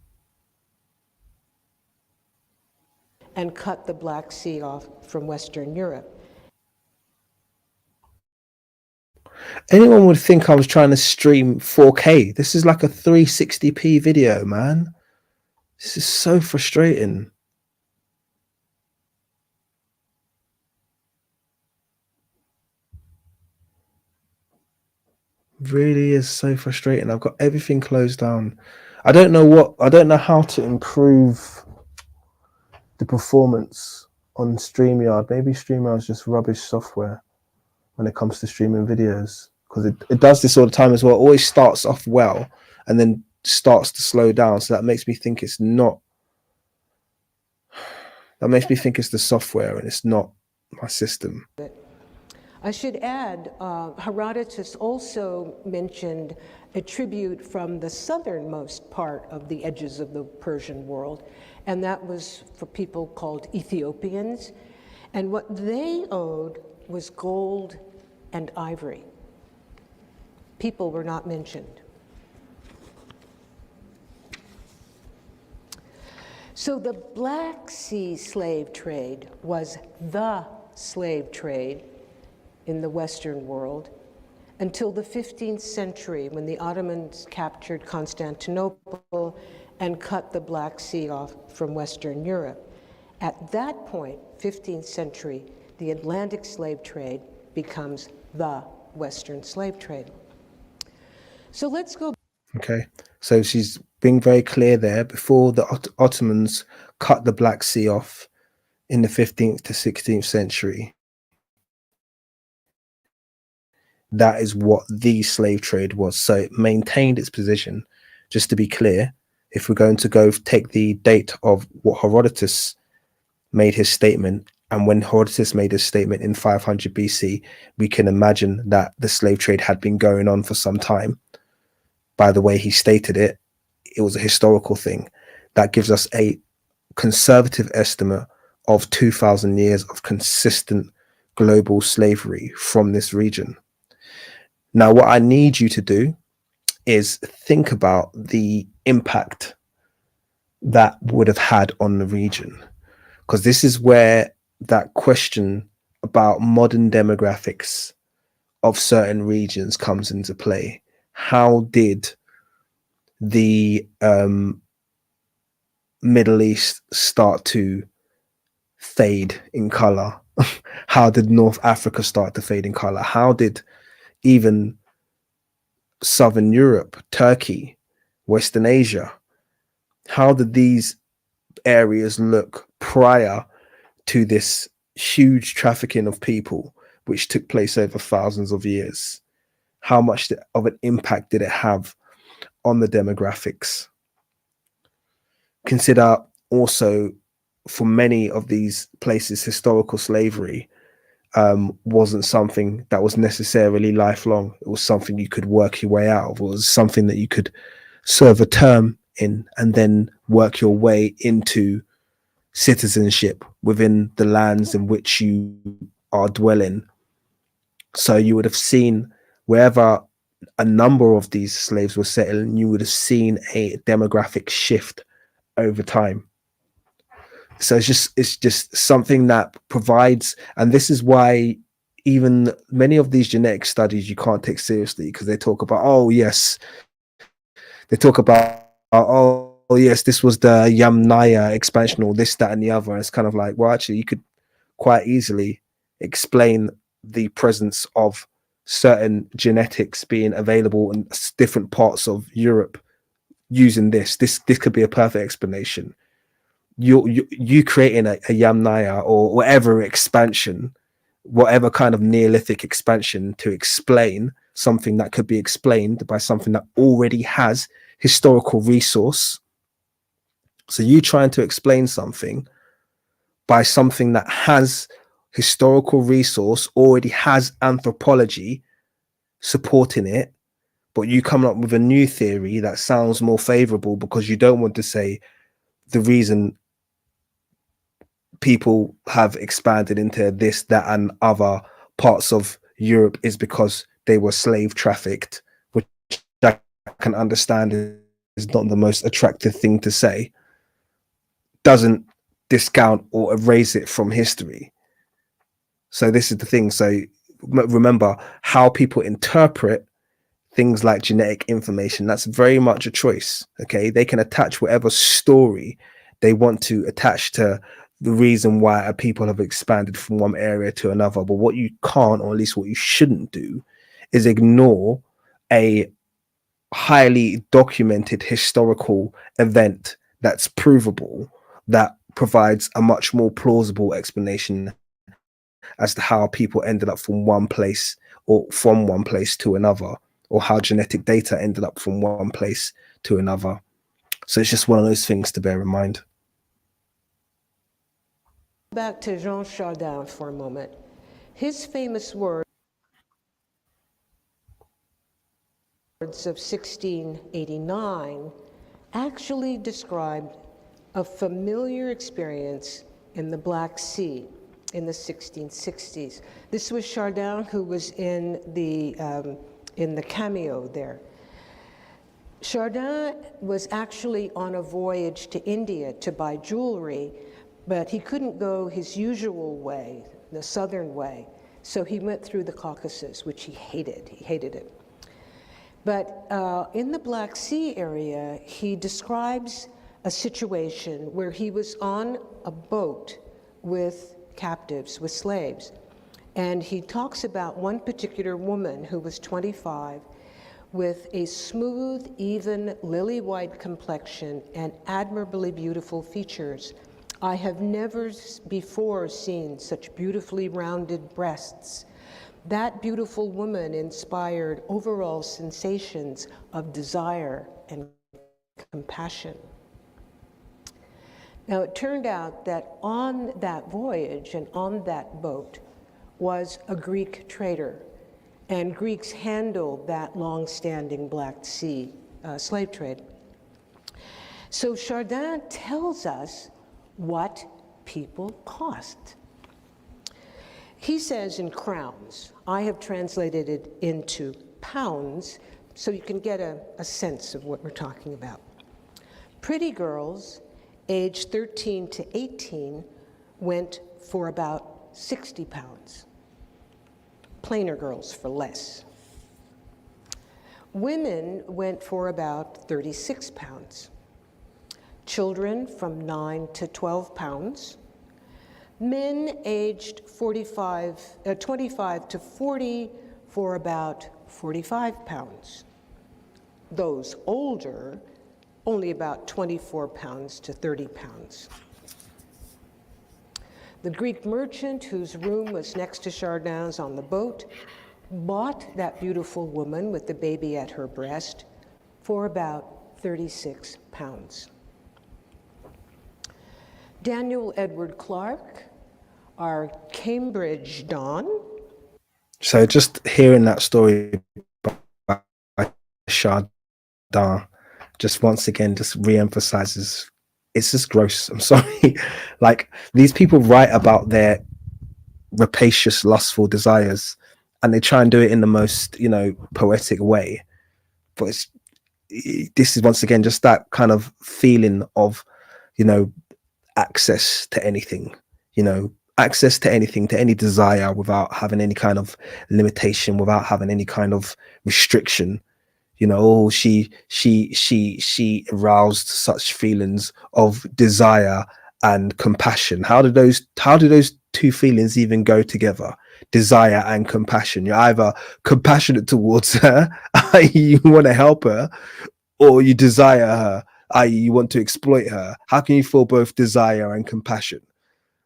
and cut the Black Sea off from Western Europe. Anyone would think I was trying to stream 4K. This is like a 360p video, man. This is so frustrating. Really is so frustrating. I've got everything closed down. I don't know how to improve the performance on StreamYard. Maybe StreamYard is just rubbish software when it comes to streaming videos, because it does this all the time as well. It always starts off well and then starts to slow down. So that makes me think it's not. That makes me think it's the software and it's not my system. I should add, Herodotus also mentioned a tribute from the southernmost part of the edges of the Persian world, and that was for people called Ethiopians. And what they owed was gold and ivory. People were not mentioned. So the Black Sea slave trade was the slave trade in the Western world until the 15th century, when the Ottomans captured Constantinople and cut the Black Sea off from Western Europe. At that point, 15th century, the Atlantic slave trade becomes the Western slave trade. So let's go. Okay, so she's being very clear there. Before the Ottomans cut the Black Sea off in the 15th to 16th century, that is what the slave trade was. So it maintained its position. Just to be clear, if we're going to go take the date of what Herodotus made his statement, and when Herodotus made his statement in 500 BC, we can imagine that the slave trade had been going on for some time. By the way he stated it, it was a historical thing. That gives us a conservative estimate of 2,000 years of consistent global slavery from this region. Now, what I need you to do is think about the impact that would have had on the region, because this is where that question about modern demographics of certain regions comes into play. How did the Middle East start to fade in color? How did North Africa start to fade in color? How did even Southern Europe, Turkey, Western Asia, how did these areas look prior to this huge trafficking of people, which took place over thousands of years? How much of an impact did it have on the demographics? Consider also, for many of these places, historical slavery wasn't something that was necessarily lifelong. It was something you could work your way out of. It was something that you could serve a term in and then work your way into citizenship within the lands in which you are dwelling. So you would have seen, wherever a number of these slaves were settling, you would have seen a demographic shift over time. So it's just something that provides, and this is why even many of these genetic studies you can't take seriously, because they talk about, oh yes, this was the Yamnaya expansion, or this, that, and the other. And it's kind of like, well, actually, you could quite easily explain the presence of certain genetics being available in different parts of Europe using this. This could be a perfect explanation. You creating a Yamnaya or whatever expansion, whatever kind of Neolithic expansion, to explain something that could be explained by something that already has historical resource. So you trying to explain something by something that has historical resource, already has anthropology supporting it, but you come up with a new theory that sounds more favorable because you don't want to say the reason people have expanded into this, that, and other parts of Europe is because they were slave trafficked, which I can understand is not the most attractive thing to say. Doesn't discount or erase it from history. So this is the thing. So remember how people interpret things like genetic information. That's very much a choice. Okay, they can attach whatever story they want to attach to the reason why a people have expanded from one area to another. But what you can't, or at least what you shouldn't do, is ignore a highly documented historical event that's provable, that provides a much more plausible explanation as to how people ended up from one place to another, or how genetic data ended up from one place to another. So it's just one of those things to bear in mind. Back to Jean Chardin for a moment. His famous words of 1689 actually described a familiar experience in the Black Sea in the 1660s. This was Chardin, who was in the cameo there. Chardin was actually on a voyage to India to buy jewelry, but he couldn't go his usual way, the southern way, so he went through the Caucasus, which he hated. He hated it. But in the Black Sea area, he describes a situation where he was on a boat with captives, with slaves. And he talks about one particular woman who was 25 with a smooth, even, lily-white complexion and admirably beautiful features. I have never before seen such beautifully rounded breasts. That beautiful woman inspired overall sensations of desire and compassion. Now, it turned out that on that voyage and on that boat was a Greek trader, and Greeks handled that long-standing Black Sea slave trade. So Chardin tells us what people cost. He says in crowns. I have translated it into pounds so you can get a sense of what we're talking about. Pretty girls aged 13 to 18 went for about 60 pounds. Plainer girls for less. Women went for about 36 pounds. Children from 9 to 12 pounds. Men aged 25 to 40 for about 45 pounds. Those older, only about 24 pounds to 30 pounds. The Greek merchant, whose room was next to Chardin's on the boat, bought that beautiful woman with the baby at her breast for about 36 pounds. Daniel Edward Clark, our Cambridge Don. So just hearing that story by Chardin, just once again, just re-emphasizes, it's just gross. I'm sorry. Like, these people write about their rapacious, lustful desires, and they try and do it in the most, poetic way. But this is once again just that kind of feeling of, access to anything, access to anything, to any desire, without having any kind of limitation, without having any kind of restriction. She aroused such feelings of desire and compassion. How do those two feelings even go together? Desire and compassion. You're either compassionate towards her, i.e. you want to help her, or you desire her, i.e. you want to exploit her. How can you feel both desire and compassion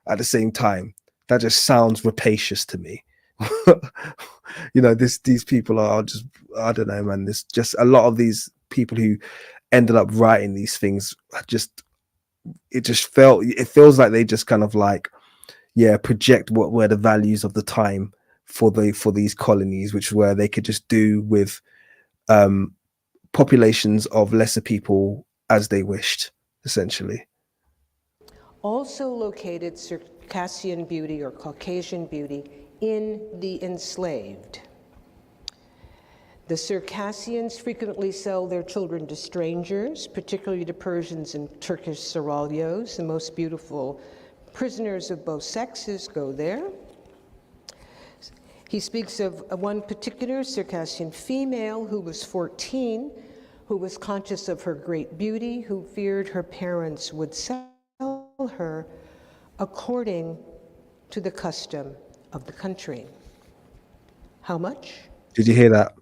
at the same time? That just sounds rapacious to me. These people are just, I don't know, man. There's just a lot of these people who ended up writing these things. It feels like they just kind of like, project what were the values of the time for these colonies, which were they could just do with populations of lesser people as they wished, essentially. Also located Circassian beauty or Caucasian beauty in the enslaved. The Circassians frequently sell their children to strangers, particularly to Persians and Turkish seraglios. The most beautiful prisoners of both sexes go there. He speaks of one particular Circassian female who was 14, who was conscious of her great beauty, who feared her parents would sell her according to the custom of the country. How much? Did you hear that?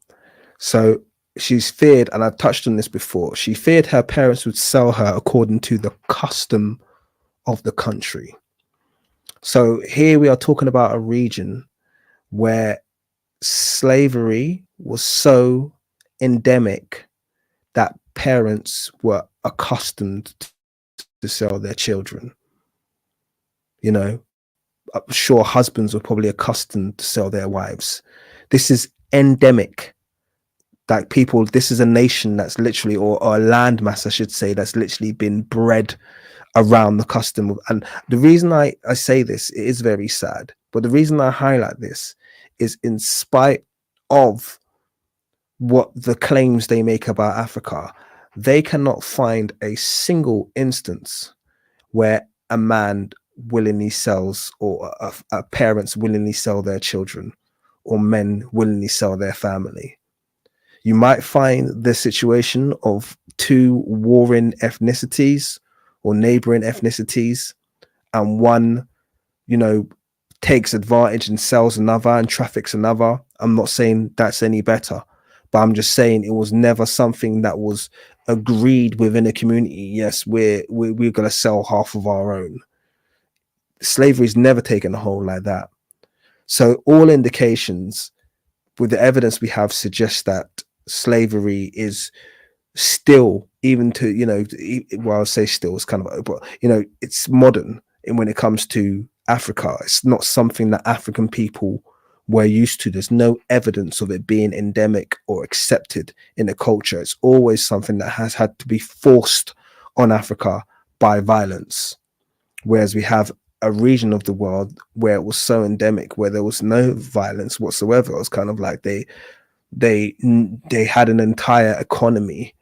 So she's feared, and I've touched on this before, she feared her parents would sell her according to the custom of the country. So here we are talking about a region where slavery was so endemic that parents were accustomed to sell their children. You know, I'm sure husbands were probably accustomed to sell their wives. This is endemic. Like people, this is a nation that's literally, or a landmass, I should say, that's literally been bred around the custom of, and the reason I say this, it is very sad, but the reason I highlight this is in spite of what the claims they make about Africa, they cannot find a single instance where a man willingly sells, or a parents willingly sell their children, or men willingly sell their family. You might find the situation of two warring ethnicities or neighboring ethnicities, and one, you know, takes advantage and sells another and traffics another. I'm not saying that's any better, but I'm just saying it was never something that was agreed within a community. Yes, we're going to sell half of our own. Slavery's never taken a hold like that. So all indications with the evidence we have suggest that slavery is still, even to, you know, well, I'll say still, it's kind of, but, you know, it's modern. And when it comes to Africa, it's not something that African people were used to. There's no evidence of it being endemic or accepted in the culture. It's always something that has had to be forced on Africa by violence. Whereas we have a region of the world where it was so endemic, where there was no violence whatsoever. It was kind of like they had an entire economy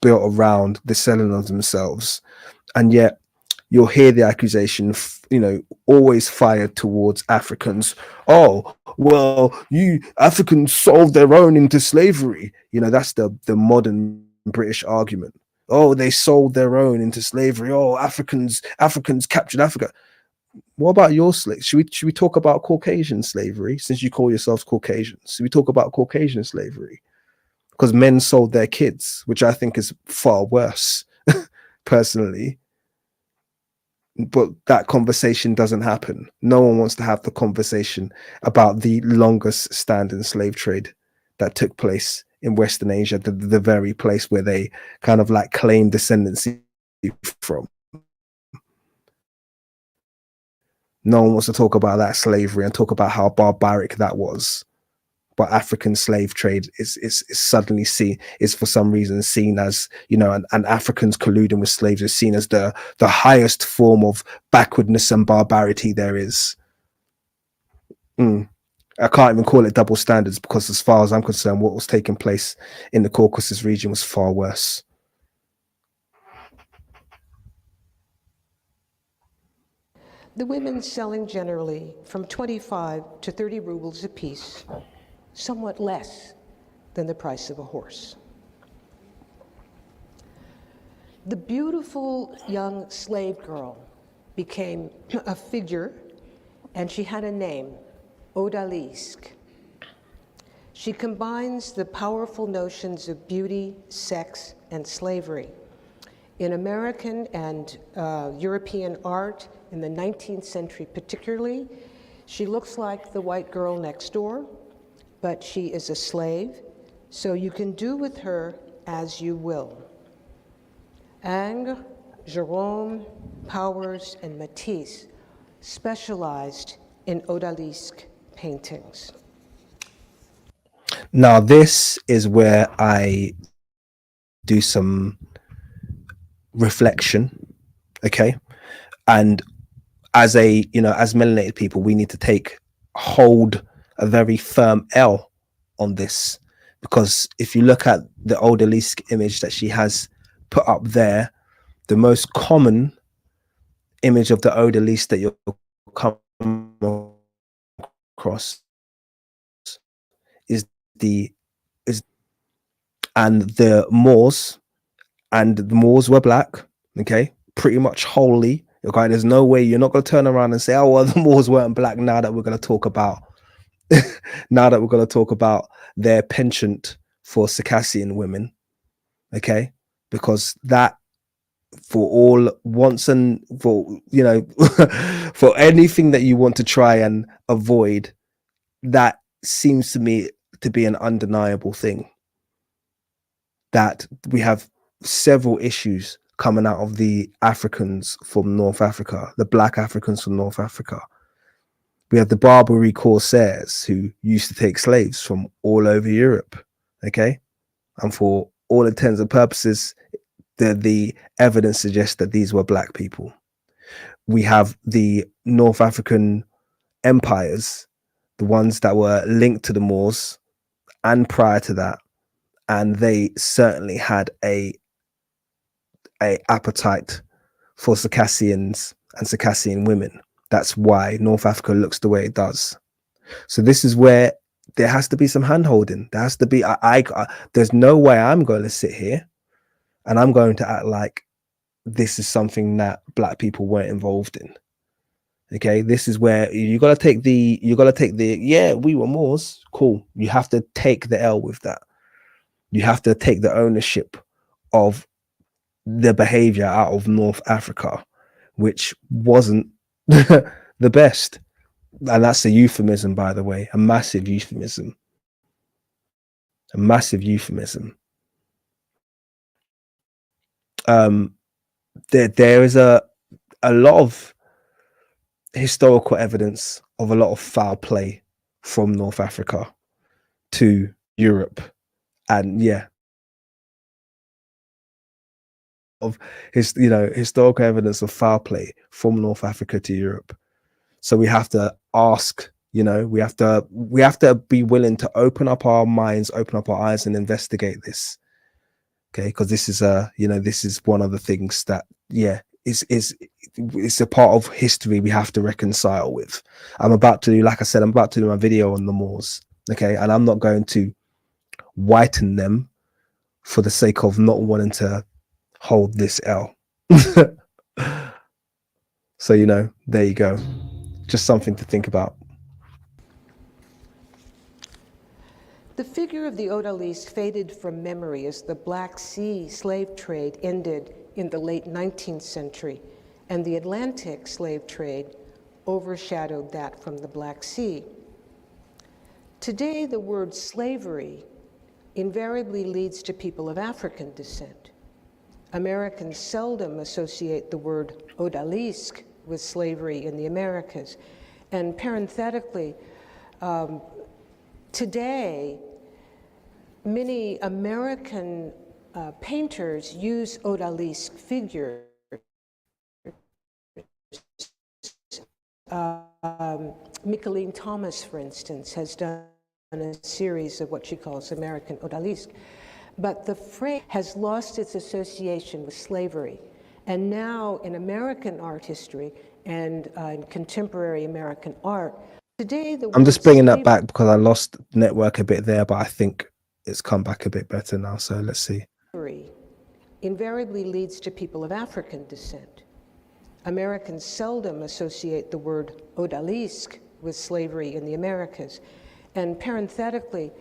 built around the selling of themselves. And yet you'll hear the accusation, you know, always fired towards Africans. Oh, well, you Africans sold their own into slavery. You know, that's the modern British argument. Oh, they sold their own into slavery. Oh, Africans captured Africa. What about your slaves? Should we talk about Caucasian slavery, since you call yourselves Caucasians? Should we talk about Caucasian slavery? Because men sold their kids, which I think is far worse, personally. But that conversation doesn't happen. No one wants to have the conversation about the longest standing slave trade that took place in Western Asia, the very place where they kind of like claim descendancy from. No one wants to talk about that slavery and talk about how barbaric that was. But African slave trade is suddenly seen, is for some reason seen as, you know, and Africans colluding with slaves is seen as the highest form of backwardness and barbarity there is. I can't even call it double standards, because as far as I'm concerned, what was taking place in the Caucasus region was far worse. The women selling generally from 25 to 30 rubles apiece, somewhat less than the price of a horse. The beautiful young slave girl became a figure, and she had a name, Odalisque. She combines the powerful notions of beauty, sex, and slavery. In American and European art, in the 19th century particularly, she looks like the white girl next door, but she is a slave, so you can do with her as you will. Ingres, Gérôme, Powers, and Matisse specialized in odalisque paintings. Now, this is where I do some reflection, okay? And as as melanated people, we need to take hold a very firm L on this, because if you look at the odalisque image that she has put up there, the most common image of the odalisque that you'll come across is and the Moors, and the Moors were black, okay, pretty much wholly. Okay, there's no way you're not going to turn around and say, oh well, the Moors weren't black. Now that we're going to talk about their penchant for Circassian women, okay, because that, for all wants and for, you know, for anything that you want to try and avoid, that seems to me to be an undeniable thing, that we have several issues coming out of the Africans from North Africa, the black Africans from North Africa. We have the Barbary corsairs who used to take slaves from all over Europe, okay? And for all intents and purposes, the evidence suggests that these were black people. We have the North African empires, the ones that were linked to the Moors and prior to that, and they certainly had a appetite for Circassians and Circassian women. That's why North Africa looks the way it does. So this is where there has to be some hand-holding. There has to be, there's no way I'm going to sit here and I'm going to act like this is something that black people weren't involved in. Okay, this is where you got to take the, yeah, we were Moors, cool. You have to take the L with that. You have to take the ownership of the behavior out of North Africa, which wasn't the best. And that's a euphemism, by the way, a massive euphemism. A massive euphemism. There is a lot of historical evidence of a lot of foul play from North Africa to Europe, and yeah, of historical evidence of foul play from North Africa to Europe. So we have to ask, we have to be willing to open up our minds, open up our eyes, and investigate this. Okay, because this is this is one of the things that, yeah, it's a part of history we have to reconcile with. Like I said, I'm about to do my video on the Moors. Okay, and I'm not going to whiten them for the sake of not wanting to hold this L. So, there you go. Just something to think about. The figure of the odalisque faded from memory as the Black Sea slave trade ended in the late 19th century, and the Atlantic slave trade overshadowed that from the Black Sea. Today, the word slavery invariably leads to people of African descent. Americans seldom associate the word odalisque with slavery in the Americas. And parenthetically, today, many American painters use odalisque figures. Micheline Thomas, for instance, has done a series of what she calls American odalisque. But the phrase has lost its association with slavery. And now in American art history and in contemporary American art, today I'm just bringing that back because I lost network a bit there, but I think it's come back a bit better now. So let's see. Invariably leads to people of African descent. Americans seldom associate the word odalisque with slavery in the Americas. And parenthetically,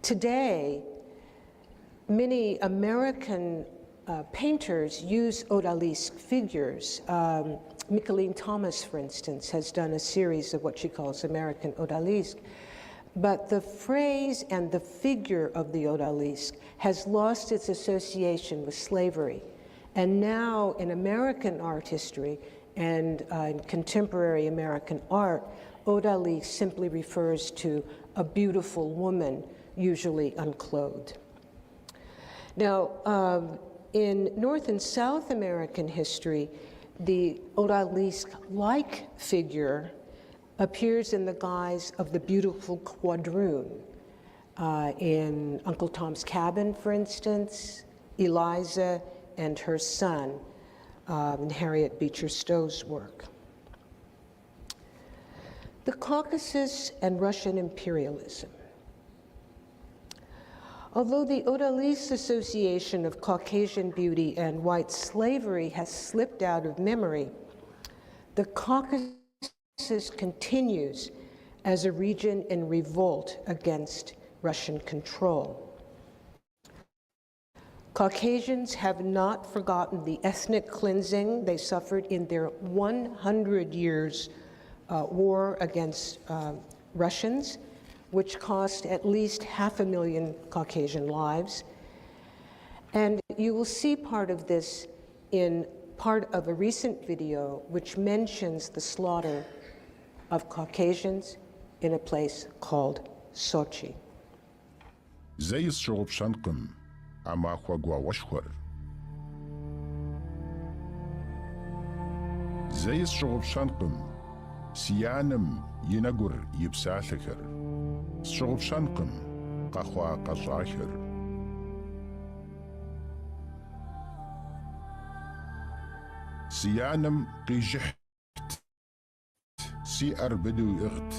today, many American painters use odalisque figures. Micheline Thomas, for instance, has done a series of what she calls American odalisque. But the phrase and the figure of the odalisque has lost its association with slavery. And now in American art history and in contemporary American art, odalisque simply refers to a beautiful woman, usually unclothed. Now, in North and South American history, the odalisque-like figure appears in the guise of the beautiful quadroon. In Uncle Tom's Cabin, for instance, Eliza and her son, in Harriet Beecher Stowe's work. The Caucasus and Russian imperialism. Although the Odalisque association of Caucasian beauty and white slavery has slipped out of memory, the Caucasus continues as a region in revolt against Russian control. Caucasians have not forgotten the ethnic cleansing they suffered in their 100 years war against Russians, which cost at least 500,000 Caucasian lives. And you will see part of this in part of a recent video which mentions the slaughter of Caucasians in a place called Sochi. زي الشغب شنقم أما خواجوا وشخر زي الشغب شنقم سيانم ينقر يبساثكر الشغب شنقم قخوا قشاخر سيانم قيجحت سي أربدو إغت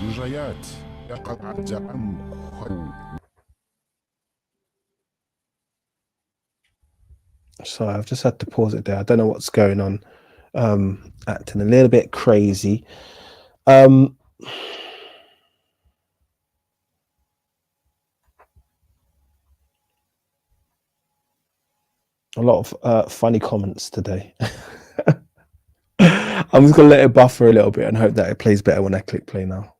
وجيات يقطع زعم Sorry, I've just had to pause it there. I don't know what's going on. Acting a little bit crazy. A lot of funny comments today. I'm just going to let it buffer a little bit and hope that it plays better when I click play now.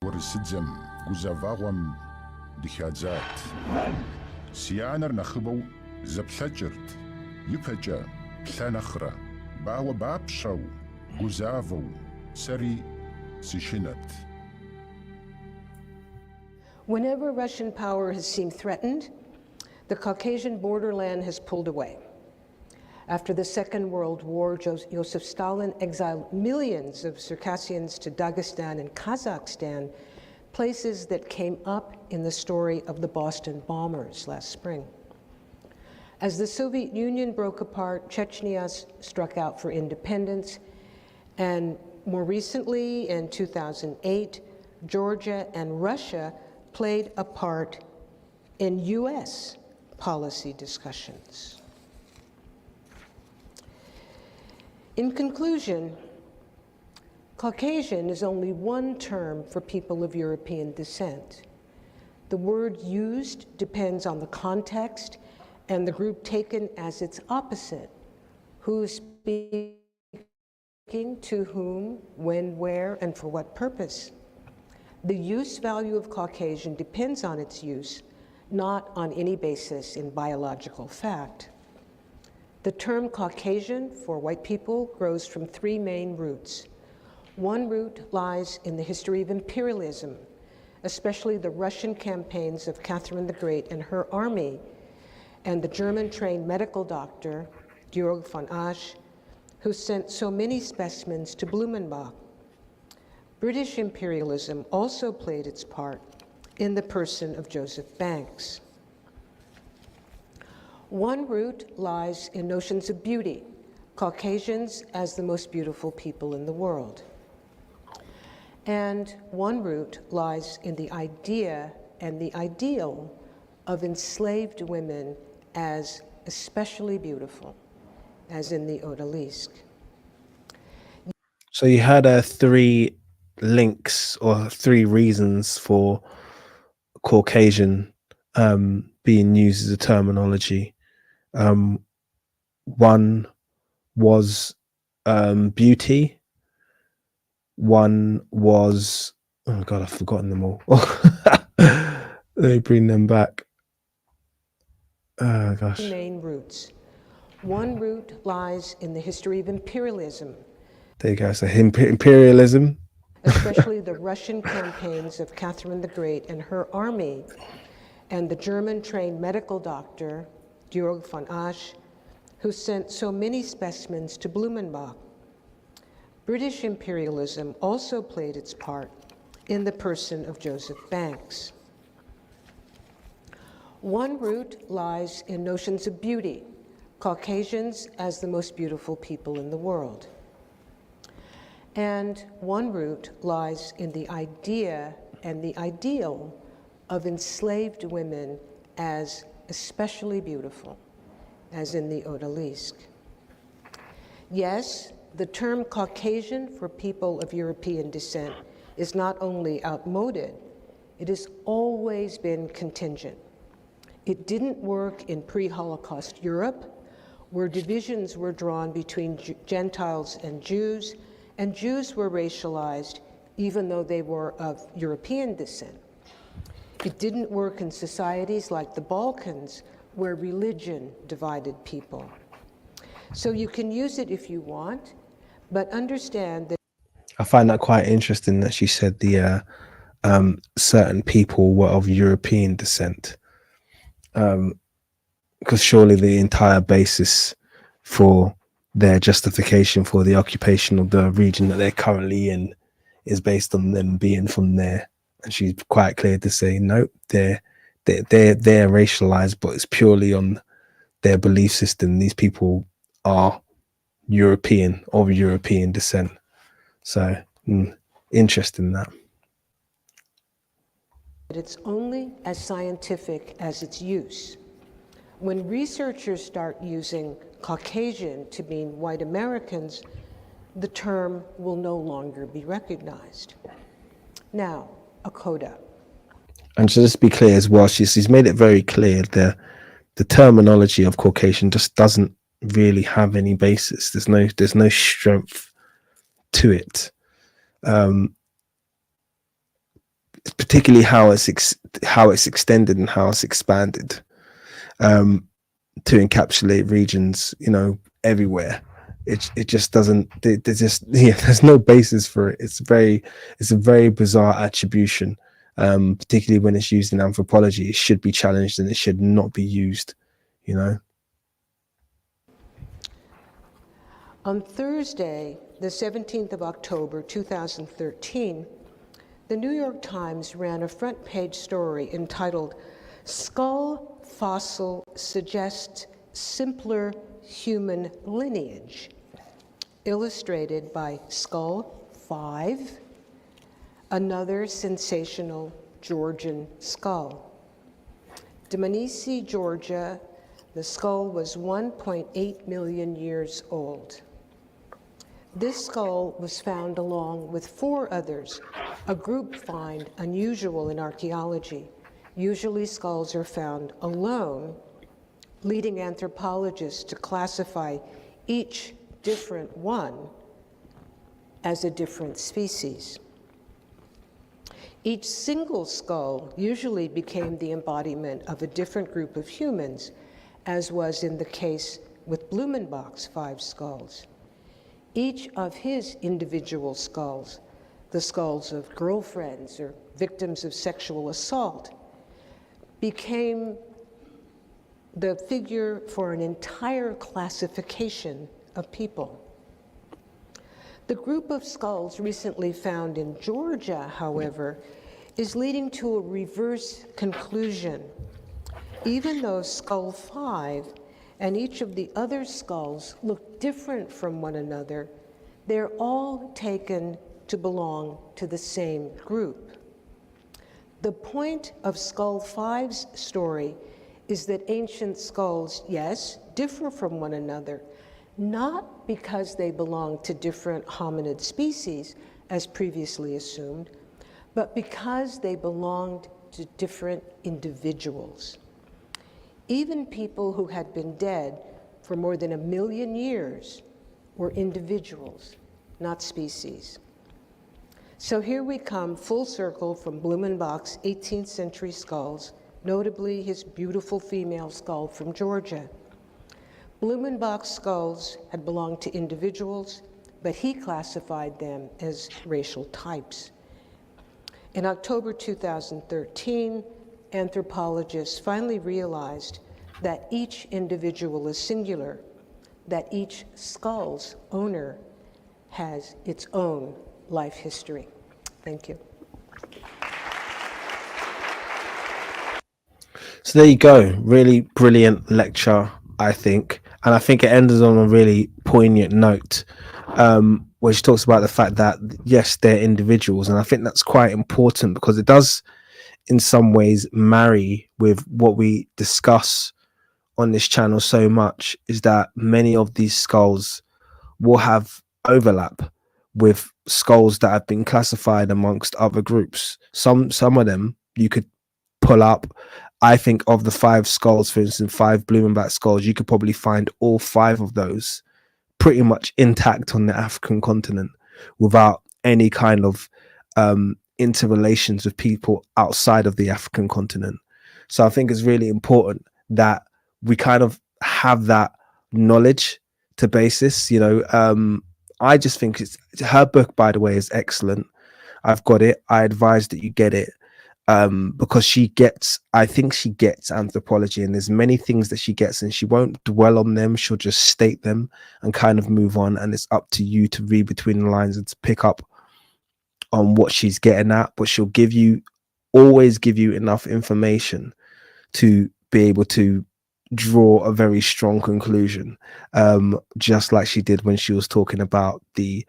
ورسدزم جوزافاغم دخازات سيانر نخبو زبثجرت يفجا بثنخرة باو بابشو جوزافو سري سيشنت. Whenever Russian power has seemed threatened, the Caucasian borderland has pulled away. After the Second World War, Joseph Stalin exiled millions of Circassians to Dagestan and Kazakhstan, places that came up in the story of the Boston bombers last spring. As the Soviet Union broke apart, Chechnya struck out for independence, and more recently, in 2008, Georgia and Russia played a part in US policy discussions. In conclusion, Caucasian is only one term for people of European descent. The word used depends on the context and the group taken as its opposite, who is speaking to whom, when, where, and for what purpose. The use value of Caucasian depends on its use, not on any basis in biological fact. The term Caucasian for white people grows from three main roots. One root lies in the history of imperialism, especially the Russian campaigns of Catherine the Great and her army, and the German-trained medical doctor, Diop von Asch, who sent so many specimens to Blumenbach. British imperialism also played its part in the person of Joseph Banks. One root lies in notions of beauty, Caucasians as the most beautiful people in the world. And one root lies in the idea and the ideal of enslaved women as especially beautiful, as in the Odalisque. So you had three links or three reasons for Caucasian being used as a terminology. One was beauty. One was, oh God, I've forgotten them all. Let me bring them back. Oh gosh. Main roots. One root lies in the history of imperialism. There you go. So imperialism. Especially the Russian campaigns of Catherine the Great and her army, and the German-trained medical doctor, Diop von Asch, who sent so many specimens to Blumenbach. British imperialism also played its part in the person of Joseph Banks. One root lies in notions of beauty, Caucasians as the most beautiful people in the world. And one root lies in the idea and the ideal of enslaved women as especially beautiful, as in the Odalisque. Yes, the term Caucasian for people of European descent is not only outmoded, it has always been contingent. It didn't work in pre-Holocaust Europe, where divisions were drawn between Gentiles and Jews were racialized even though they were of European descent. It didn't work in societies like the Balkans, where religion divided people. So you can use it if you want, but understand that. I find that quite interesting that she said the certain people were of European descent, because surely the entire basis for their justification for the occupation of the region that they're currently in is based on them being from there. And she's quite clear to say, no, they're racialized, but it's purely on their belief system. These people are European, of European descent. So interesting that. It's only as scientific as its use. When researchers start using Caucasian to mean white Americans, the term will no longer be recognized. Now, a coda. And to just be clear as well, she's made it very clear that the terminology of Caucasian just doesn't really have any basis. There's no strength to it. Particularly how it's extended and how it's expanded to encapsulate regions, everywhere. It just doesn't. There's no basis for it. It's a very bizarre attribution, particularly when it's used in anthropology. It should be challenged and it should not be used. On Thursday, the 17th of October, 2013, the New York Times ran a front-page story entitled, "Skull Fossil Suggests Simpler Human Lineage," illustrated by Skull 5, another sensational Georgian skull. Dmanisi, Georgia, the skull was 1.8 million years old. This skull was found along with 4 others, a group find unusual in archaeology. Usually skulls are found alone, leading anthropologists to classify each different one as a different species. Each single skull usually became the embodiment of a different group of humans, as was in the case with Blumenbach's 5 skulls. Each of his individual skulls, the skulls of girlfriends or victims of sexual assault, became the figure for an entire classification of people. The group of skulls recently found in Georgia, however, is leading to a reverse conclusion. Even though Skull 5 and each of the other skulls look different from one another, they're all taken to belong to the same group. The point of Skull 5's story is that ancient skulls, yes, differ from one another, not because they belong to different hominid species, as previously assumed, but because they belonged to different individuals. Even people who had been dead for more than 1 million years were individuals, not species. So here we come full circle from Blumenbach's 18th century skulls, notably his beautiful female skull from Georgia. Blumenbach's skulls had belonged to individuals, but he classified them as racial types. In October 2013, anthropologists finally realized that each individual is singular, that each skull's owner has its own life history. Thank you. So there you go. Really brilliant lecture, I think. And I think it ends on a really poignant note, where she talks about the fact that, yes, they're individuals. And I think that's quite important because it does, in some ways, marry with what we discuss on this channel so much, is that many of these skulls will have overlap with skulls that have been classified amongst other groups. Some of them you could pull up. I think of the 5 skulls, for instance, 5 Blumenbach skulls, you could probably find all 5 of those pretty much intact on the African continent without any kind of interrelations with people outside of the African continent. So I think it's really important that we kind of have that knowledge to basis, you know. I just think her book, by the way, is excellent. I've got it. I advise that you get it, because I think she gets anthropology, and there's many things that she gets and she won't dwell on them. She'll just state them and kind of move on, and it's up to you to read between the lines and to pick up on what she's getting at. But she'll always give you enough information to be able to draw a very strong conclusion, just like she did when she was talking about the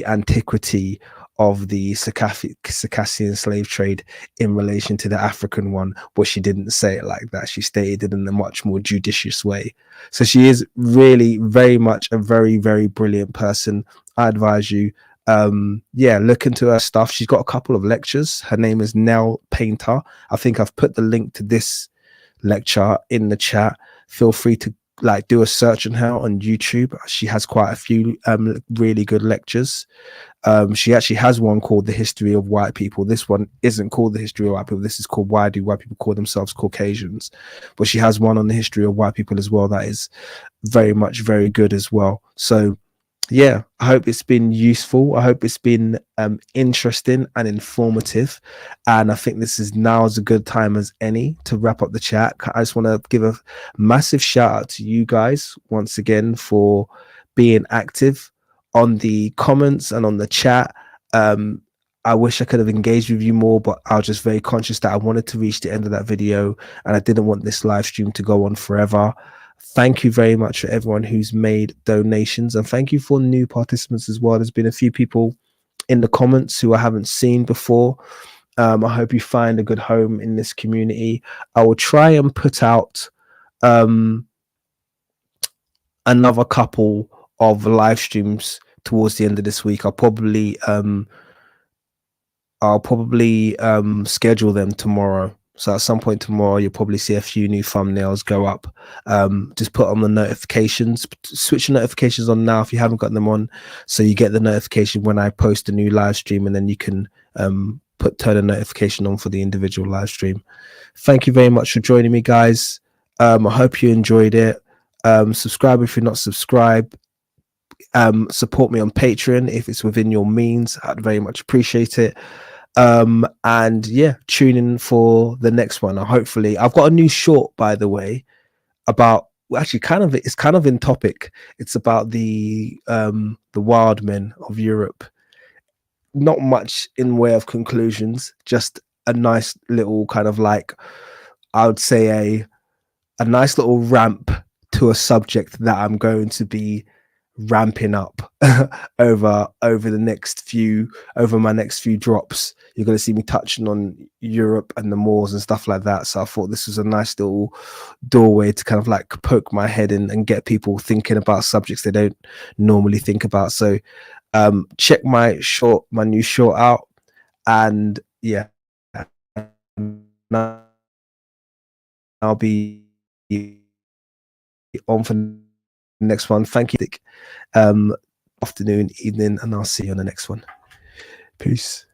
antiquity of the Caucasian slave trade in relation to the African one, but she didn't say it like that. She stated it in a much more judicious way. So she is really very much a very, very brilliant person. I advise you, look into her stuff. She's got a couple of lectures. Her name is Nell Painter. I think I've put the link to this lecture in the chat. Feel free to do a search on her on YouTube. She has quite a few really good lectures. She actually has one called The History of White People. This one isn't called The History of White People. This is called Why Do White People Call Themselves Caucasians? But she has one on the history of white people as well that is very much very good as well. So yeah, I hope it's been useful. I hope it's been interesting and informative. And I think this is now as a good time as any to wrap up the chat. I just want to give a massive shout out to you guys once again for being active on the comments and on the chat. I wish I could have engaged with you more, but I was just very conscious that I wanted to reach the end of that video and I didn't want this live stream to go on forever. Thank you very much for everyone who's made donations, and thank you for new participants as well. There's been a few people in the comments who I haven't seen before. I hope you find a good home in this community. I will try and put out another couple of live streams towards the end of this week. I'll probably schedule them tomorrow. So at some point tomorrow, you'll probably see a few new thumbnails go up. Just put on the notifications, switch your notifications on now if you haven't got them on, so you get the notification when I post a new live stream, and then you can turn a notification on for the individual live stream. Thank you very much for joining me, guys. I hope you enjoyed it. Subscribe if you're not subscribed. Support me on Patreon if it's within your means. I'd very much appreciate it. And yeah, tune in for the next one. Hopefully, I've got a new short, by the way, about actually it's kind of in topic. It's about the wild men of Europe. Not much in way of conclusions, just a nice little kind of I would say a nice little ramp to a subject that I'm going to be ramping up over my next few drops. You're going to see me touching on Europe and the Moors and stuff like that. So I thought this was a nice little doorway to kind of poke my head in and get people thinking about subjects they don't normally think about. So check my new short out, and yeah, I'll be on for the next one. Thank you. Afternoon, evening, and I'll see you on the next one. Peace.